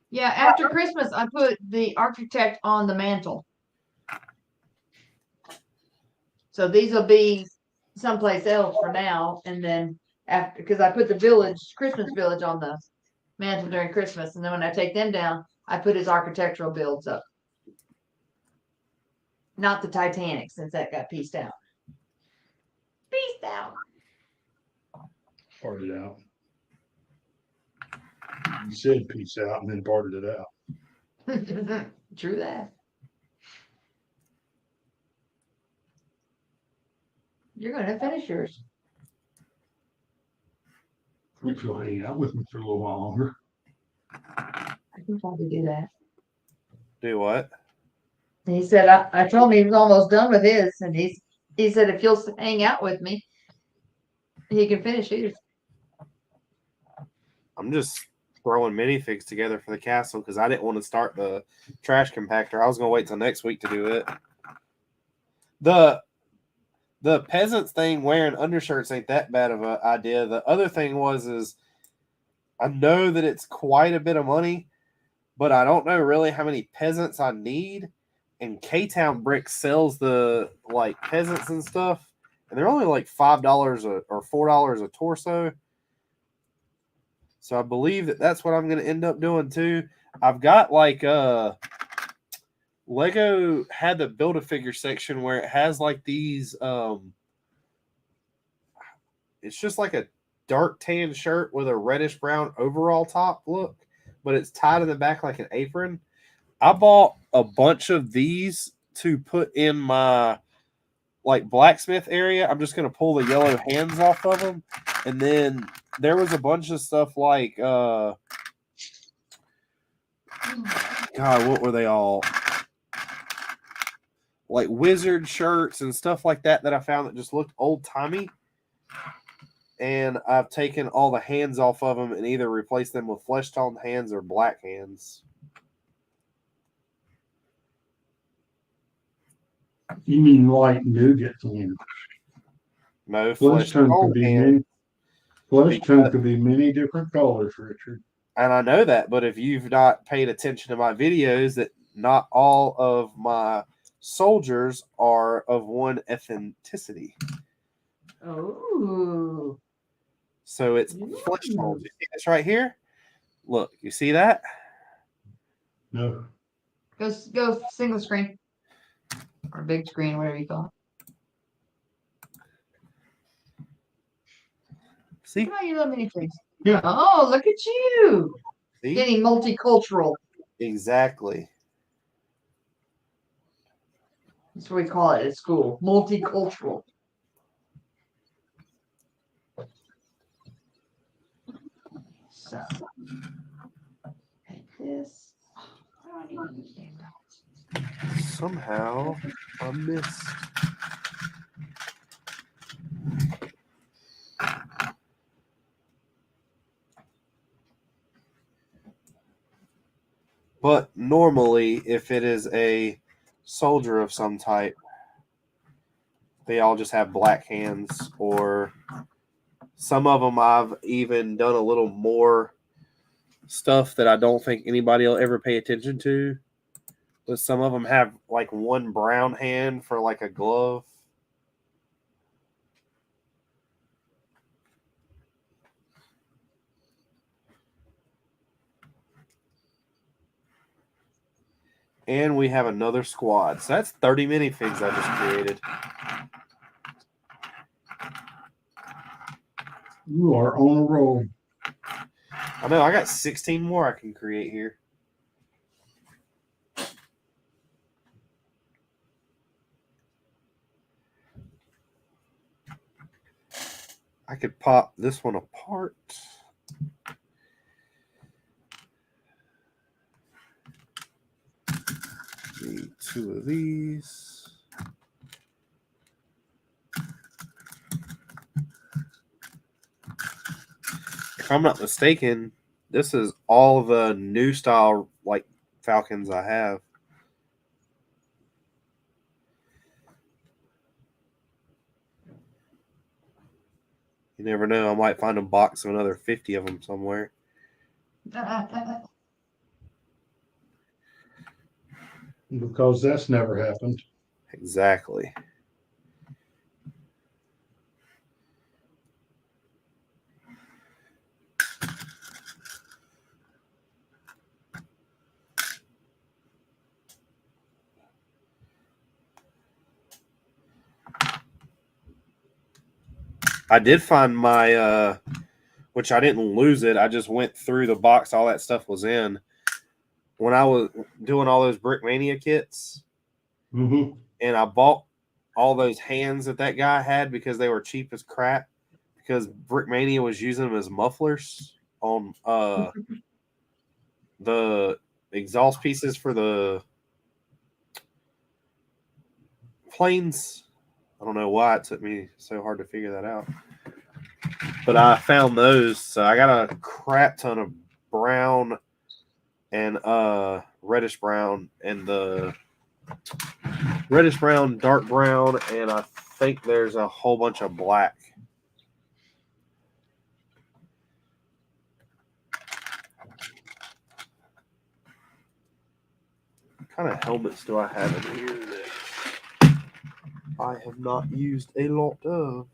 S2: Yeah, after Christmas, I put the architect on the mantle. So these will be someplace else for now, and then after, because I put the Christmas village on the mantle during Christmas, and then when I take them down, I put his architectural builds up. Not the Titanic, since that got pieced out. Pieced out.
S1: Parted out. You said peace out and then parted it out.
S2: True that. You're gonna finish yours.
S1: If you'll hang out with me for a little while longer.
S2: I can probably do that.
S4: Do what?
S2: And he said, I told him he was almost done with his, and he said if you'll hang out with me, he can finish his.
S4: I'm just throwing minifigs together for the castle because I didn't want to start the trash compactor. I was gonna wait till next week to do it. The peasants thing wearing undershirts ain't that bad of an idea. The other thing is I know that it's quite a bit of money, but I don't know really how many peasants I need. And K-Town Brick sells the like peasants and stuff, and they're only like $5 or $4 a torso. So I believe that that's what I'm going to end up doing too. I've got like Lego had the Build-A-Figure section where it has like these it's just like a dark tan shirt with a reddish brown overall top look, but it's tied in the back like an apron. I bought a bunch of these to put in my like blacksmith area. I'm just going to pull the yellow hands off of them. And then there was a bunch of stuff like God, what were they all? Like wizard shirts and stuff like that I found that just looked old-timey. And I've taken all the hands off of them and either replaced them with flesh-toned hands or black hands.
S1: You mean light nougat hands?
S4: No,
S1: Flesh tone could be
S4: hands.
S1: many. Flesh tone could be many different colors, Richard.
S4: And I know that, but if you've not paid attention to my videos, that not all of my soldiers are of one ethnicity.
S2: Oh.
S4: So it's flesh tones. You see this right here? Look, you see that?
S1: No.
S2: Go single screen. Or big screen, whatever you call it.
S4: See?
S2: Oh, you love minifigs.
S1: Yeah.
S2: Oh, look at you.
S4: See?
S2: Getting multicultural.
S5: Exactly.
S2: That's what we call it at school, multicultural. So, take this. I don't need to use
S5: Somehow I missed. But normally, if it is a soldier of some type, they all just have black hands, or some of them I've even done a little more stuff that I don't think anybody will ever pay attention to. But some of them have like one brown hand for like a glove. And we have another squad. So that's 30 minifigs I just created.
S1: You are on a roll.
S5: I know, I got 16 more I can create here. I could pop this one apart. Need 2 of these. If I'm not mistaken, this is all the new style like Falcons I have. You never know. I might find a box of another 50 of them somewhere.
S2: it.
S1: Because that's never happened.
S5: Exactly. I did find my which I didn't lose it. I just went through the box all that stuff was in. When I was doing all those Brickmania kits,
S1: Mm-hmm.
S5: and I bought all those hands that guy had because they were cheap as crap, because Brickmania was using them as mufflers on the exhaust pieces for the planes. I don't know why it took me so hard to figure that out. But I found those, so I got a crap ton of brown and reddish brown, and the reddish brown, dark brown, and I think there's a whole bunch of black. What kind of helmets do I have in here that I have not used a lot of?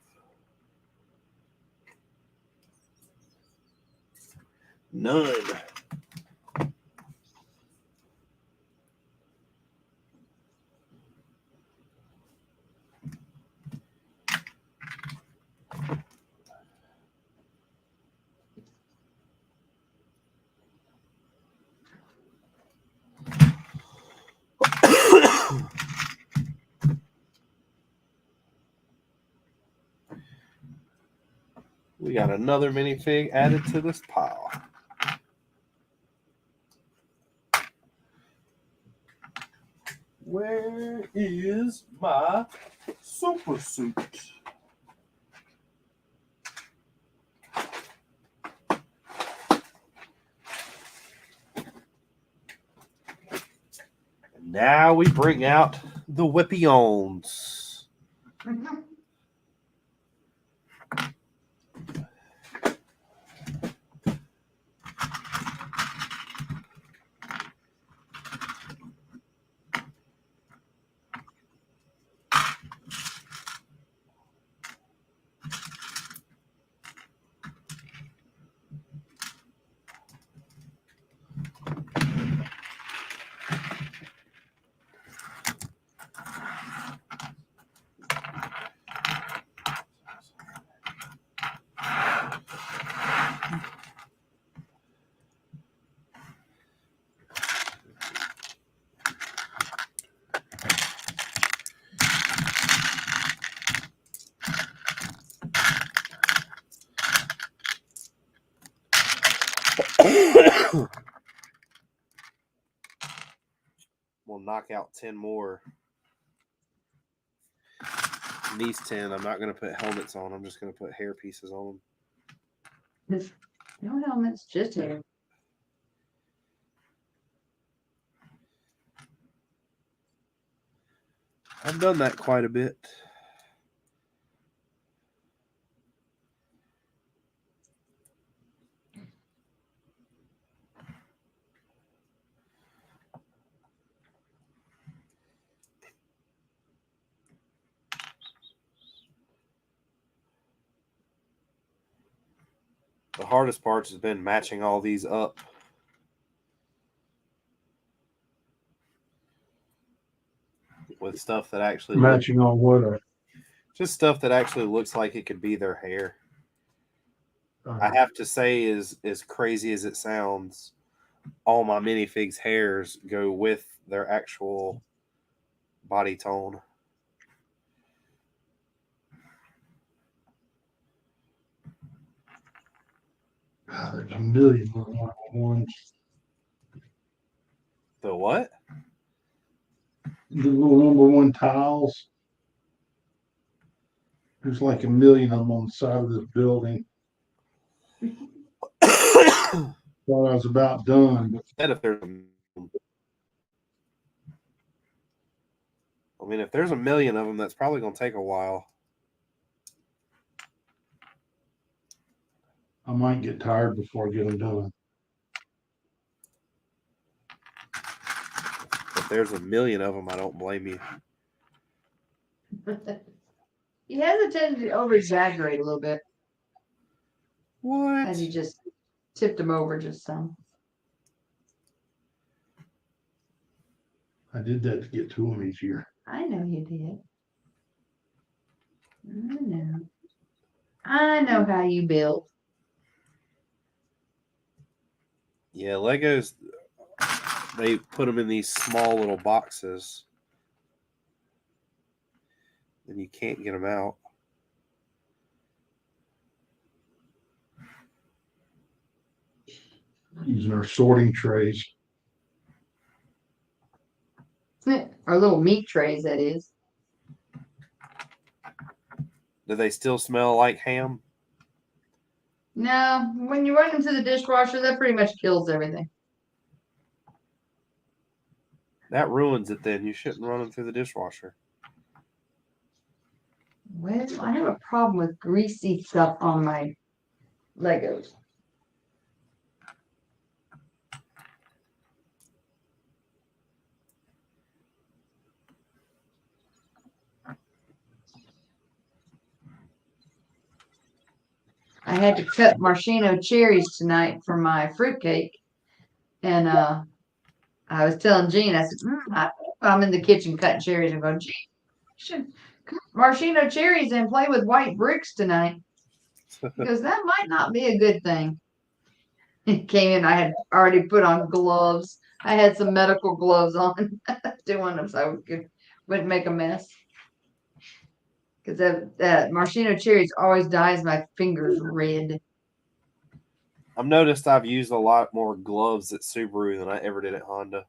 S5: None. We got another minifig added to this pile. Where is my super suit? And now we bring out the Whippions. We'll knock out 10 more. And these 10, I'm not going to put helmets on. I'm just going to put hair pieces on them.
S2: No helmets, just hair.
S5: I've done that quite a bit. The hardest part has been matching all these up. With stuff that actually
S1: Matching on what?
S5: just stuff that actually looks like it could be their hair. I have to say, as crazy as it sounds, all my minifigs hairs go with their actual body tone.
S1: God, there's a million ones.
S5: The what?
S1: The little number one tiles. There's like a million of them on the side of this building. Thought I was about done, but
S5: If there's if there's a million of them, that's probably going to take a while.
S1: I might get tired before I get them done.
S5: If there's a million of them, I don't blame you.
S2: He has a tendency to over exaggerate a little bit.
S5: What?
S2: And he just tipped him over just some.
S1: I did that to get to them easier.
S2: I know you did. I know. I know how you build.
S5: Yeah, Legos, they put them in these small little boxes. And you can't get them out.
S1: Using our sorting trays.
S2: Our little meat trays, that is.
S5: Do they still smell like ham?
S2: No, when you run them through the dishwasher, that pretty much kills everything.
S5: That ruins it then. You shouldn't run them through the dishwasher.
S2: Well, I have a problem with greasy stuff on my Legos. I had to cut maraschino cherries tonight for my fruitcake. And I was telling Jean, I said, I'm in the kitchen cutting cherries and going, Jean, you should cut maraschino cherries and play with white bricks tonight. Because that might not be a good thing. It came in, I had already put on gloves. I had some medical gloves on doing them so I wouldn't make a mess. Because that maraschino cherries always dyes my fingers red.
S5: I've noticed I've used a lot more gloves at Subaru than I ever did at Honda.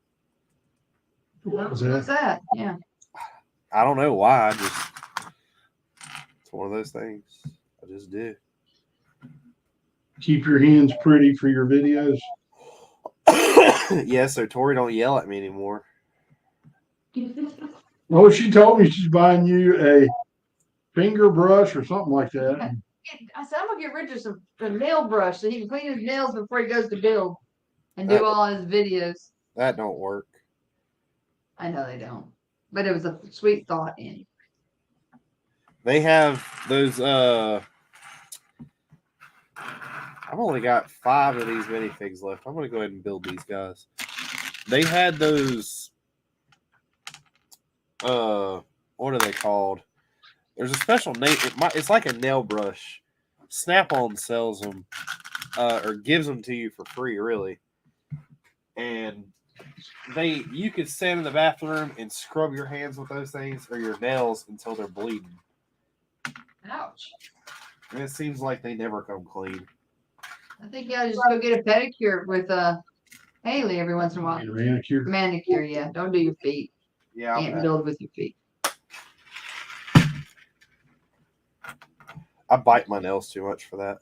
S1: What's
S2: What's that? Yeah.
S5: I don't know why. It's one of those things. I just do.
S1: Keep your hands pretty for your videos.
S5: Yeah, so Tori don't yell at me anymore.
S1: Oh, she told me she's buying you a finger brush or something like that.
S2: I said, I'm going to get Richard a nail brush so he can clean his nails before he goes to build and do all his videos.
S5: That don't work.
S2: I know they don't. But it was a sweet thought in.
S5: They have those I've only got 5 of these minifigs left. I'm gonna go ahead and build these guys. They had those what are they called? There's a special name. It's like a nail brush. Snap-on sells them or gives them to you for free, really. And you could stand in the bathroom and scrub your hands with those things or your nails until they're bleeding.
S2: Ouch.
S5: And it seems like they never come clean.
S2: I think you ought to just go get a pedicure with Haley every once in a while.
S1: Get a manicure.
S2: Manicure, yeah. Don't do your feet.
S5: Yeah,
S2: Can't build with your feet.
S5: I bite my nails too much for that.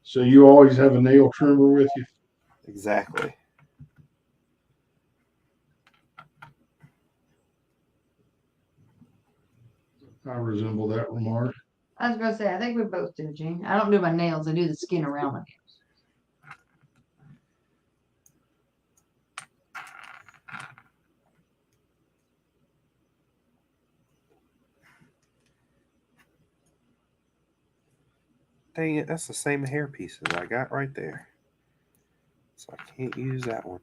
S1: So you always have a nail trimmer with you?
S5: Exactly.
S1: I resemble that remark.
S2: I was gonna say, I think we both do, Gene. I don't do my nails. I do the skin around my nails.
S5: Dang it, that's the same hair pieces I got right there. So I can't use that one.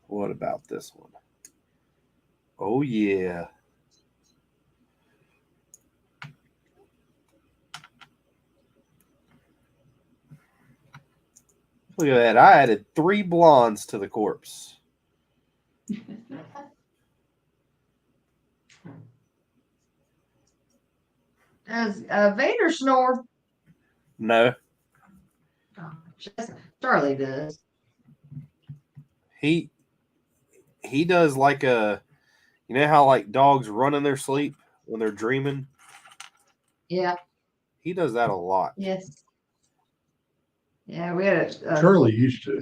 S5: What about this one? Oh, yeah. Look at that. I added 3 blondes to the corpse.
S2: Does Vader snore?
S5: No,
S2: Oh, Charlie does.
S5: he does like a, you know how like dogs run in their sleep when they're dreaming?
S2: Yeah.
S5: He does that a lot.
S2: Yes. Yeah, we had a
S1: Charlie used to.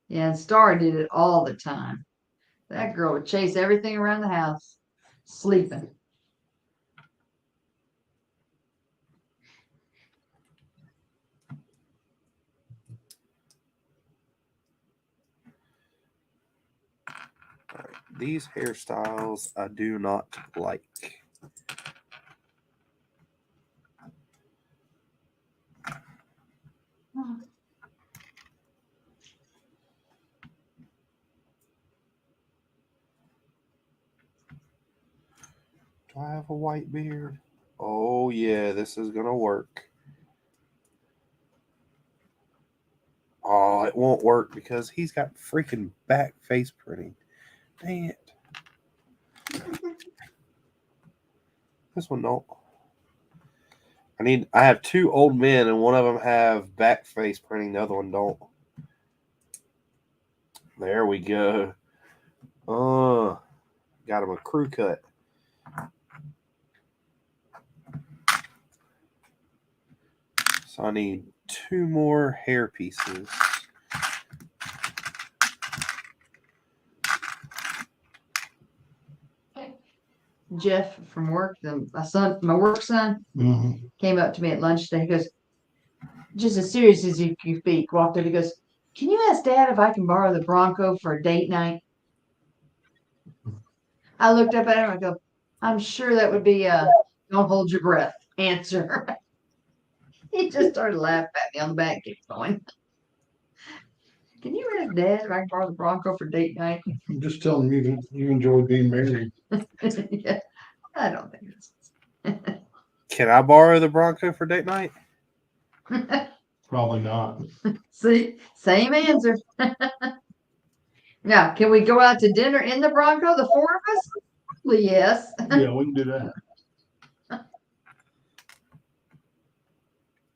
S2: yeah, and Star did it all the time. That girl would chase everything around the house, sleeping.
S5: All right, these hairstyles I do not like. Do I have a white beard? Oh, yeah, this is going to work. Oh, it won't work because he's got freaking back face printing. Dang it. This one don't. I have 2 old men and one of them have back face printing, the other one don't. There we go. Got him a crew cut. So I need 2 more hair pieces.
S2: Jeff from work, my work son,
S1: Mhm.
S2: came up to me at lunch today. He goes, just as serious as you can speak, walked up. He goes, can you ask Dad if I can borrow the Bronco for a date night? I looked up at him. I go, I'm sure that would be a don't hold your breath answer. He just started laughing at me on the back, kept going. Can you ask Dad if I can borrow the Bronco for date night?
S1: I'm just telling you that you enjoy being married.
S2: Yeah, I don't think
S5: Can I borrow the Bronco for date night?
S2: it's.
S1: Probably not.
S2: See, same answer. Now, can we go out to dinner in the Bronco, the 4 of us? Well, yes.
S1: Yeah, we can do that.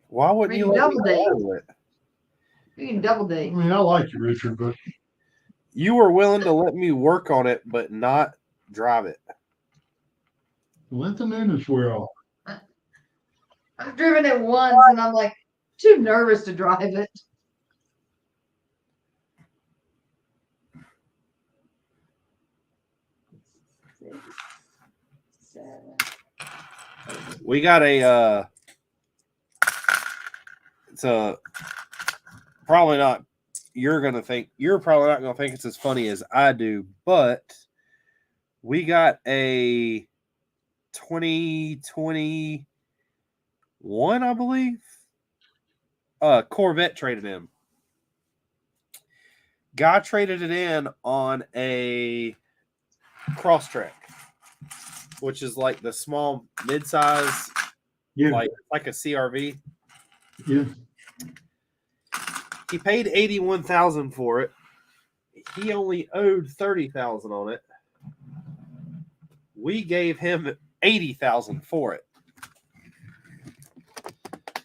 S5: Why wouldn't
S2: We
S5: you
S2: can
S5: let me
S2: double date.
S5: borrow it?
S2: We can double
S1: I
S2: date.
S1: mean, I like you, Richard, but
S5: You were willing to let me work on it, but not drive it.
S1: let the newness wear off.
S2: I've driven it once and I'm like too nervous to drive it.
S5: We got a it's a probably not you're probably not gonna think it's as funny as I do, but we got a 2021, I believe. Corvette traded in. Guy traded it in on a Crosstrek, which is like the small mid-size,
S1: Yeah,
S5: like a CRV.
S1: yeah.
S5: He paid 81,000 for it. He only owed 30,000 on it. We gave him 80,000 for it.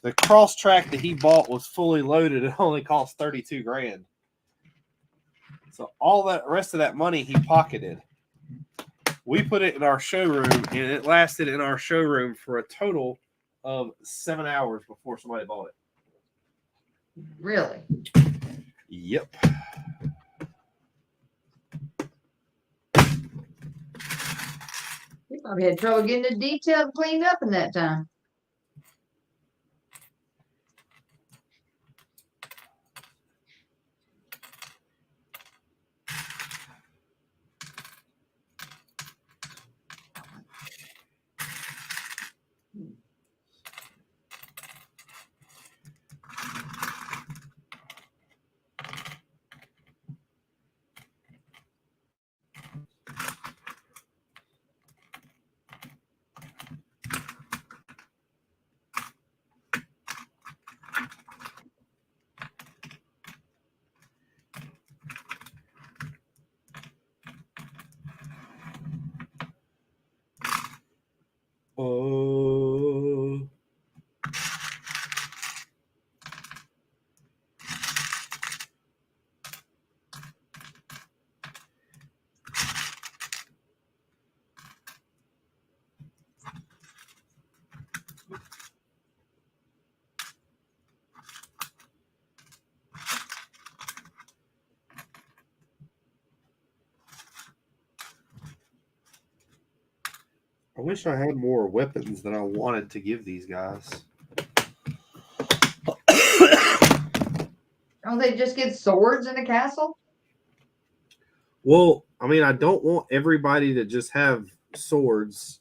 S5: The cross track that he bought was fully loaded. It only cost 32 grand. So all that rest of that money he pocketed. We put it in our showroom, and it lasted in our showroom for a total of 7 hours before somebody bought it.
S2: Really?
S5: Yep.
S2: You probably had trouble getting the detail cleaned up in that time.
S5: Oh. I wish I had more weapons that I wanted to give these guys.
S2: Don't they just get swords in the castle?
S5: Well, I mean, I don't want everybody to just have swords.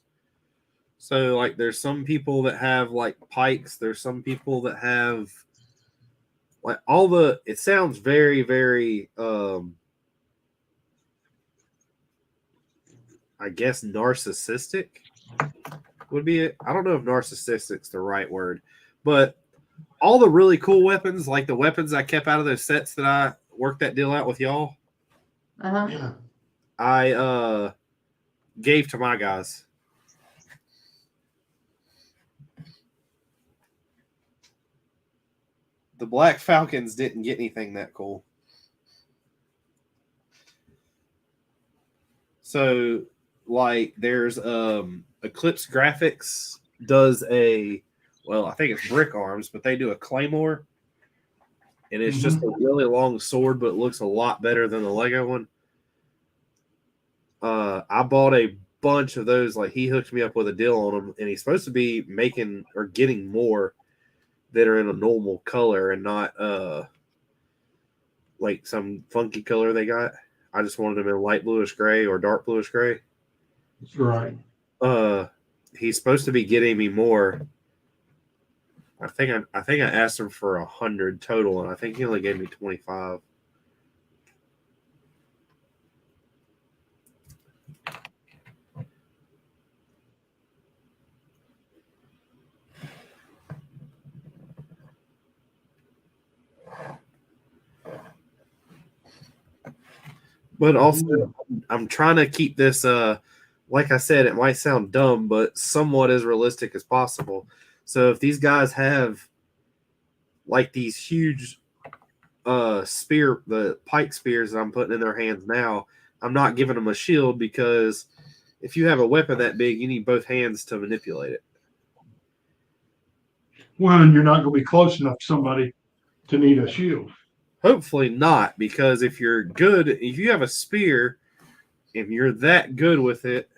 S5: So, like, there's some people that have, like, pikes. There's some people that have, like, all the... It sounds very, very, I guess, narcissistic would be it. I don't know if narcissistic's the right word. But all the really cool weapons, like the weapons I kept out of those sets that I worked that deal out with y'all,
S2: Uh-huh.
S1: Yeah.
S5: I gave to my guys. The Black Falcons didn't get anything that cool. So, like, there's Eclipse Graphics does a, well, I think it's Brick Arms, but they do a Claymore. And it's just a really long sword, but it looks a lot better than the Lego one. I bought a bunch of those. Like, he hooked me up with a deal on them, and he's supposed to be making or getting more that are in a normal color and not like some funky color they got. I just wanted them in light bluish gray or dark bluish gray.
S1: That's right.
S5: He's supposed to be getting me more. I think I asked him for 100 total, and I think he only gave me 25. But also, I'm trying to keep this, like I said, it might sound dumb, but somewhat as realistic as possible. So if these guys have like these huge the pike spears that I'm putting in their hands now, I'm not giving them a shield because if you have a weapon that big, you need both hands to manipulate it.
S1: One, you're not going to be close enough to somebody to need a shield.
S5: Hopefully not, because if you're good, if you have a spear, if you're that good with it,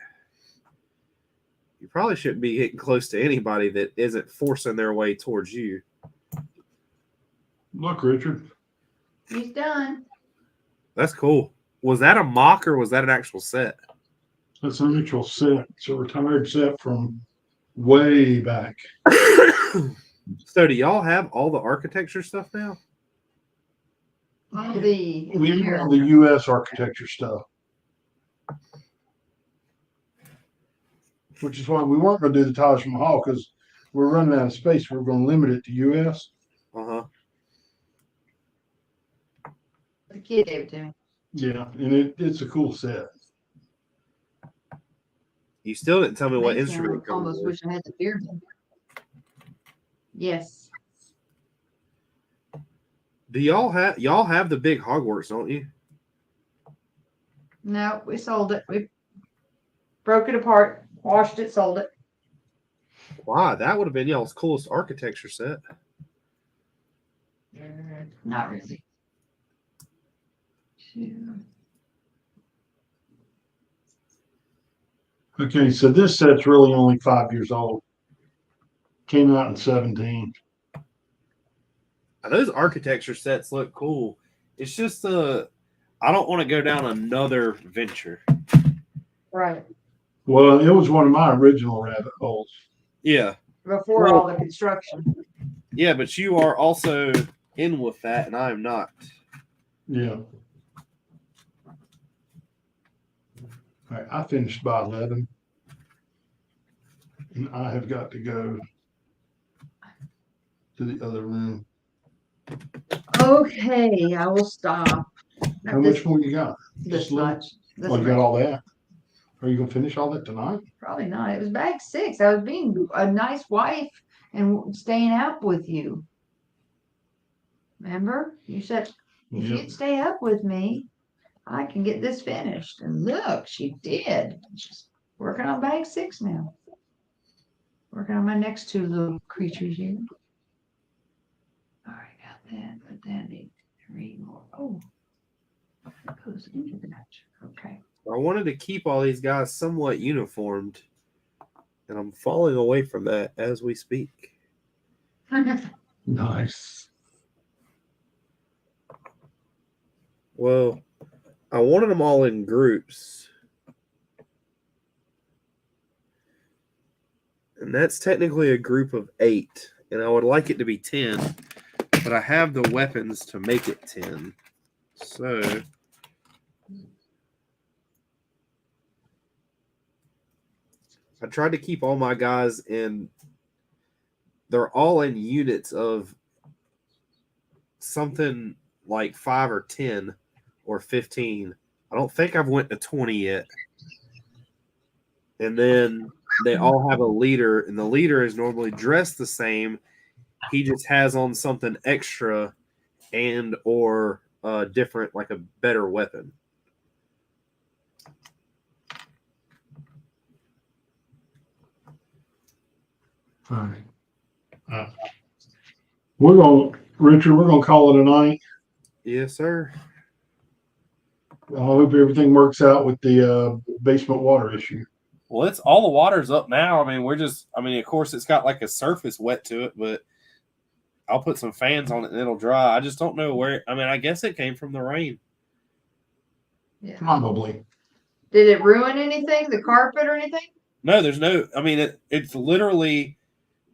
S5: you probably shouldn't be getting close to anybody that isn't forcing their way towards you.
S1: Look, Richard.
S2: He's done.
S5: That's cool. Was that a mock or was that an actual set?
S1: That's an actual set. It's a retired set from way back.
S5: So do y'all have all the architecture stuff now?
S2: All the
S1: We have the U.S. architecture stuff. Which is why we weren't going to do the Taj Mahal, because we're running out of space. We're going to limit it to U.S.
S5: Uh-huh.
S2: The kid gave it to me.
S1: Yeah, and it's a cool set.
S5: You still didn't tell me what
S2: Makes me
S5: instrument it comes
S2: almost
S5: with.
S2: wish I had the beer gun. Yes.
S5: Do y'all have the big Hogwarts, don't you?
S2: No, we sold it. We broke it apart, washed it, sold it.
S5: Wow, that would have been y'all's coolest architecture set.
S2: Not really.
S1: Okay, so this set's really only 5 years old. Came out in 17.
S5: Now, those architecture sets look cool. It's just I don't want to go down another venture.
S2: Right.
S1: Well, it was one of my original rabbit holes.
S5: Yeah.
S2: Before
S5: Well-
S2: all the construction.
S5: Yeah, but you are also in with that, and I am not.
S1: Yeah. All right, I finished by 11. And I have got to go to the other room.
S2: Okay, I will stop.
S1: How much more you got?
S2: This
S1: Just a little?
S2: much. This
S1: Oh, you got
S2: much.
S1: all that? Are you gonna finish all that tonight?
S2: Probably not. It was bag 6. I was being a nice wife and staying up with you. Remember? You said if
S1: Yep.
S2: you'd stay up with me, I can get this finished. And look, she did. She's working on bag 6 now. Working on my next 2 little creatures here. All right, got that, but that needs 3 more. Oh, it goes into that. Okay.
S5: I wanted to keep all these guys somewhat uniformed, and I'm falling away from that as we speak.
S1: Nice.
S5: Well, I wanted them all in groups. And that's technically a group of 8. And I would like it to be 10. But I have the weapons to make it 10. So I tried to keep all my guys in. They're all in units of something like 5 or 10 or 15. I don't think I've went to 20 yet. And then they all have a leader, and the leader is normally dressed the same. He just has on something extra and or different, like a better weapon.
S1: All right. Richard, we're gonna call it a night.
S5: Yes, sir.
S1: I hope everything works out with the basement water issue.
S4: Well, it's all the water's up now. I mean, of course, it's got like a surface wet to it, but I'll put some fans on it and it'll dry. I just don't know where. I mean, I guess it came from the rain.
S2: Yeah.
S1: Probably.
S2: Did it ruin anything? The carpet or anything?
S4: No, there's no. I mean, it's literally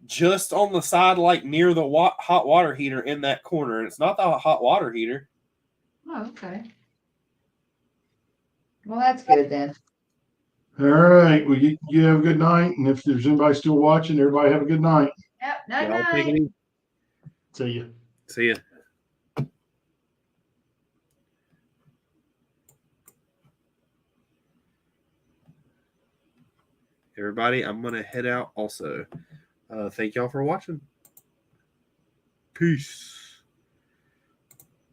S4: just on the side, like near the hot water heater in that corner. And it's not the hot water heater.
S2: Oh, okay. Well, that's good then.
S1: All right. Well, you have a good night. And if there's anybody still watching, everybody have a good night.
S2: Yep. Night
S5: Y'all take it
S2: night.
S5: easy.
S1: See you.
S5: See ya. Everybody, I'm going to head out also. Thank y'all for watching. Peace.